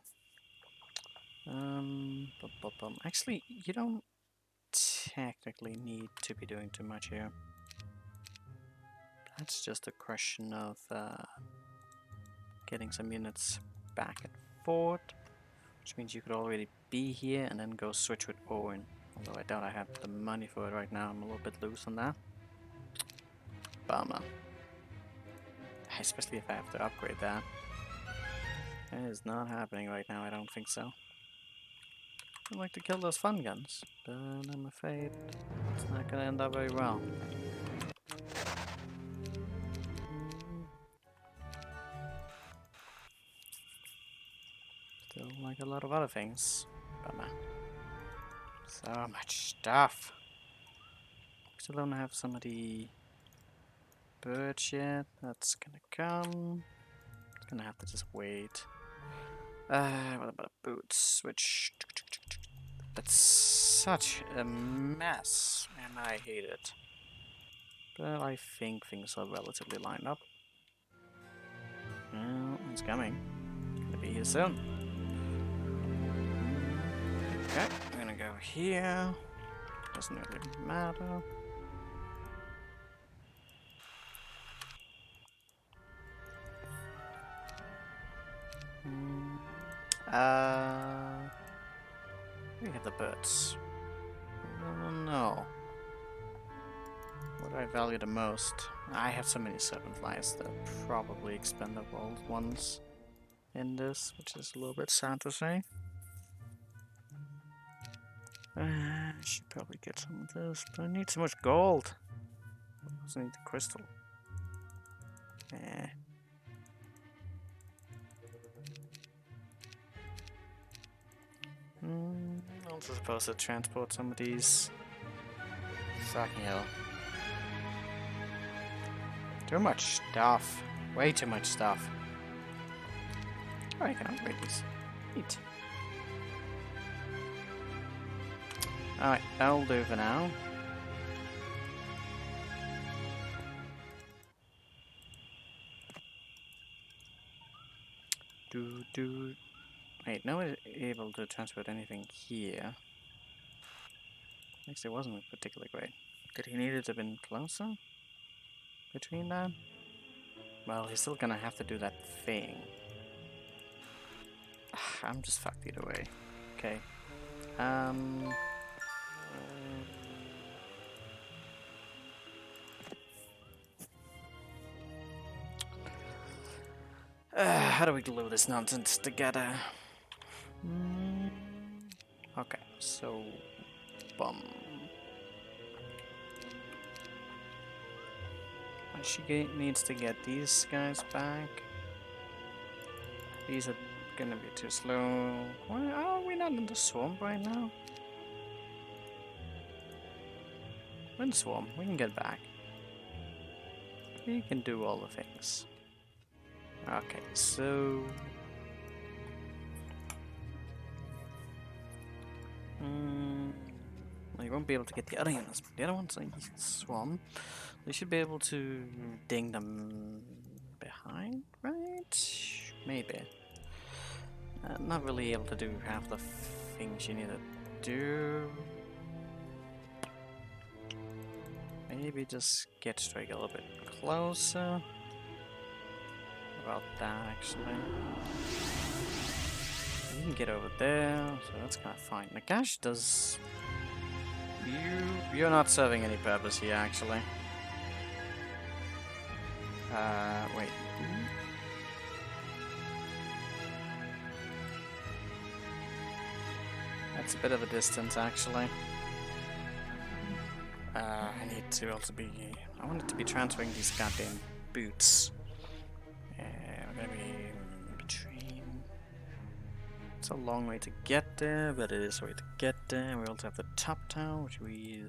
Actually, you don't technically need to be doing too much here. That's just a question of getting some units back and forth, which means you could already be here and then go switch with Owen. Although I doubt I have the money for it right now. I'm a little bit loose on that. Bummer. Especially if I have to upgrade that. That is not happening right now, I don't think so. I'd like to kill those fun guns, but I'm afraid it's not gonna end up very well. Still like a lot of other things. Bummer. So much stuff. Still don't have some of the birds yet. That's gonna come. It's gonna have to just wait. What about boots? Which that's such a mess, and I hate it. But I think things are relatively lined up. Well, it's coming. Gonna be here soon. Okay, I'm gonna go here. Doesn't really matter. We have the birds. No. What do I value the most? I have so many serpent flies. They're probably expendable ones in this, which is a little bit sad to say. I should probably get some of this, but I need so much gold. I also need the crystal. Eh. Also supposed to transport some of these. Fucking hell. Too much stuff. Way too much stuff. Oh, I can upgrade these. Neat. Alright, that'll do for now. Wait, no one is able to transport anything here. Actually, it wasn't particularly great. Did he need it to have been closer? Between that? Well, he's still gonna have to do that thing. I'm just fucked either way. Okay. How do we glue this nonsense together? Okay, so... She needs to get these guys back. These are gonna be too slow. Why are we not in the swamp right now? We're in the swamp. We can get back. We can do all the things. Okay, so... well, you won't be able to get the other units, but the other ones in the swamp. We should be able to ding them behind, right? Maybe. Not really able to do half the things you need to do. Maybe just get Strike a little bit closer. About that, actually. You can get over there, so that's kind of fine. Nagash does... You're not serving any purpose here, actually. Wait. That's a bit of a distance, actually. I need to also be... I wanted to be transferring these goddamn boots. We're gonna be between... It's a long way to get there, but it is a way to get there. We also have the top town, which we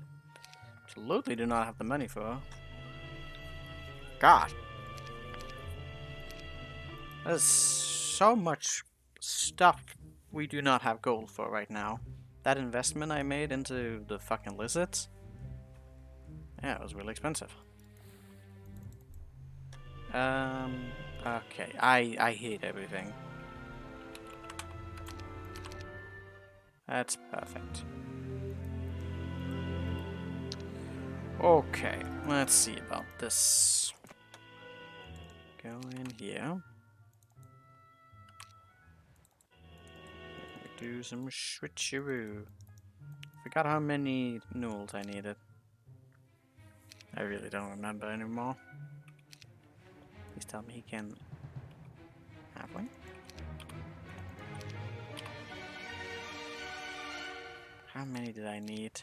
absolutely do not have the money for. God! There's so much stuff we do not have gold for right now. That investment I made into the fucking lizards, yeah, it was really expensive. Okay, I hate everything. That's perfect. Okay, let's see about this. Go in here. Do some switcheroo. Forgot how many noodles I needed. I really don't remember anymore. Please tell me he can have one. How many did I need?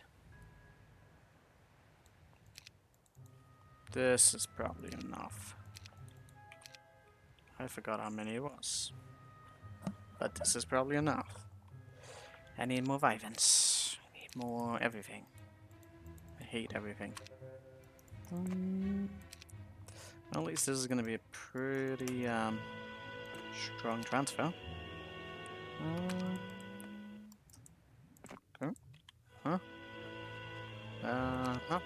This is probably enough. I forgot how many it was. But this is probably enough. I need more vivants. I need more everything. I hate everything. Well, at least this is going to be a pretty strong transfer. Okay. Huh? Huh?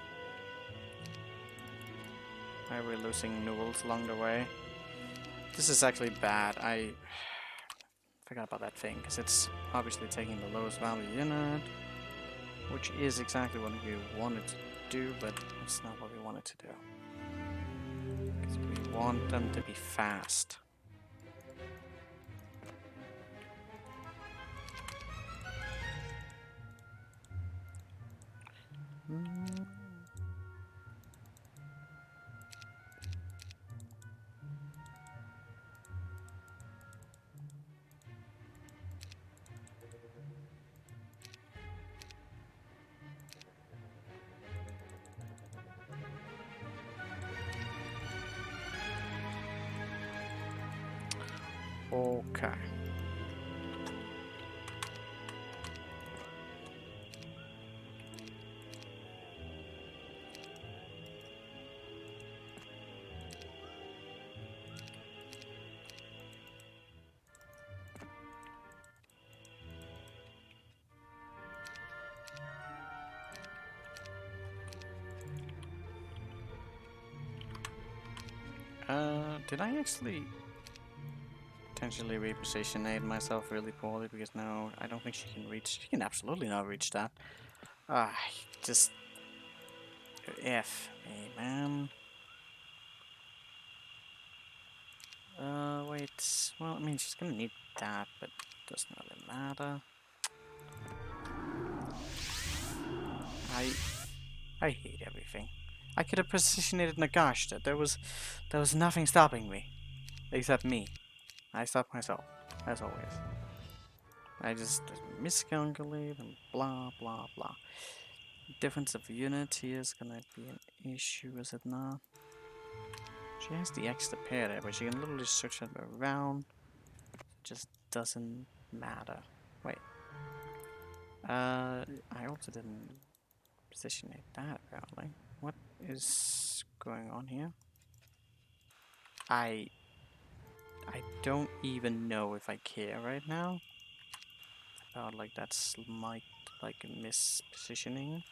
Why are we losing noodles along the way? This is actually bad. I forgot about that thing, because it's obviously taking the lowest value unit, which is exactly what we wanted to do, but it's not what we wanted to do. Because we want them to be fast. Okay. Did I actually potentially reposition myself really poorly? Because now I don't think she can reach. She can absolutely not reach that. Ah, just F me, man. Wait. Well, I mean, she's gonna need that, but it doesn't really matter. I hate everything. I could have positioned Nagash. There was nothing stopping me, except me. I stopped myself, as always. I just miscalculate and blah blah blah. Difference of unit here is gonna be an issue, is it not? She has the extra pair there, but she can literally switch it around. It just doesn't matter. Wait. I also didn't position that apparently. What is going on here? I don't even know if I care right now about like that's like a mispositioning.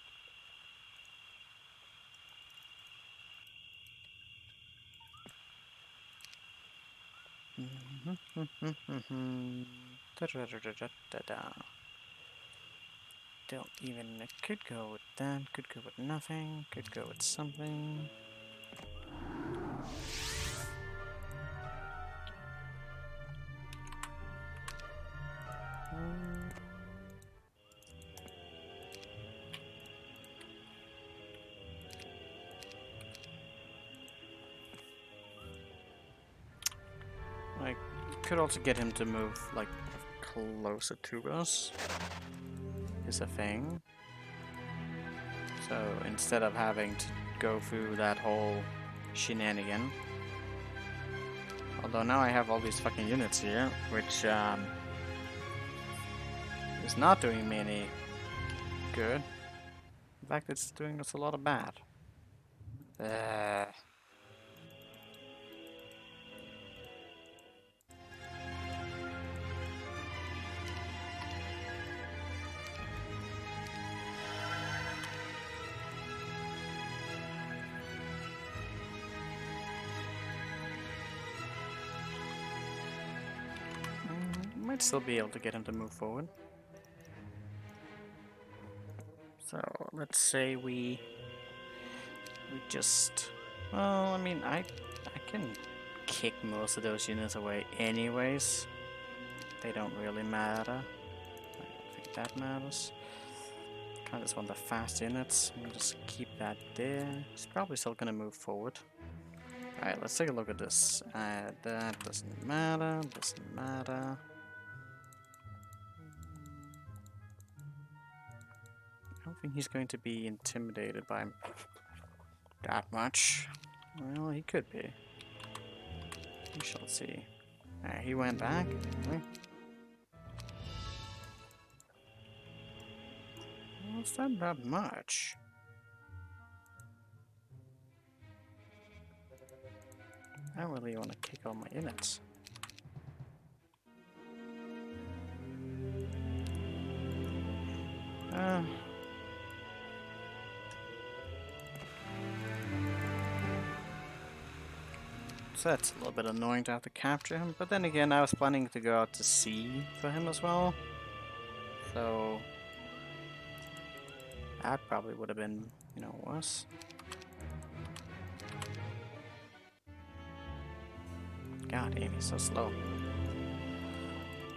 Don't even. It could go with that. Could go with nothing. Could go with something. I could also get him to move like closer to us. Is a thing. So instead of having to go through that whole shenanigan. Although now I have all these fucking units here, which is not doing me any good. In fact, it's doing us a lot of bad. Might still be able to get him to move forward. So let's say we just, well, I mean, I can kick most of those units away anyways. They don't really matter. I don't think that matters. Kind of just want the fast units. We'll just keep that there. It's probably still gonna move forward. Alright, let's take a look at this. That doesn't matter. Doesn't matter. I don't think he's going to be intimidated by that much. Well, he could be. We shall see. Alright, he went back. Really? Well, it's not that much. I don't really want to kick all my units. So that's a little bit annoying to have to capture him, but then again, I was planning to go out to sea for him as well. So that probably would have been, you know, worse. God, Amy's so slow.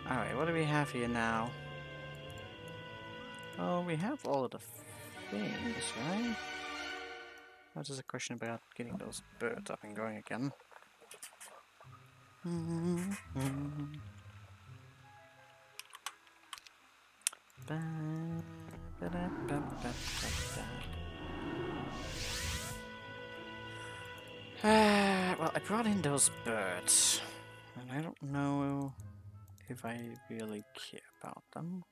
Alright, what do we have here now? Oh, we have all of the things, right? Now just a question about getting those birds up and going again. Well, I brought in those birds, and I don't know if I really care about them.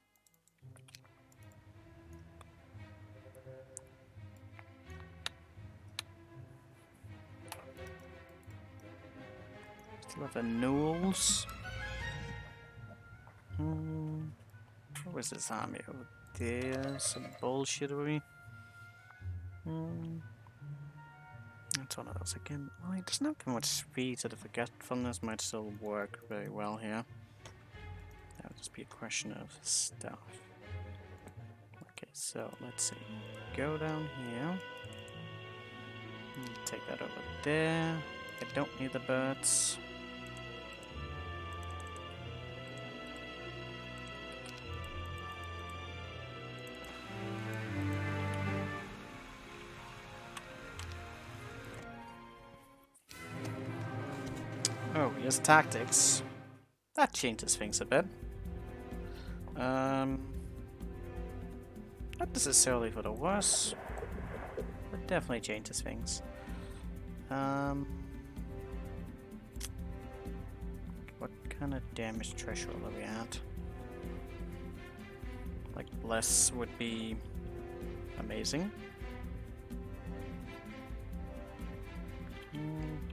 Still have the Newells. What was this army over there? Some bullshittery. That's one of those again. Well, he doesn't have too much speed, so the forgetfulness might still work very well here. That would just be a question of stuff. Okay, so let's see. Go down here. Take that over there. I don't need the birds. Oh, here's tactics. That changes things a bit. Not necessarily for the worse, but definitely changes things. What kind of damage threshold are we at? Like, less would be amazing.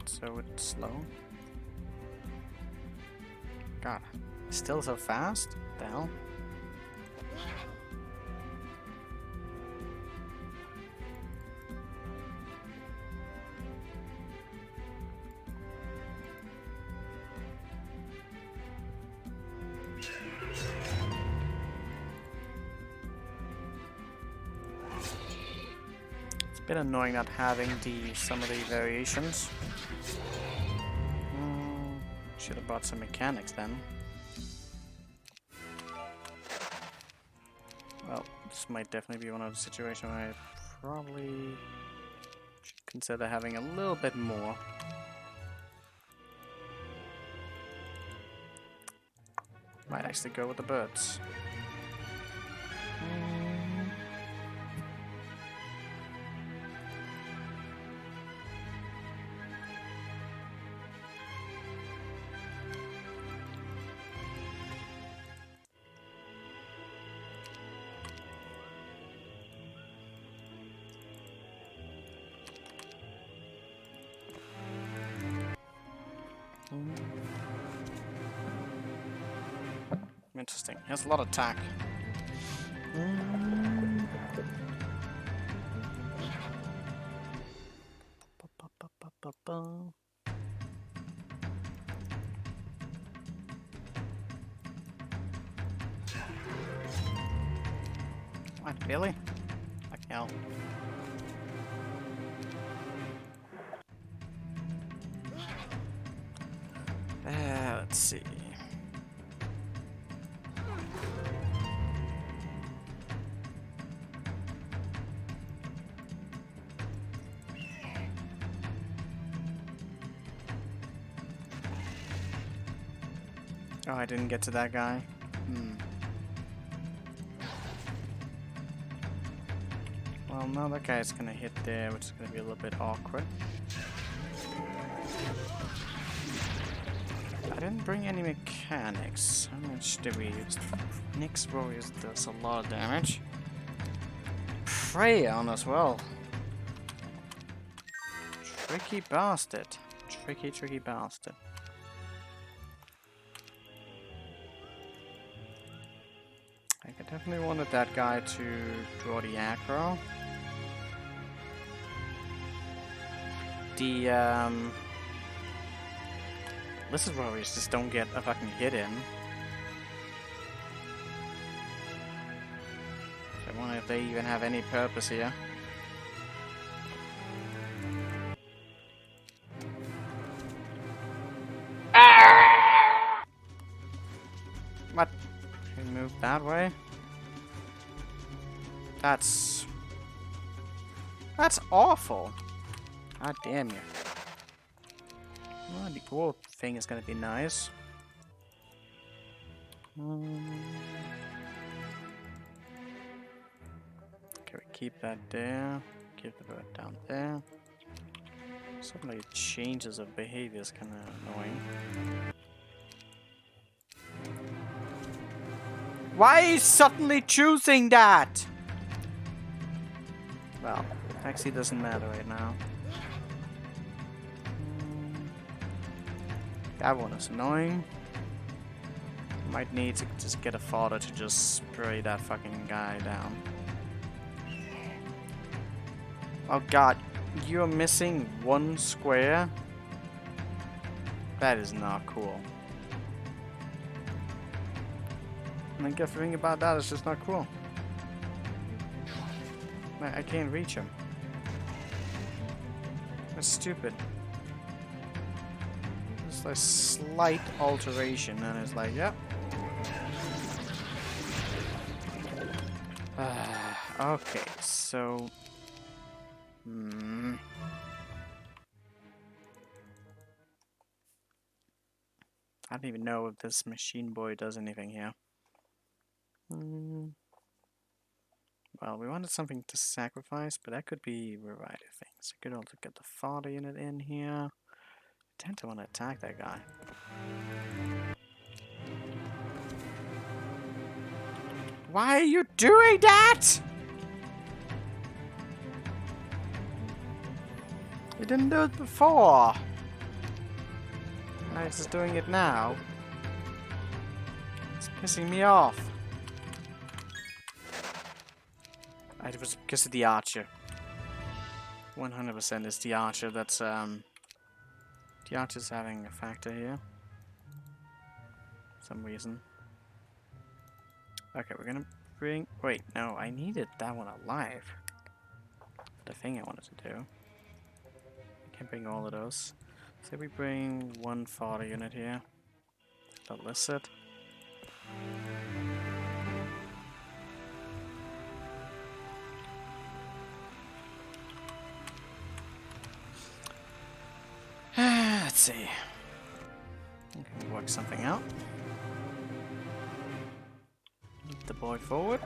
So it's slow. God, still so fast? What the hell? It's a bit annoying not having some of the variations. Should have bought some mechanics then. Well, this might definitely be one of the situations where I probably should consider having a little bit more. Might actually go with the birds. Interesting. He has a lot of attack. What, really? hell. Let's see. Oh, I didn't get to that guy. Well, now that guy's gonna hit there, which is gonna be a little bit awkward. I didn't bring any mechanics. How much did we use? Nyx Warriors does a lot of damage. Prey on as well. Tricky bastard. Tricky bastard. I definitely wanted that guy to draw the aggro. This is where we just don't get a fucking hit in. I wonder if they even have any purpose here. What? Can we move that way? That's awful. God damn you. Well, the orb thing is gonna be nice. Okay, we keep that there. Keep the bird down there. Suddenly changes of behavior is kind of annoying. Why are you suddenly choosing that? Well, actually doesn't matter right now. That one is annoying. Might need to just get a fodder to just spray that fucking guy down. Oh god, you're missing one square? That is not cool. And then everything about that is just not cool. I can't reach him. That's stupid. It's a slight alteration and it's like, yep. Okay, so... I don't even know if this machine boy does anything here. Well, we wanted something to sacrifice, but that could be a variety of things. We could also get the fodder unit in here. I tend to want to attack that guy. Why are you doing that? You didn't do it before. Now it's just doing it now. It's pissing me off. It was because of the archer. 100% is the archer that's, the archer's having a factor here. For some reason. Okay, we're gonna bring... Wait, no, I needed that one alive. The thing I wanted to do. I can't bring all of those. So we bring one fodder unit here. Illicit. Let's see. We can work something out. Move the boy forward.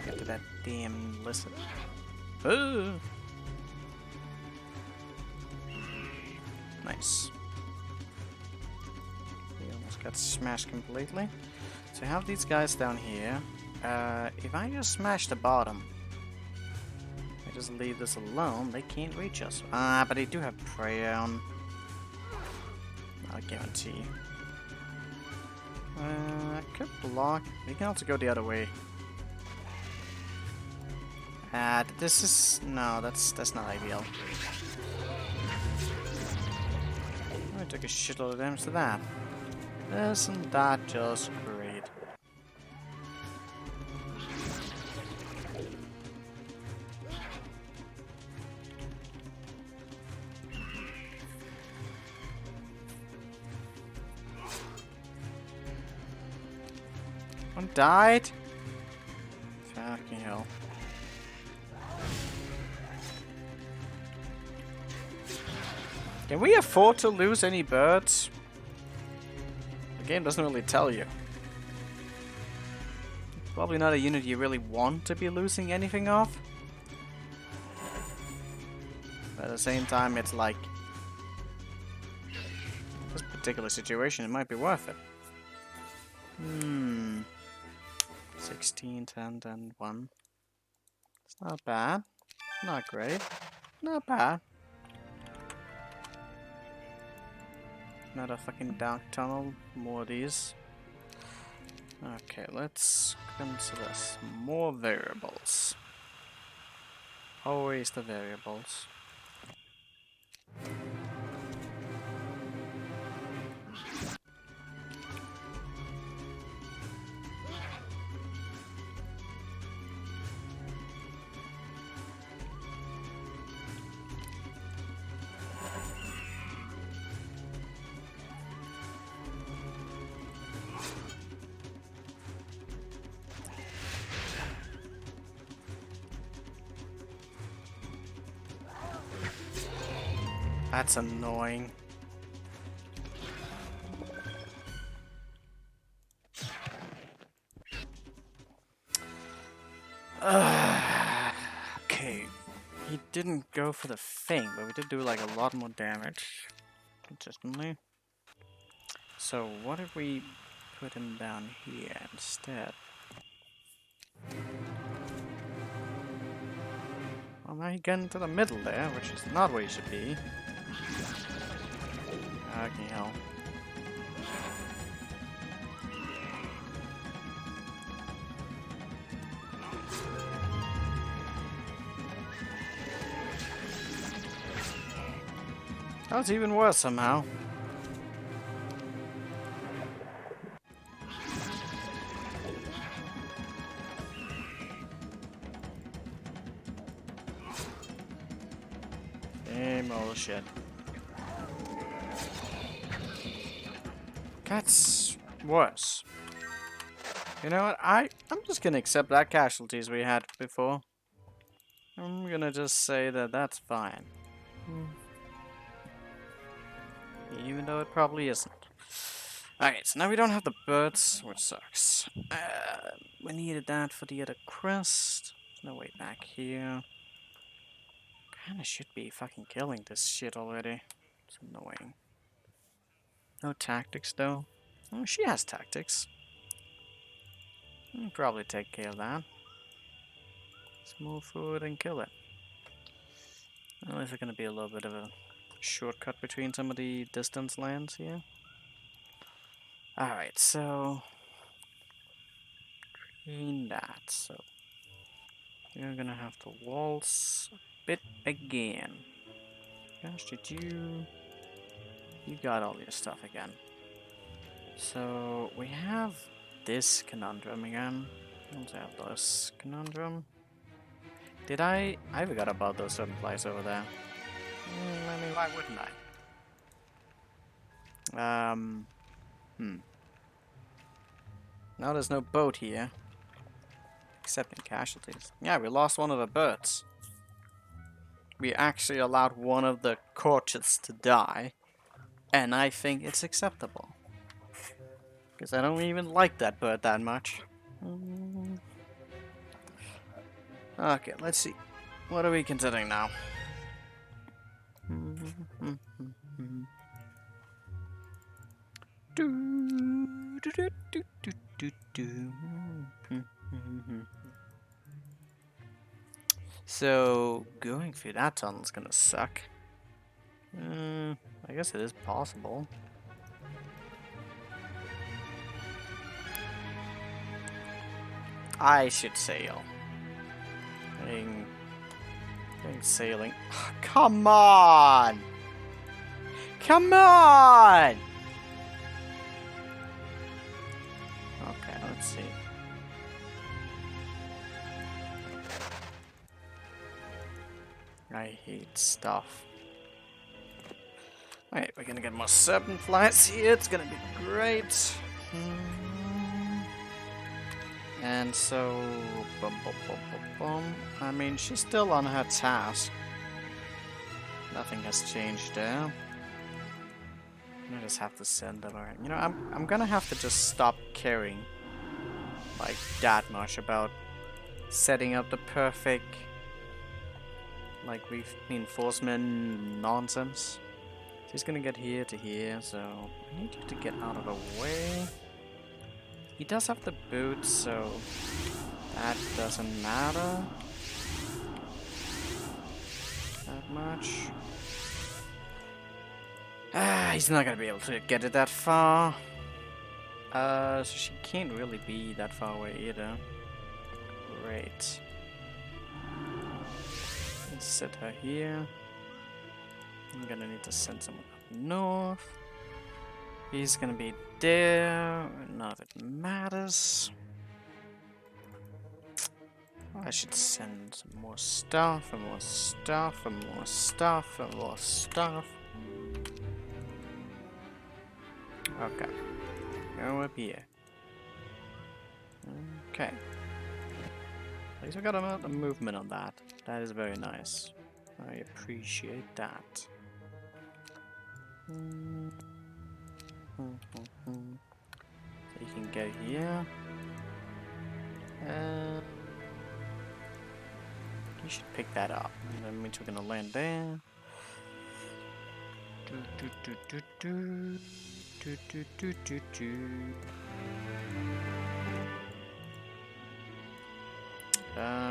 Get to that damn listen. Ooh. Nice. We almost got smashed completely. So I have these guys down here. If I just smash the bottom, I just leave this alone, they can't reach us. Ah, but they do have prey on. I'll guarantee. I could block. We can also go the other way. This is... No, that's not ideal. I took a shitload of damage to that. Isn't that just great? One died? Fucking hell. Can we afford to lose any birds? The game doesn't really tell you. Probably not a unit you really want to be losing anything of. But at the same time, it's like... this particular situation, it might be worth it. 16, 10, 10, 1. It's not bad. Not great. Not bad. Another fucking dark tunnel. More of these. Okay, let's consider some more variables. Always the variables. That's annoying. Okay. He didn't go for the thing, but we did do like a lot more damage. Consistently. So what if we put him down here instead? Well, now he got into the middle there, which is not where he should be. Fucking hell. That's even worse somehow. Same old shit. That's worse. You know what? I'm just gonna accept that casualties we had before. I'm gonna just say that that's fine. Even though it probably isn't. Alright, so now we don't have the birds, which sucks. We needed that for the other crest. There's no way back here. Kinda should be fucking killing this shit already. It's annoying. No tactics though. Oh, she has tactics. I'll probably take care of that. Let's move forward and kill it. Well, there's gonna be a little bit of a shortcut between some of the distance lands here. Alright, so... between that, so... you're gonna have to waltz a bit again. Gosh, did you... you got all your stuff again. So, we have this conundrum again. Let's have this conundrum. Did I forgot about those certain flies over there. I mean, why wouldn't I? Now there's no boat here. Except in casualties. Yeah, we lost one of the birds. We actually allowed one of the courtiers to die. And I think it's acceptable. Because I don't even like that bird that much. Okay, let's see. What are we considering now? So, going through that tunnel's gonna suck. I guess it is possible. I should sail. Getting sailing. Come on! Come on! Okay, let's see. I hate stuff. Alright, we're gonna get more serpent flies here. It's gonna be great. And so, boom, boom, boom, boom, boom. I mean, she's still on her task. Nothing has changed there. I just have to send them around. You know, I'm gonna have to just stop caring like that much about setting up the perfect like reinforcement nonsense. She's gonna get here to here, so I need you to get out of the way. He does have the boots, so that doesn't matter that much. Ah, he's not gonna be able to get it that far. So she can't really be that far away either. Great. Let's set her here. I'm gonna need to send someone up north. He's gonna be there. None of it matters. I should send some more stuff and more stuff and more stuff and more stuff. Okay. Go up here. Okay. At least we got a movement on that. That is very nice. I appreciate that. So you can go here. You should pick that up. That means we're gonna land there.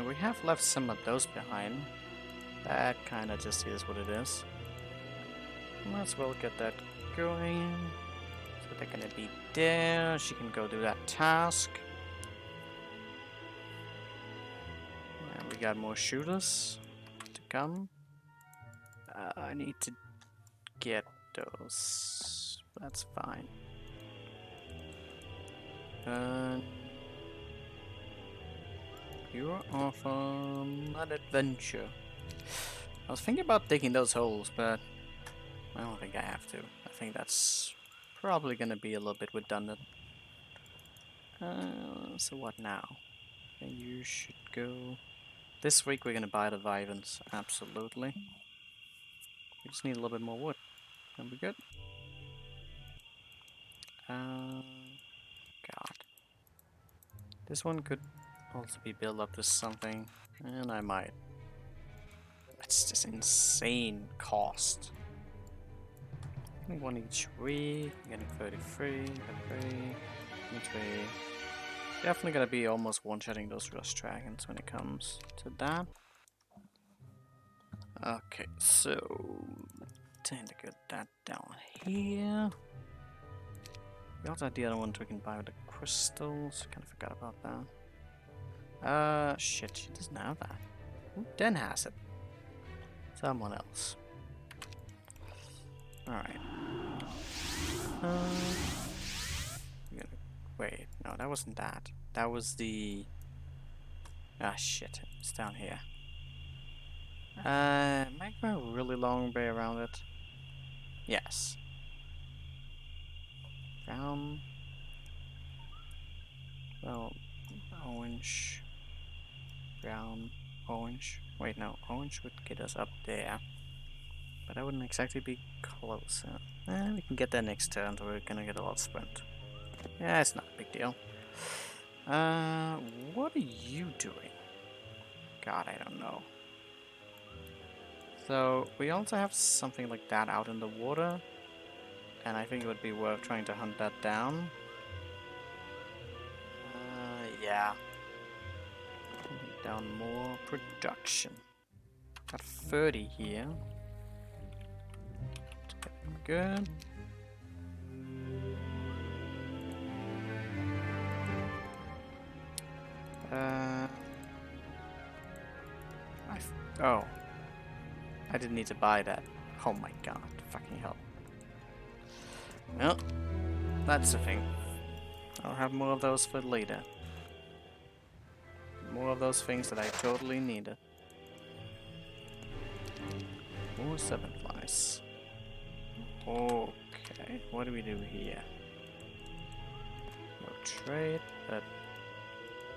We have left some of those behind. That kind of just is what it is. Might as well get that going. So they're gonna be there. She can go do that task. And we got more shooters to come. I need to get those. That's fine. You're off on an adventure. I was thinking about digging those holes, but I don't think I have to. I think that's probably gonna be a little bit redundant. So what now? And you should go... This week we're gonna buy the Vivens, absolutely. We just need a little bit more wood. That'll be good. God. This one could also be built up to something, and I might. That's just insane cost. Getting one each week, getting 33, 33, 23. Definitely gonna be almost one-shotting those rust dragons when it comes to that. Okay, so time to get that down here. We also had the other ones we can buy with the crystals. Kind of forgot about that. Shit, she doesn't have that. Who then has it? Someone else. Alright. Wait, no, that wasn't that. That was the... Ah, shit. It's down here. Make a really long way around it. Yes. Brown. Well, orange. Brown. Orange. Wait, no. Orange would get us up there. But that wouldn't exactly be closer. We can get that next turn, so we're gonna get a lot of sprint. Yeah, it's not a big deal. What are you doing? God, I don't know. So, we also have something like that out in the water. And I think it would be worth trying to hunt that down. Yeah. Down more production. Got 30 here. Good. Oh. I didn't need to buy that. Oh my god. Fucking hell. Well, that's the thing. I'll have more of those for later. More of those things that I totally needed. More 7 flies. Okay, what do we do here? No trade, but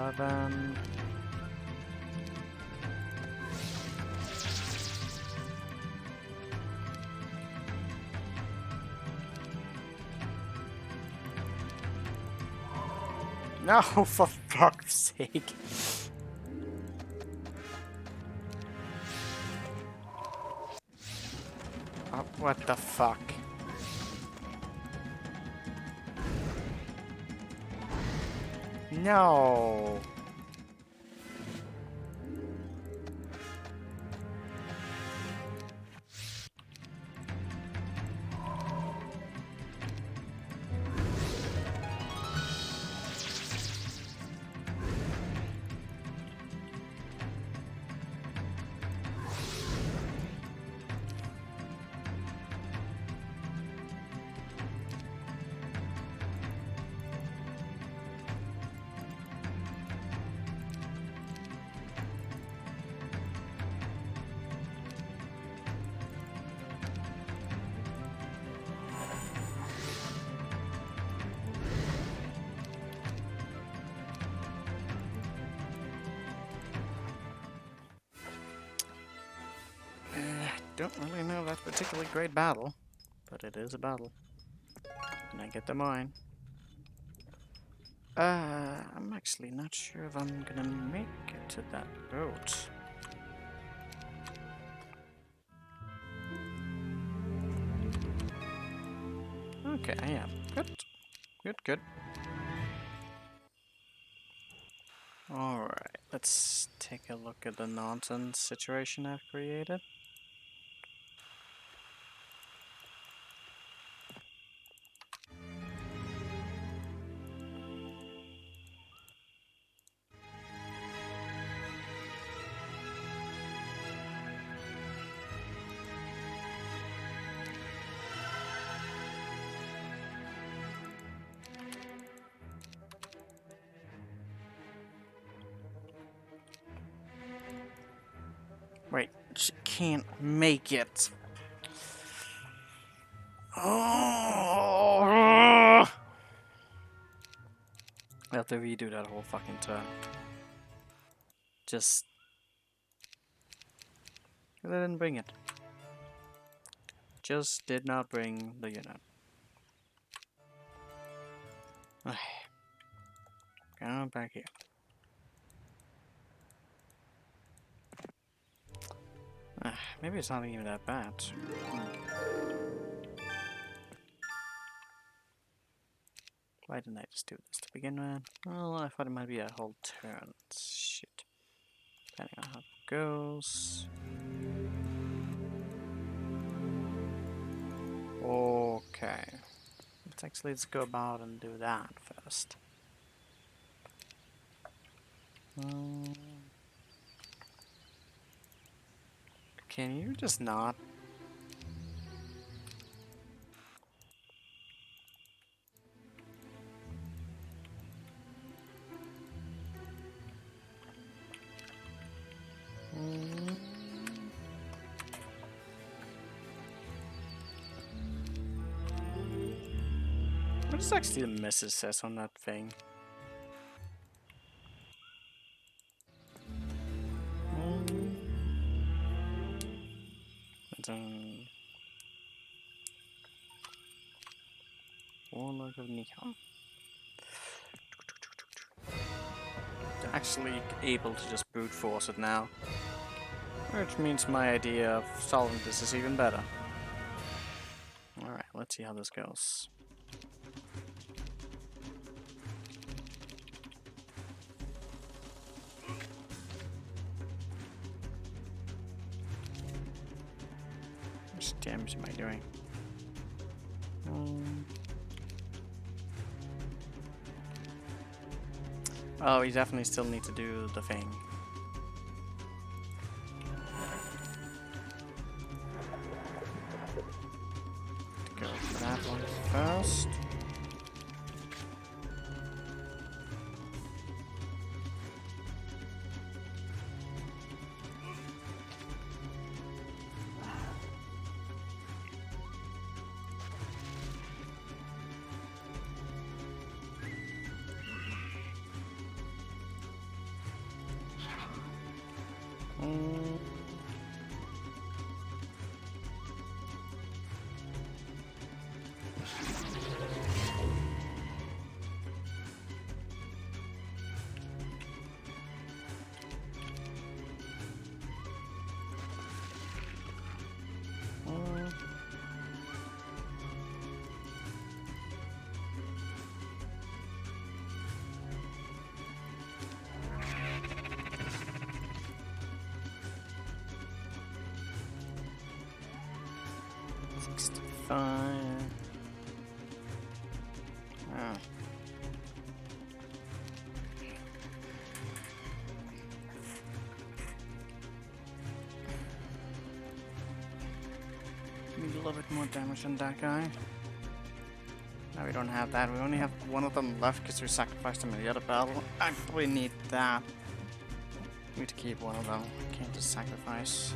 11. No, for fuck's sake. Oh, what the fuck? No. Don't really know that particularly great battle, but it is a battle. And I get the mine. I'm actually not sure if I'm gonna make it to that boat. Okay, I am. Good. Good, good. Alright, let's take a look at the nonsense situation I've created. Wait, she can't make it. Oh! I have to redo that whole fucking turn. Just... I didn't bring it. Just did not bring the unit. Go back here. Maybe it's not even that bad. Why didn't I just do this to begin with? Well, I thought it might be a whole turn. Shit. Depending on how it goes. Okay. Let's go about and do that first. Can you just not? What does actually the message says on that thing? Warlock of Nikon. They're actually able to just brute force it now. Which means my idea of solving this is even better. Alright, let's see how this goes. How much damage am I doing? Oh, we definitely still need to do the thing. Go for that one first. Mm. Mm. Fine. Oh. Need a little bit more damage than that guy. No, we don't have that. We only have one of them left because we sacrificed him in the other battle. I probably need that. Need to keep one of them. Can't just sacrifice.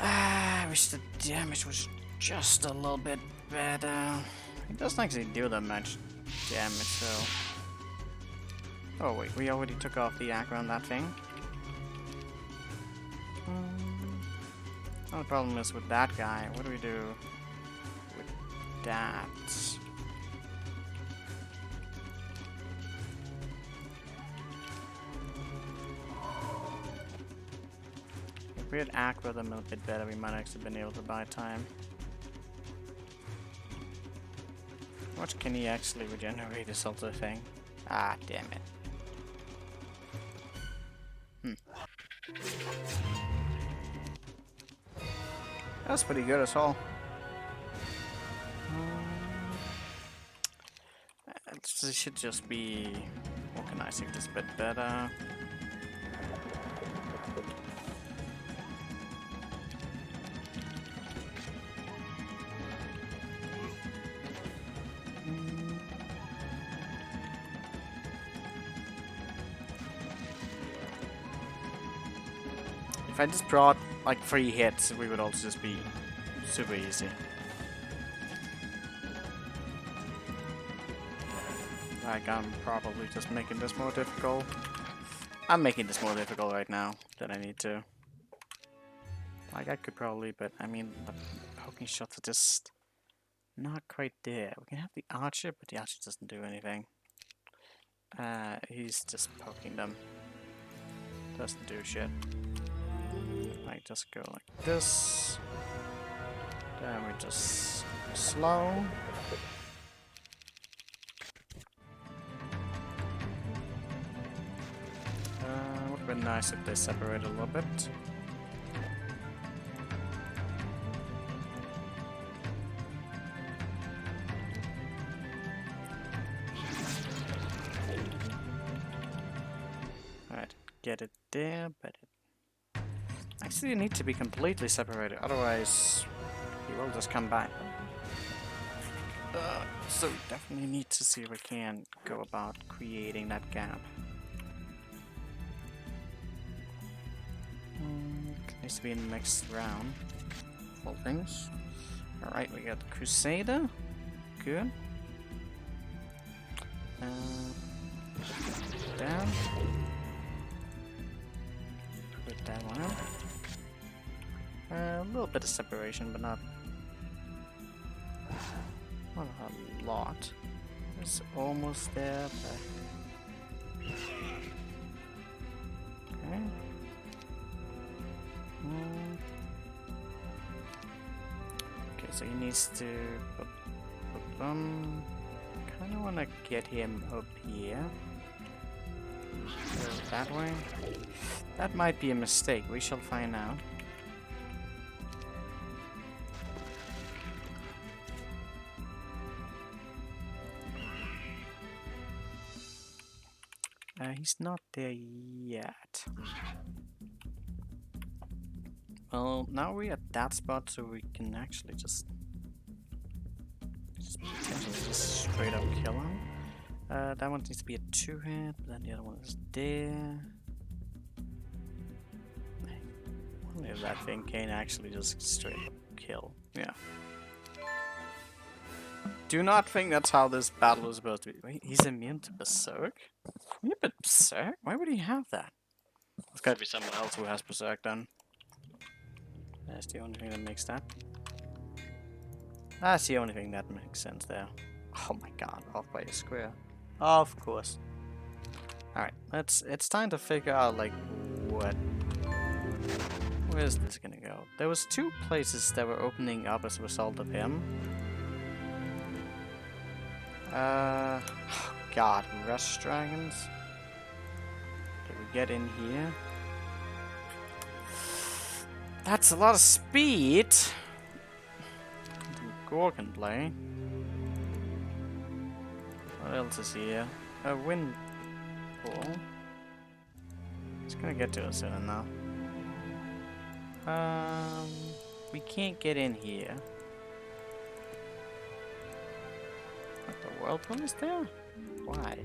I wish the damage was just a little bit better. It doesn't actually do that much damage though. Oh wait, we already took off the aggro on that thing. Oh, the problem is with that guy. What do we do with that? If we had aggro them a bit better, we might actually been able to buy time. How much can he actually regenerate this sort of thing? Ah, damn it. That's pretty good as well. It should just be organizing this a bit better. If I just brought like 3 hits, we would also just be super easy. Like, I'm probably just making this more difficult. I'm making this more difficult right now than I need to. Like, I could probably, but I mean, the poking shots are just not quite there. We can have the archer, but the archer doesn't do anything. He's just poking them. Doesn't do shit. Like, just go like this. Then we just slow. Would have been nice if they separated a little bit. Alright, get it there, but it actually need to be completely separated, otherwise he will just come back. So we definitely need to see if we can go about creating that gap. Needs to be in the next round. Full things. Alright, we got Crusader. Good. Down. Put that one out. A little bit of separation, but not a lot. It's almost there, but okay. Okay, so he needs to kind of want to get him up here. Go that way. That might be a mistake. We shall find out. He's not there yet. Well, now we're at that spot, so we can actually just potentially just straight up kill him. That one needs to be a 2-hit, but then the other one is there. I wonder if that thing can actually just straight up kill. Yeah. Do not think that's how this battle is supposed to be. Wait, he's immune to Berserk? Yeah, but Berserk? Why would he have that? There's gotta be someone else who has Berserk then. That's the only thing that makes that. That's the only thing that makes sense there. Oh my god, off by a square. Of course. Alright, it's time to figure out like where's this gonna go? There was 2 places that were opening up as a result of him. Oh god, Rush Dragons. Can we get in here? That's a lot of speed! Gorgon play. What else is here? A wind pool. It's gonna get to us soon now. We can't get in here. What, the whirlpool is there? Why?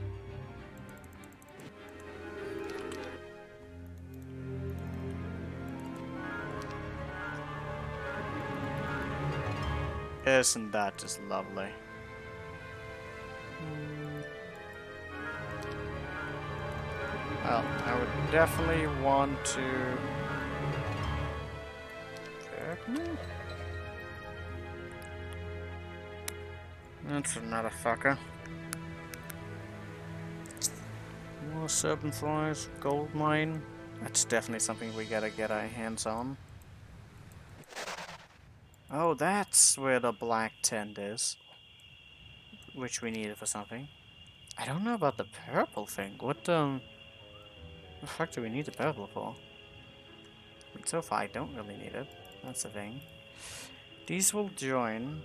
Isn't that just lovely? Well, I would definitely want to... That's another fucker. More serpent flies, gold mine. That's definitely something we gotta get our hands on. Oh, that's where the black tent is. Which we needed for something. I don't know about the purple thing. What the fuck do we need the purple for? I mean, so far I don't really need it. That's the thing. These will join.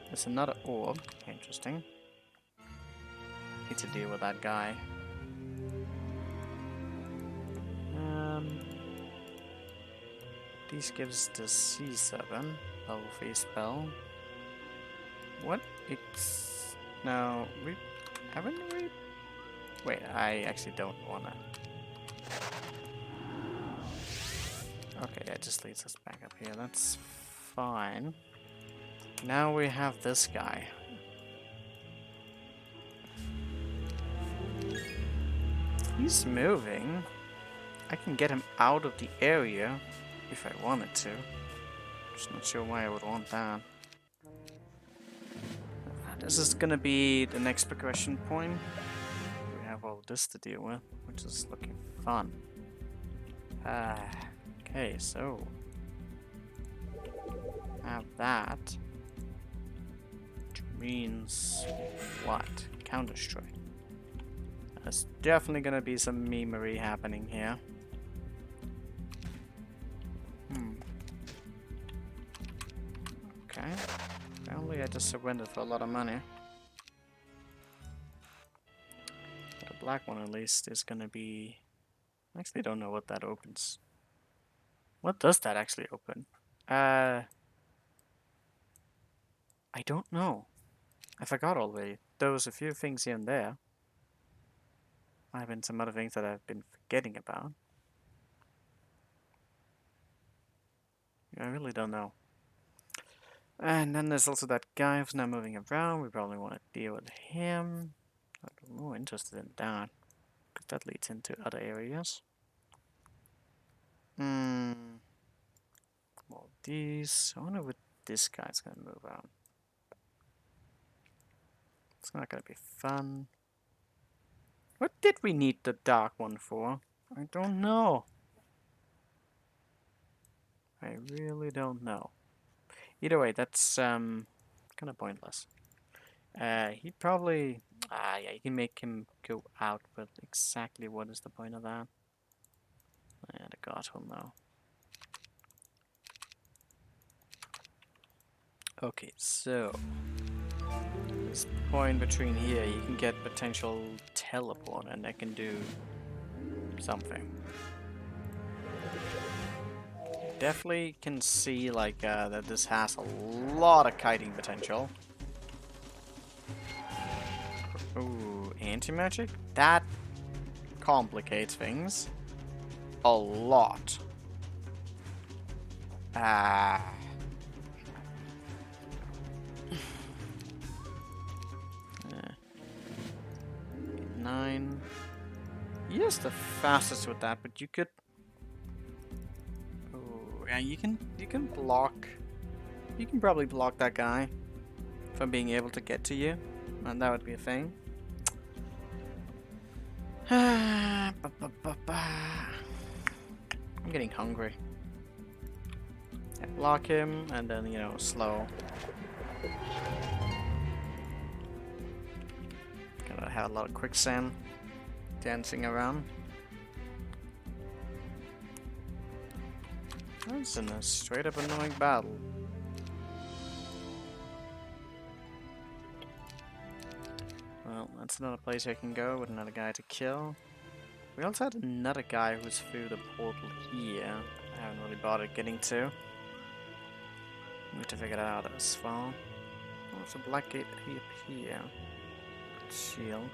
There's another orb. Interesting. Need to deal with that guy. These gives the C7 level 3 spell. What? It's no. We haven't we? Wait, I actually don't wanna. Okay, yeah, it just leads us back up here. That's fine. Now we have this guy. He's moving. I can get him out of the area if I wanted to. Just not sure why I would want that. This is gonna be the next progression point. We have all this to deal with, which is looking fun. Okay, so have that, which means what? Counter-Strike. There's definitely gonna be some memery happening here. Okay. Apparently I just surrendered for a lot of money. But the black one at least is gonna be... I actually don't know what that opens. What does that actually open? I don't know. I forgot already. There was a few things here and there. Might have been some other things that I've been forgetting about. I really don't know. And then there's also that guy who's now moving around. We probably want to deal with him. I'm more interested in that, because that leads into other areas. All these. I wonder what this guy's gonna move out. It's not gonna be fun. What did we need the dark one for? I don't know. I really don't know. Either way, that's kind of pointless. He probably... yeah, you can make him go out, but exactly what is the point of that? Yeah, the god will know. Okay, so... this point between here, you can get potential teleport, and that can do something. Definitely can see like that this has a lot of kiting potential. Ooh, anti-magic? That complicates things a lot. 9. He is the fastest with that, but you could. Oh, yeah, you can block. You can probably block that guy from being able to get to you, and that would be a thing. I'm getting hungry. Yeah, block him, and then, you know, slow. Gotta have a lot of quicksand dancing around. That's in a straight up annoying battle. Well, that's another place I can go with another guy to kill. We also had another guy who's through the portal here. I haven't really bothered getting to. Need to figure that out as well. Oh, it's a black gate up here. Shield.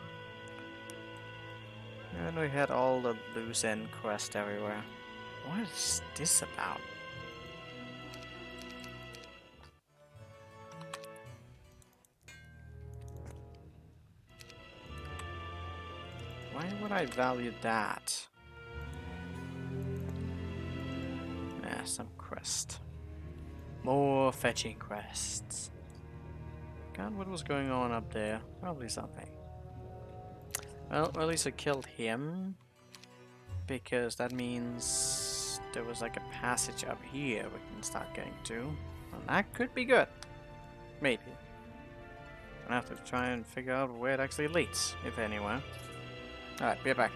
And we had all the loose end quest everywhere. What is this about? Why would I value that? Yeah, some quest. More fetching quests. God, what was going on up there? Probably something. Well, at least I killed him. Because that means there was like a passage up here we can start getting to. And that could be good. Maybe. I have to try and figure out where it actually leads, if anywhere. Alright, be back.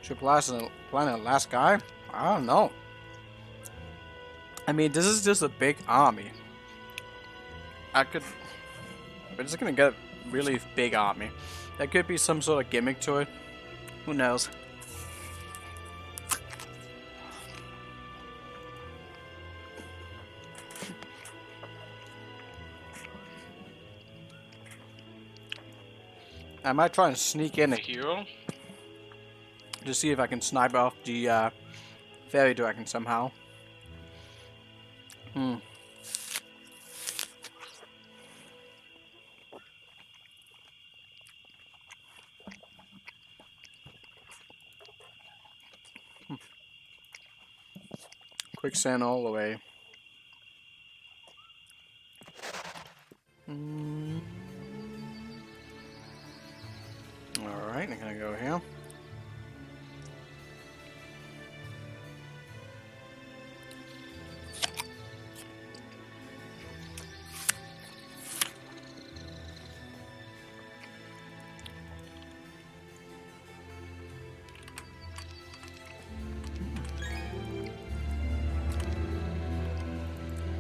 Should plan a last guy? I don't know. I mean, this is just a big army. We're just gonna get a really big army. There could be some sort of gimmick to it. Who knows? I might try and sneak in a hero to see if I can snipe off the fairy dragon somehow. Quicksand all the way. Alright, I'm gonna go here.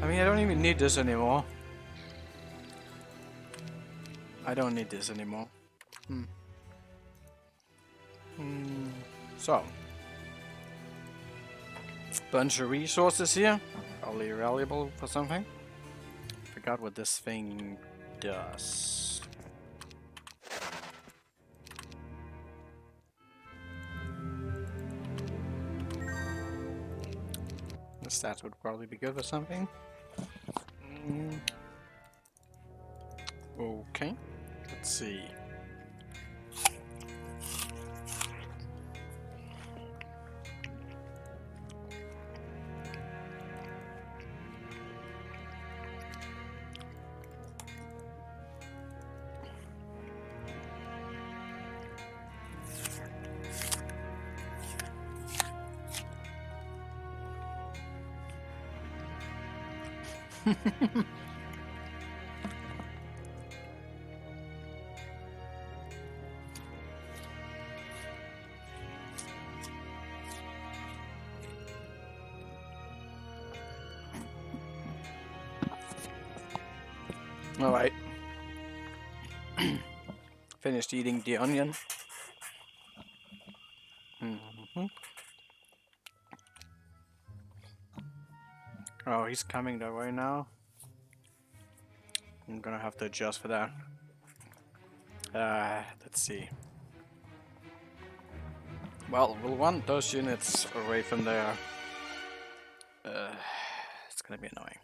I mean, I don't even need this anymore. I don't need this anymore. So. Bunch of resources here. Probably valuable for something. Forgot what this thing does. The stats would probably be good for something. Okay. Let's see. Alright. Finished eating the onion. Oh, he's coming that way now. I'm gonna have to adjust for that. Let's see. Well, we'll want those units away from there. It's gonna be annoying.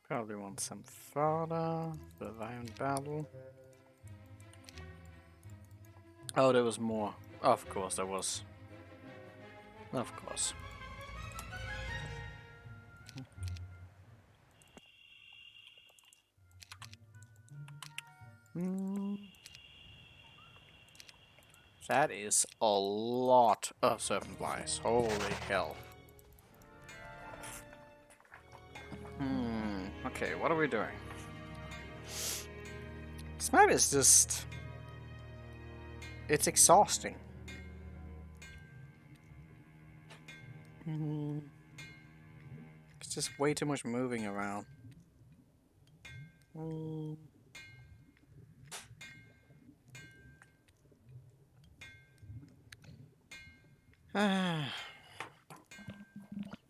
Probably want some fodder for the violent battle. Oh, there was more. Of course, there was. Of course. That is a lot of serpent flies. Holy hell. Okay, what are we doing? This map is just... It's exhausting. It's just way too much moving around.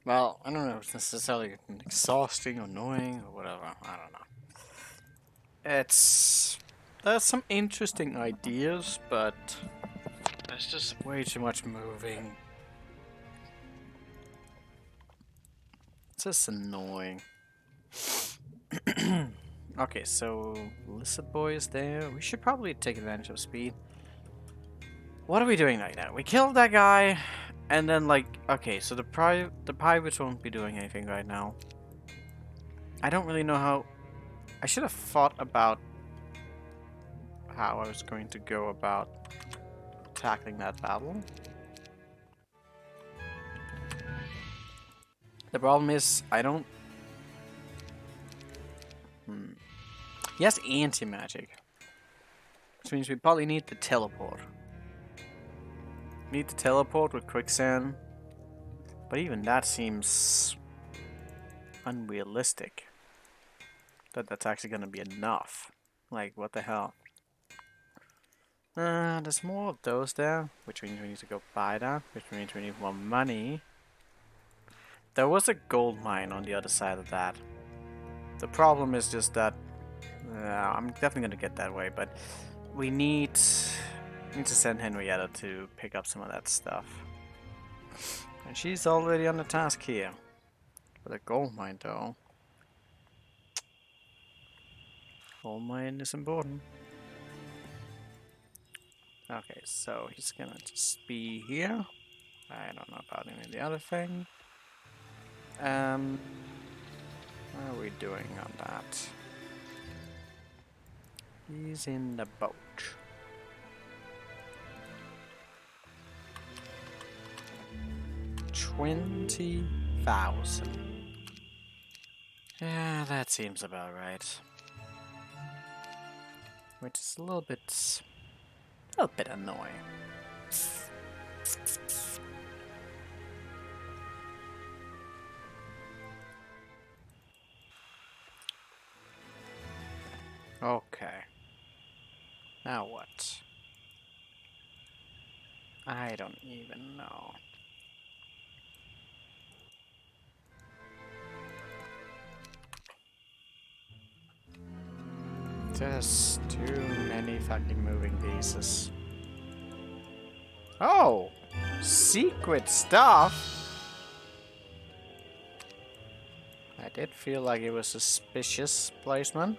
Well, I don't know if it's necessarily exhausting, annoying, or whatever. I don't know. There's some interesting ideas, but there's just way too much moving. It's just annoying. Okay, so Lizard Boy is there. We should probably take advantage of speed. What are we doing right now? We killed that guy, and then like, okay, so the pirates won't be doing anything right now. I don't really know how. I should have thought about how I was going to go about tackling that battle. The problem is, I don't... He has anti-magic. Which means we probably need the teleport. Need the teleport with quicksand. But even that seems... unrealistic. That's actually gonna be enough. Like, what the hell? There's more of those there, which means we need to go buy that, which means we need more money. There was a gold mine on the other side of that. The problem is just that I'm definitely gonna get that way, but we need to send Henrietta to pick up some of that stuff. And she's already on the task here. For the gold mine though. Gold mine is important. Okay, so he's gonna just be here. I don't know about any of the other thing. How are we doing on that? He's in the boat. 20,000. Yeah, that seems about right. Which is a little bit annoying. Okay. Now what? I don't even know. There's too many fucking moving pieces. Oh! Secret stuff? I did feel like it was suspicious placement.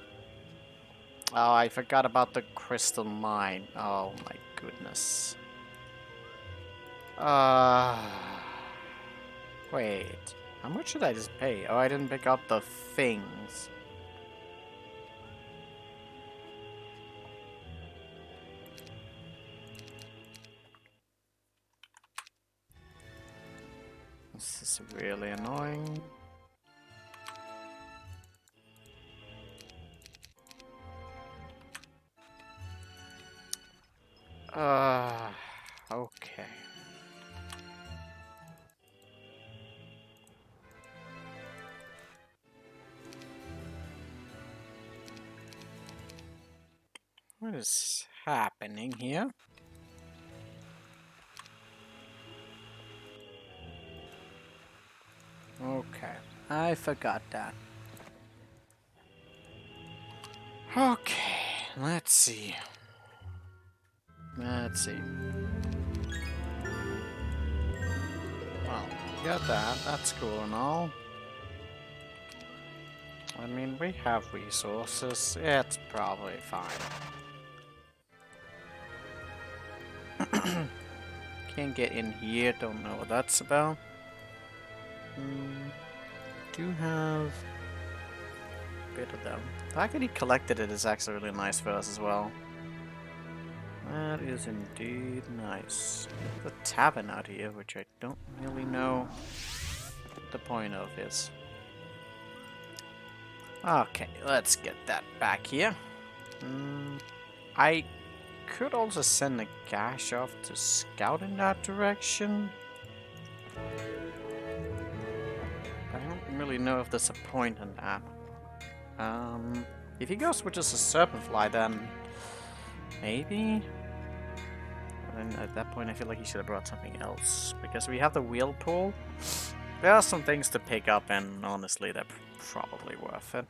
Oh, I forgot about the crystal mine. Oh my goodness. Wait. How much should I just pay? Oh, I didn't pick up the things. This is really annoying. Okay. What is happening here? Okay, I forgot that. Okay, let's see. Let's see. Well, we got that. That's cool and all. I mean, we have resources. It's probably fine. Can't get in here. Don't know what that's about. Do have a bit of them. The fact that he collected it is actually really nice for us as well. That is indeed nice. There's a tavern out here, which I don't really know what the point of is. Okay, let's get that back here. I could also send a gash off to scout in that direction. I don't really know if there's a point in that. If he goes with just a serpent fly, then maybe. And at that point, I feel like he should have brought something else because we have the wheel pool. There are some things to pick up, and honestly, they're probably worth it.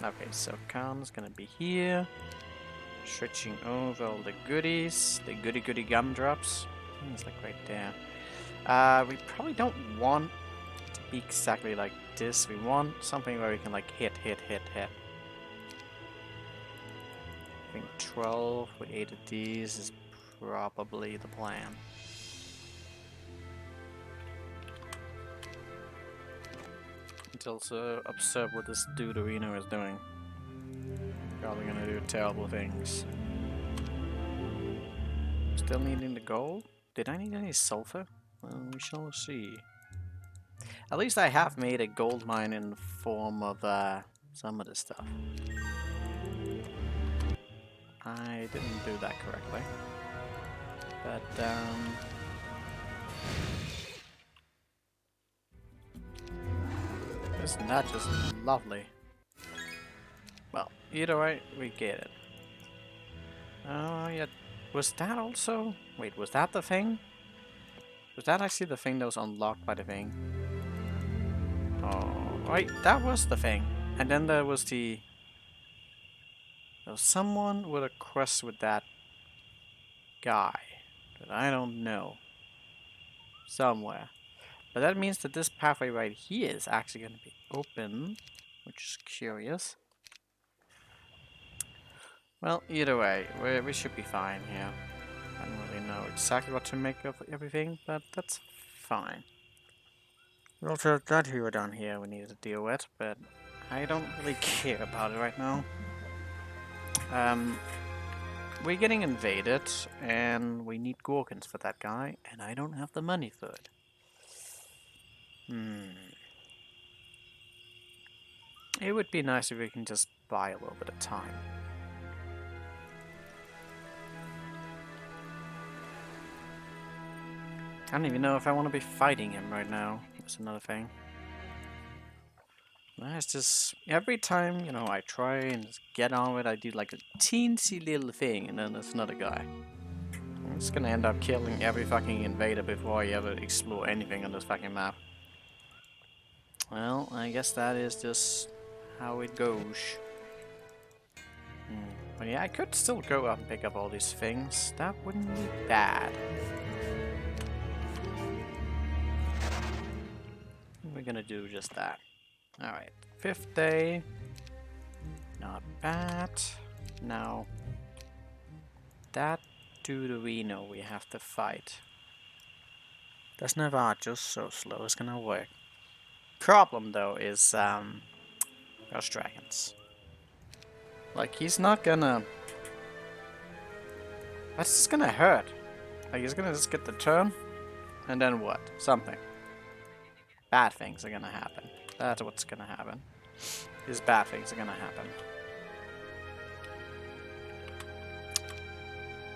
Okay, so Khan's gonna be here, switching over all the goodies, the goody gumdrops. It's like right there. We probably don't want to be exactly like this. We want something where we can like hit. I think 12 with 8 of these is probably the plan. Let's also observe what this dude Arena is doing. Probably gonna do terrible things. Still needing the gold? Did I need any sulfur? Well, we shall see. At least I have made a gold mine in the form of some of this stuff. I didn't do that correctly. But, isn't that just lovely? Well, either way, we get it. Oh, yeah. Was that also... Wait, was that the thing? Was that actually the thing that was unlocked by the thing? Oh, wait, that was the thing. And then there was the... There was someone with a quest with that guy that I don't know. Somewhere. But that means that this pathway right here is actually going to be open, which is curious. Well, either way, we should be fine here. I don't really know exactly what to make of everything, but that's fine. We also have that hero down here we need to deal with, but I don't really care about it right now. We're getting invaded, and we need Gorgons for that guy, and I don't have the money for it. It would be nice if we can just buy a little bit of time. I don't even know if I want to be fighting him right now. That's another thing. It's just every time, you know, I try and just get on with it, I do like a teensy little thing, and then there's another guy. I'm just gonna end up killing every fucking invader before I ever explore anything on this fucking map. Well, I guess that is just how it goes. But yeah, I could still go up and pick up all these things. That wouldn't be bad. We're gonna do just that. Alright, 5th day. Not bad. Now, that dude we know we have to fight. That's never just so slow, it's gonna work. Problem though is, those dragons. Like, he's not gonna... That's just gonna hurt. Like, he's gonna just get the turn, and then what? Something. Bad things are gonna happen. That's what's gonna happen. Is bad things are gonna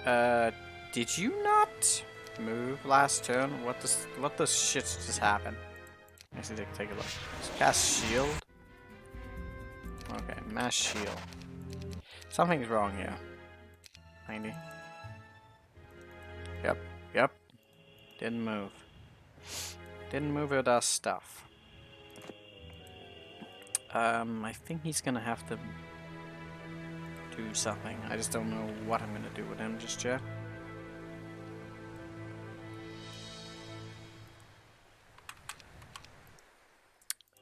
happen. Did you not move last turn? What does shit just happen? Actually, take a look. Cast shield. Okay, mass shield. Something's wrong here. 90. Yep. Didn't move. Didn't move with our stuff. I think he's gonna have to do something. I just don't know what I'm gonna do with him just yet.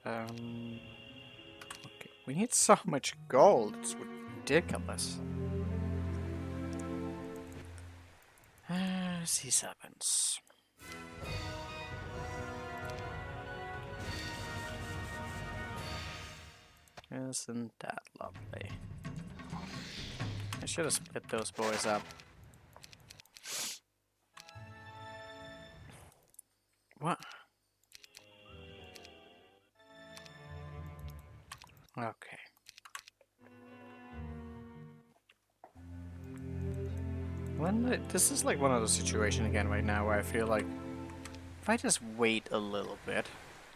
Okay. We need so much gold. It's ridiculous. C7s. Isn't that lovely? I should have split those boys up. What? Okay. This is like one of those situations again right now where I feel like if I just wait a little bit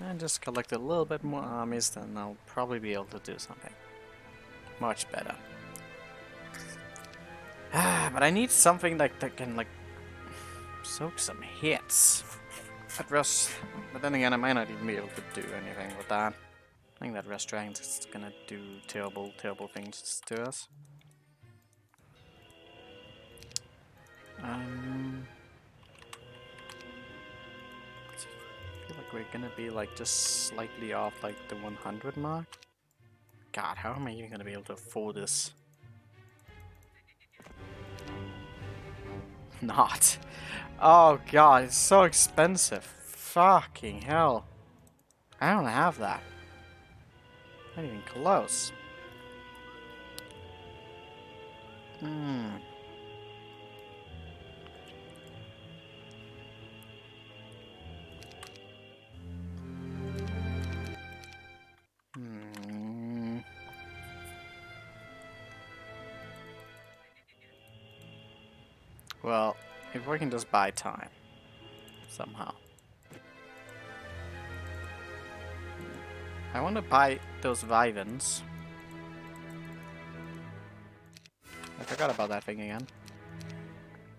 and just collect a little bit more armies, then I'll probably be able to do something much better. But I need something that can like soak some hits. But then again, I might not even be able to do anything with that. I think that Rest Dragon's is gonna do terrible things to us. I feel like we're gonna be like just slightly off like the 100 mark. God, how am I even gonna be able to afford this? Not. Oh god, it's so expensive. Fucking hell. I don't have that. Not even close. Well, if we can just buy time somehow. I want to buy those Vivens. I forgot about that thing again.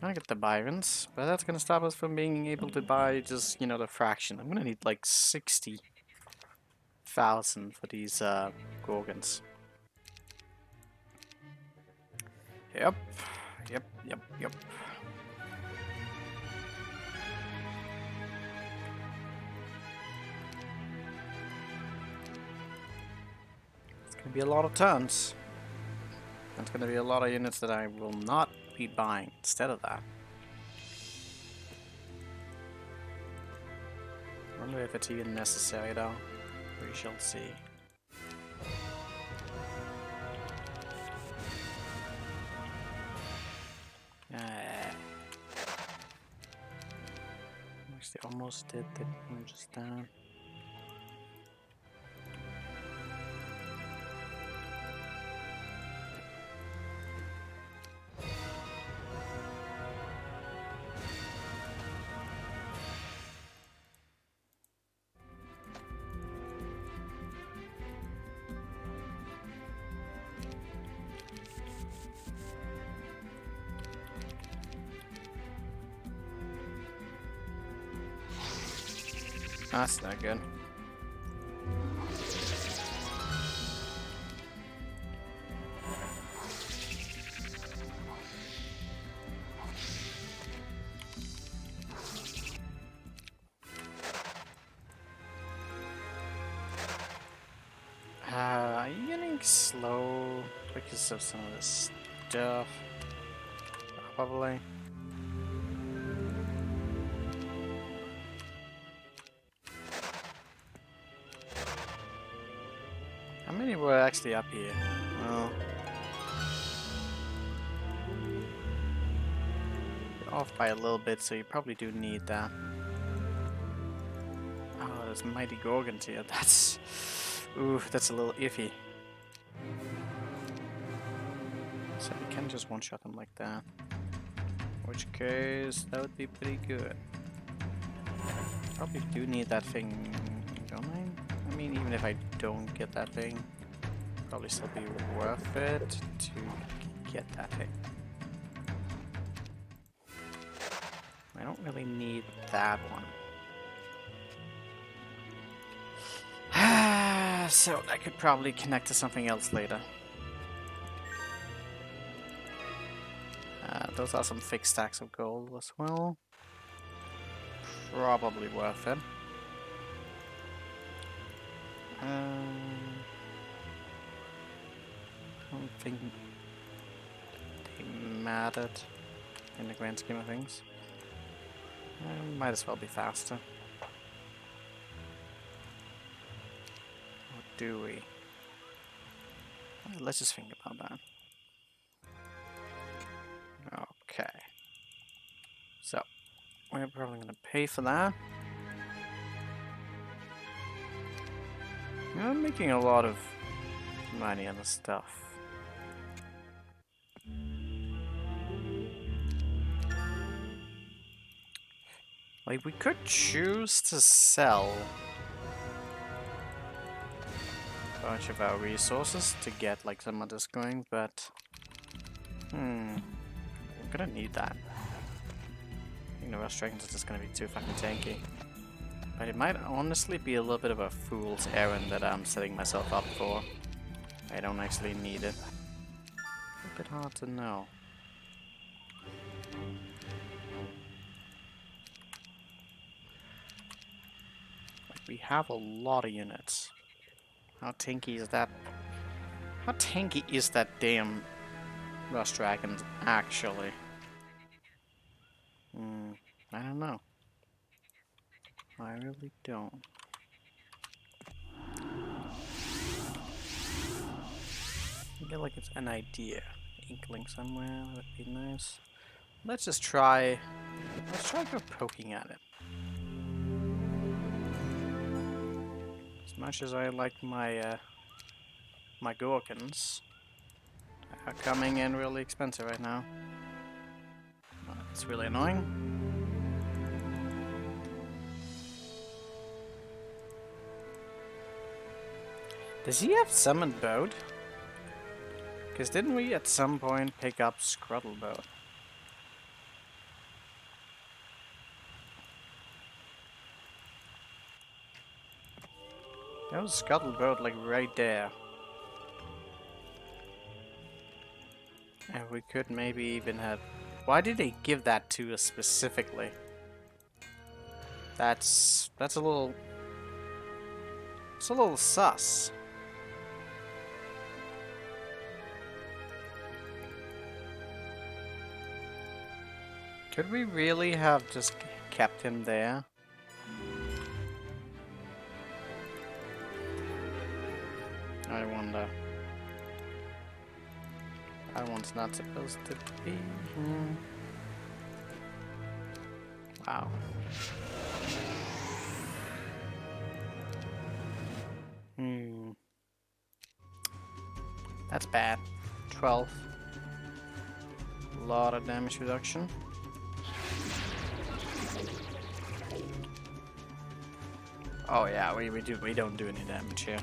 I get the Vivens, but that's gonna stop us from being able to buy just, you know, the fraction. I'm gonna need like 60,000 for these Gorgons. Yep. Yep, yep, yep. It's gonna be a lot of turns. That's gonna be a lot of units that I will not be buying instead of that. I wonder if it's even necessary though. We shall see. Actually, almost did the just down. That's not good. I'm getting slow because of some of this stuff. Probably. How many were actually up here? Well, you're off by a little bit, so you probably do need that. Oh, there's mighty Gorgons here. That's... Ooh, that's a little iffy. So you can just one-shot them like that. In which case, that would be pretty good. Probably do need that thing, don't I? I mean, even if I don't get that thing, probably still be worth it to get that thing. I don't really need that one. So I could probably connect to something else later. Those are some fixed stacks of gold as well. Probably worth it. I don't think they mattered in the grand scheme of things. Might as well be faster. Or do we? Let's just think about that. Okay. So, we're probably going to pay for that. I'm making a lot of money on the stuff. Like, we could choose to sell a bunch of our resources to get, like, some of this going, but... I'm gonna need that. I think the Rush Dragons are just gonna be too fucking tanky. But it might honestly be a little bit of a fool's errand that I'm setting myself up for. I don't actually need it. A bit hard to know. Like, we have a lot of units. How tanky is that? How tanky is that damn Rush Dragon actually? I don't know. I really don't. I feel like it's an idea. Inkling somewhere, that'd be nice. Let's just try... Let's try go poking at it. As much as I like my, my Gorkins, are coming in really expensive right now. It's really annoying. Does he have summoned boat? Because didn't we at some point pick up Scruttle boat? That was Scuttle boat like right there. And we could maybe even have... Why did they give that to us specifically? That's a little... It's a little sus. Could we really have just kept him there? I wonder. That one's not supposed to be here. Wow. That's bad. 12. A lot of damage reduction. Oh yeah, we don't do any damage here.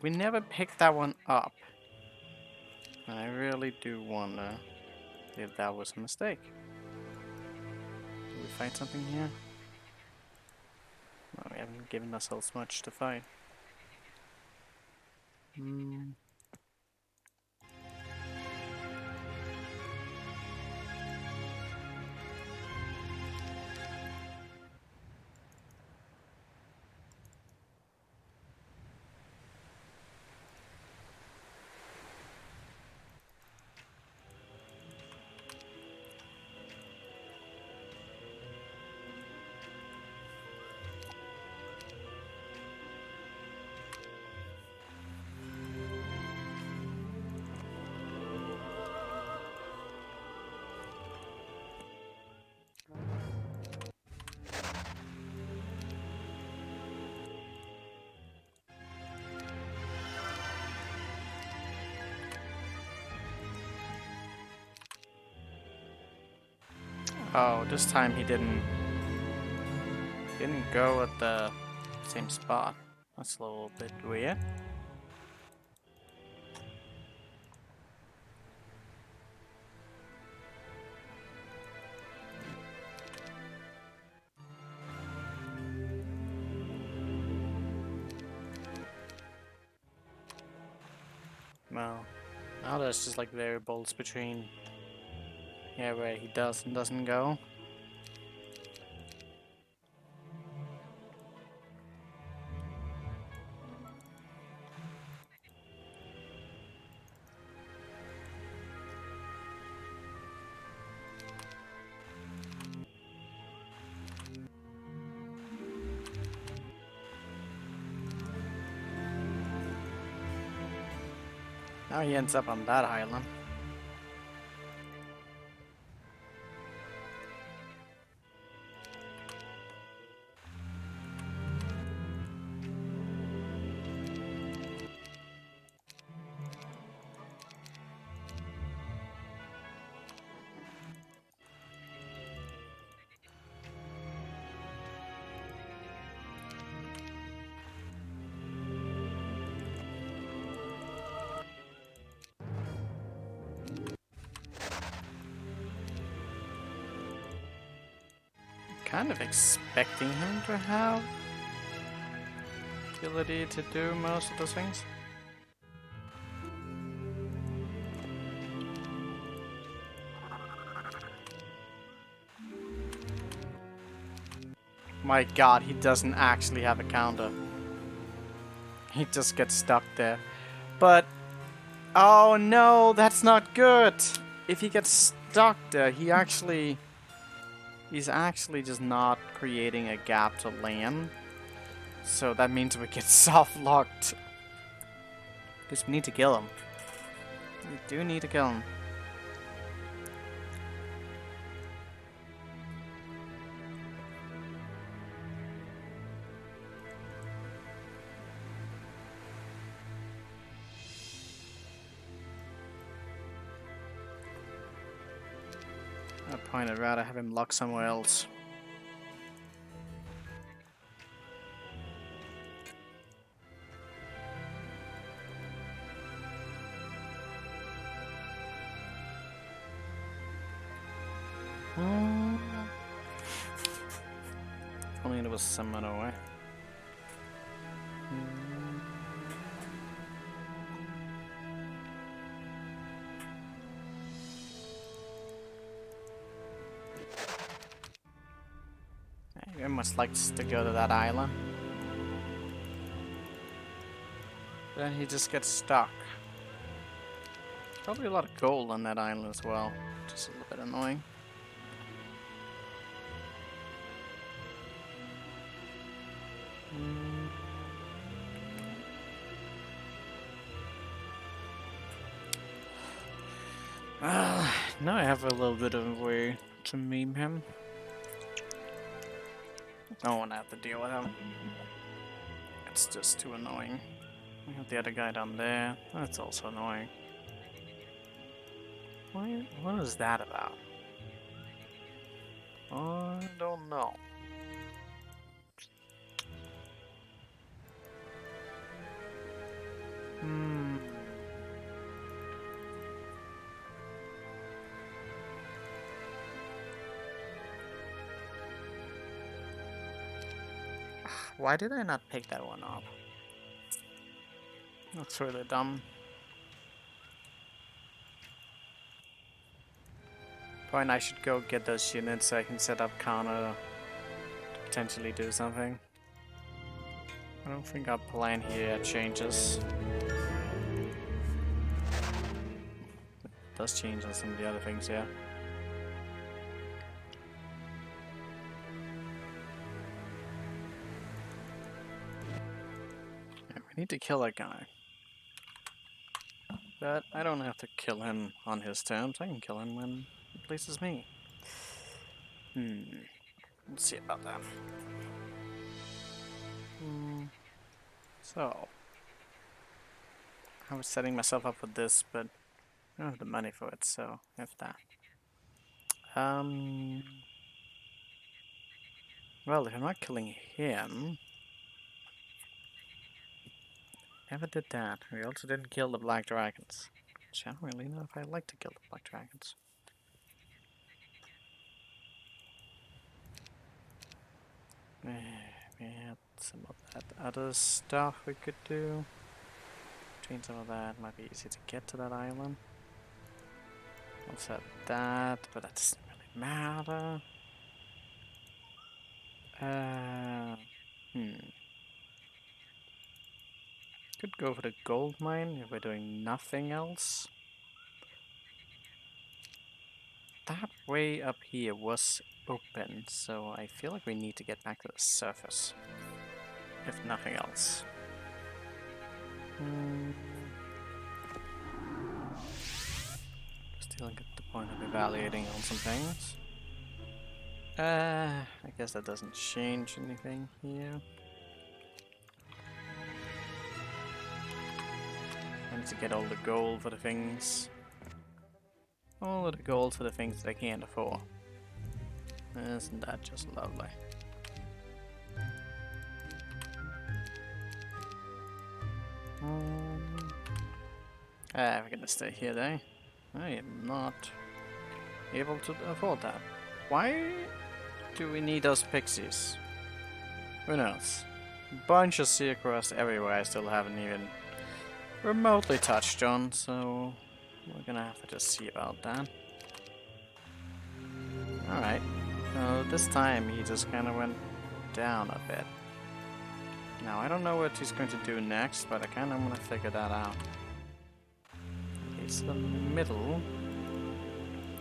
We never picked that one up. And I really do wonder if that was a mistake. Did we find something here? No, we haven't given ourselves much to fight. Oh, this time he didn't go at the same spot. That's a little bit weird. Well, now there's just like variables between where he does and doesn't go. Now he ends up on that island. Kind of expecting him to have the ability to do most of those things. My god, he doesn't actually have a counter. He just gets stuck there. But, oh no, that's not good! If he gets stuck there, he's actually just not creating a gap to land. So that means we get soft locked. Because we need to kill him. We do need to kill him. At that point, I'd rather have him lock somewhere else. If only there was some other way. He almost likes to go to that island. Then he just gets stuck. Probably a lot of gold on that island as well. Just a little bit annoying. Well, now I have a little bit of a way to meme him. I don't want to have to deal with him. It's just too annoying. We have the other guy down there. That's also annoying. What is that about? I don't know. Why did I not pick that one up? That's really dumb. Point I should go get those units so I can set up counter to potentially do something. I don't think our plan here changes. It does change on some of the other things, yeah. We need to kill that guy. But I don't have to kill him on his terms. I can kill him when he pleases me. Let's see about that. So, I was setting myself up for this, but I don't have the money for it, so I have that. Well, if I'm not killing him... Never did that. We also didn't kill the black dragons. Which I don't really know if I like to kill the black dragons. We had some of that other stuff we could do. Between some of that, might be easy to get to that island. Also that, but that doesn't really matter. Could go for the gold mine if we're doing nothing else. That way up here was open, so I feel like we need to get back to the surface. If nothing else. Still get the point of evaluating on some things. I guess that doesn't change anything here. I need to get all the gold for the things. All of the gold for the things that I can't afford. Isn't that just lovely? We're gonna stay here though. I am not able to afford that. Why do we need those pixies? Who knows? Bunch of sea cross everywhere I still haven't even remotely touched on, so we're gonna have to just see about that. Alright. This time he just kind of went down a bit. Now I don't know what he's going to do next, but I kind of want to figure that out. It's the middle.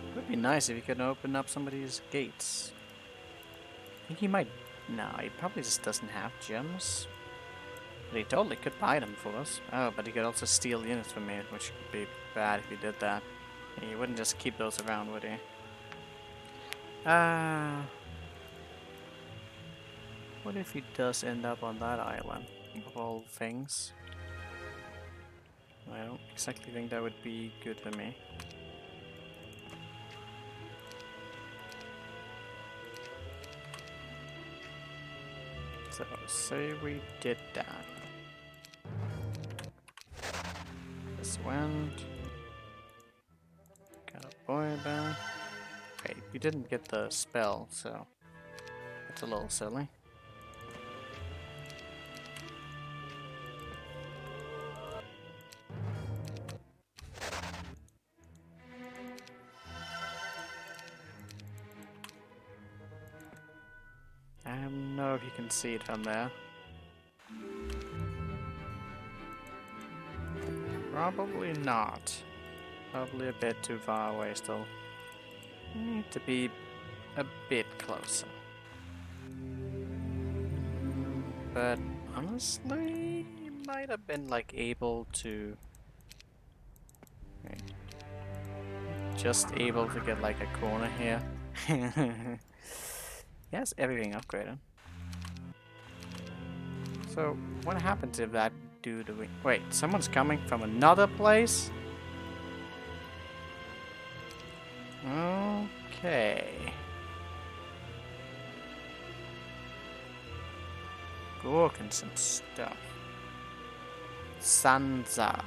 It would be nice if he could open up some of these gates. I think he might... No, he probably just doesn't have gems. But he totally could buy them for us. Oh, but he could also steal units from me, which could be bad if he did that. And he wouldn't just keep those around, would he? What if he does end up on that island, of all things? I don't exactly think that would be good for me. So, say we did that. This went. Got a boy back. Wait, you didn't get the spell, so that's a little silly. I don't know if you can see it from there. Probably not. Probably a bit too far away still. Need to be a bit closer. But honestly, you might have been like able to... Wait. Just able to get like a corner here. Yes, everything upgraded. So, what happens if that dude... Wait, someone's coming from another place? Okay. Gurkens and stuff. Sansa.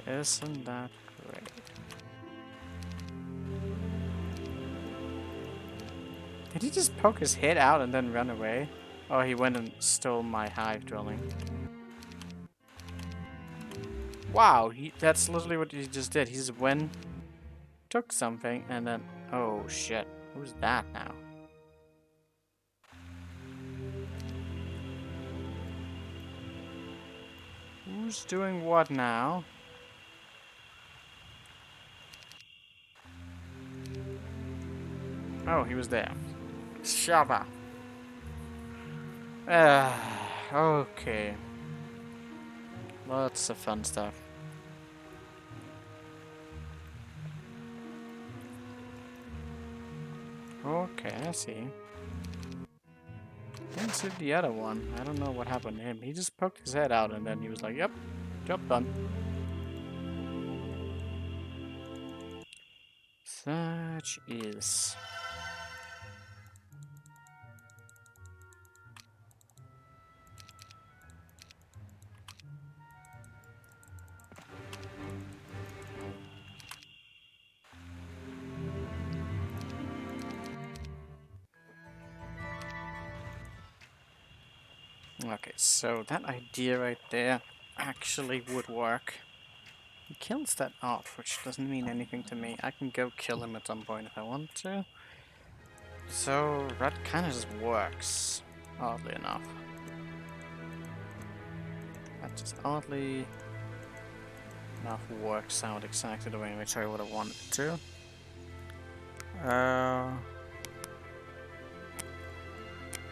Isn't that great? Did he just poke his head out and then run away? Oh, he went and stole my hive dwelling. Wow, that's literally what he just did. He just went, took something, and then... Oh, shit. Who's that now? Who's doing what now? Oh, he was there. Shabba. Okay. Lots of fun stuff. Okay, I see. Didn't see the other one. I don't know what happened to him. He just poked his head out and then he was like, yep, job done. Such is. Okay, so that idea right there actually would work. He kills that off, which doesn't mean anything to me. I can go kill him at some point if I want to. So that kind of just works, oddly enough. That just oddly enough works out exactly the way in which I would have wanted it to.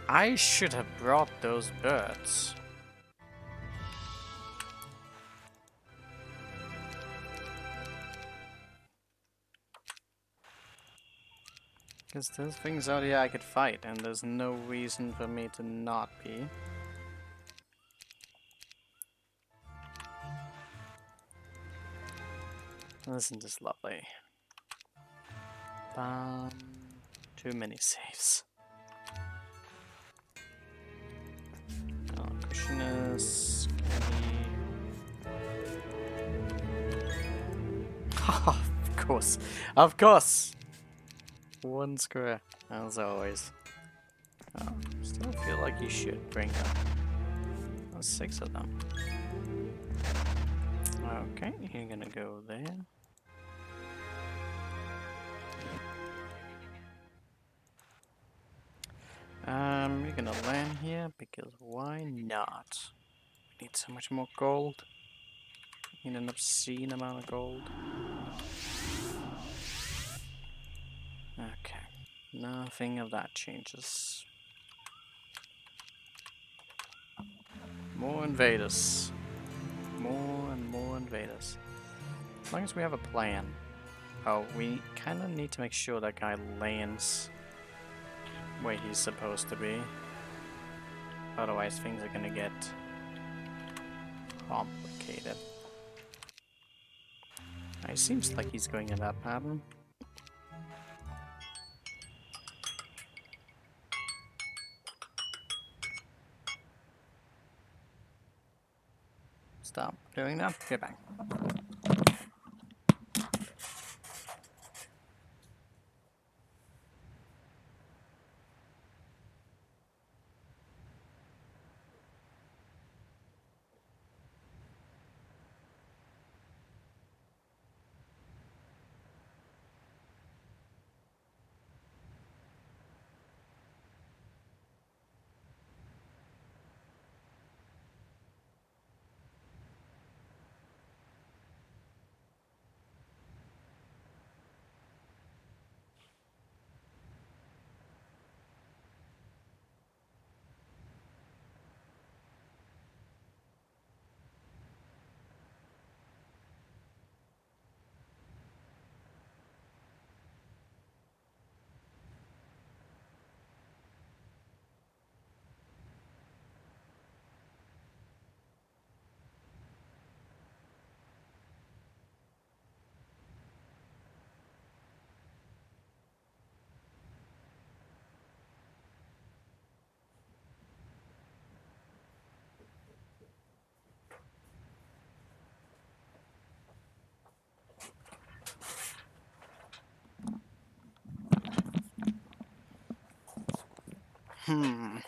I should have brought those birds. Because those things out here I could fight, and there's no reason for me to not be. Isn't this lovely? Too many saves. Cushioners. Of course. Of course! One square, as always. Oh, still feel like you should bring them. There's 6 of them. Okay, you're gonna go there. You're gonna land here because why not? We need so much more gold. We need an obscene amount of gold. Okay, nothing of that changes. More invaders. More and more invaders. As long as we have a plan. Oh, we kind of need to make sure that guy lands where he's supposed to be. Otherwise things are gonna get complicated. It seems like he's going in that pattern. doing that. Get back. Hmm.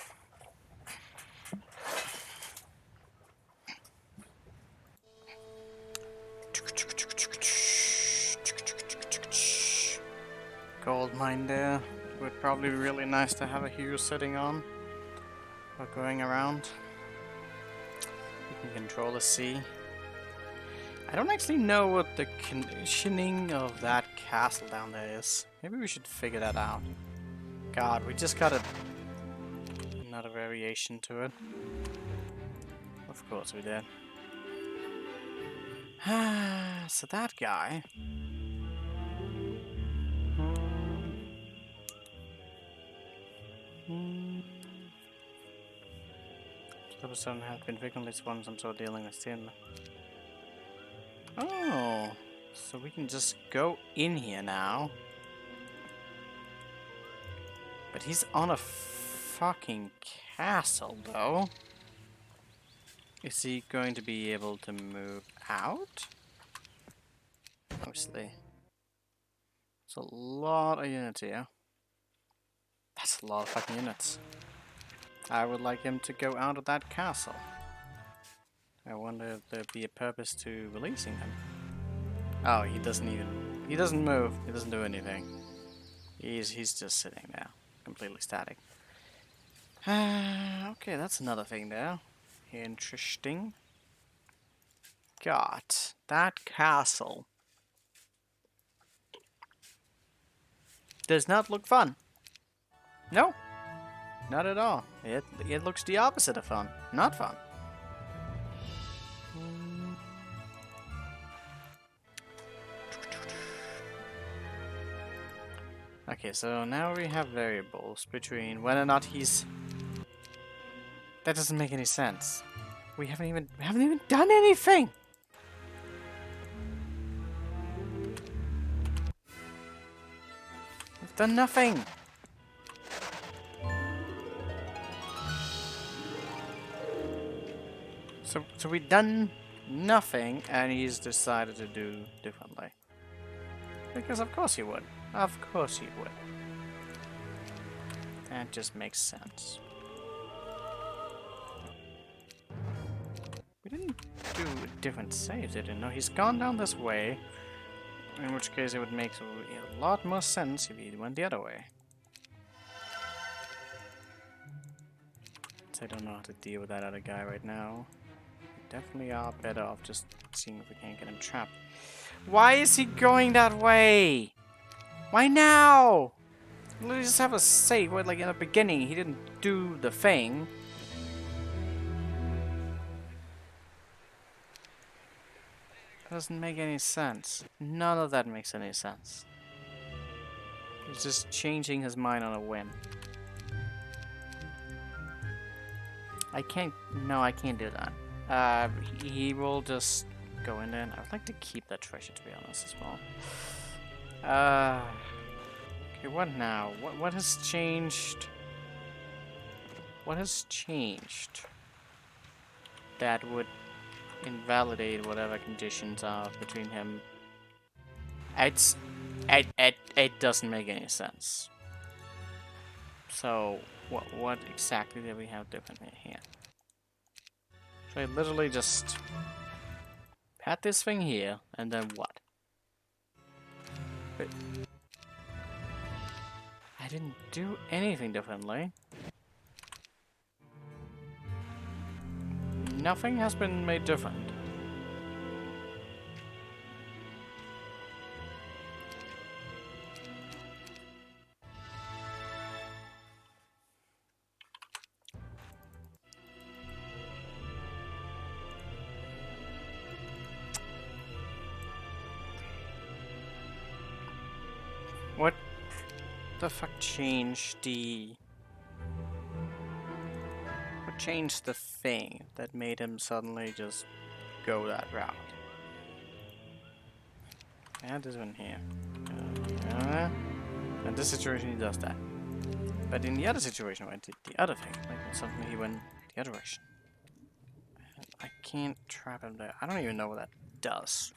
Gold mine there. Would probably be really nice to have a hue sitting on or going around. We can control the sea. I don't actually know what the conditioning of that castle down there is. Maybe we should figure that out. God, we just got another variation to it. Of course we did. So that guy. The person has been frequently spawned some sort of dealing with him. Oh, so we can just go in here now. But he's on a fucking castle, though. Is he going to be able to move out? Obviously. It's a lot of units here. That's a lot of fucking units. I would like him to go out of that castle. I wonder if there'd be a purpose to releasing him. Oh, he doesn't move. He doesn't do anything. He's just sitting there, completely static. Okay, that's another thing there. Interesting. God, that castle does not look fun. No, not at all. It looks the opposite of fun. Not fun. Okay, so now we have variables between whether or not he's... That doesn't make any sense. We haven't even done anything. We've done nothing. So we've done nothing, and he's decided to do differently. Because of course he would. Of course he would. That just makes sense. We didn't do a different save, did we? No, he's gone down this way. In which case it would make a lot more sense if he went the other way. I don't know how to deal with that other guy right now. We definitely are better off just seeing if we can't get him trapped. Why is he going that way? Why now? Let's just have a save. What, like in the beginning, he didn't do the thing. Doesn't make any sense. None of that makes any sense. He's just changing his mind on a whim. I can't... No, I can't do that. He will just go in there. And I would like to keep that treasure, to be honest, as well. Okay, what now? What has changed? What has changed that would invalidate whatever conditions are between him. It doesn't make any sense. So what exactly do we have differently here? So I literally just had this thing here, and then what? But I didn't do anything differently. Nothing has been made different. What the fuck changed the... What changed the thing that made him suddenly just go that route? Add this one here. In this situation he does that. But in the other situation where I did the other thing, like suddenly he went the other direction. I can't trap him there. I don't even know what that does.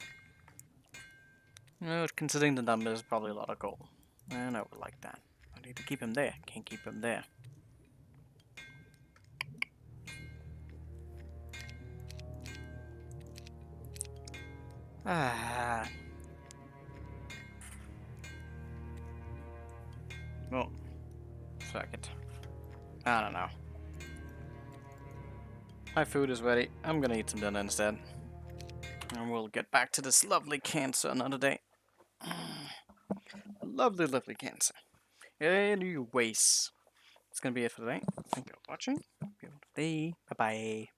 No, considering the number is probably a lot of gold. And I would like that. I need to keep him there. Can't keep him there. Ah. Well, fuck it. I don't know. My food is ready. I'm gonna eat some dinner instead. And we'll get back to this lovely cancer another day. Lovely, lovely cancer. Anyways, it's gonna be it for today. Thank you for watching. Bye bye.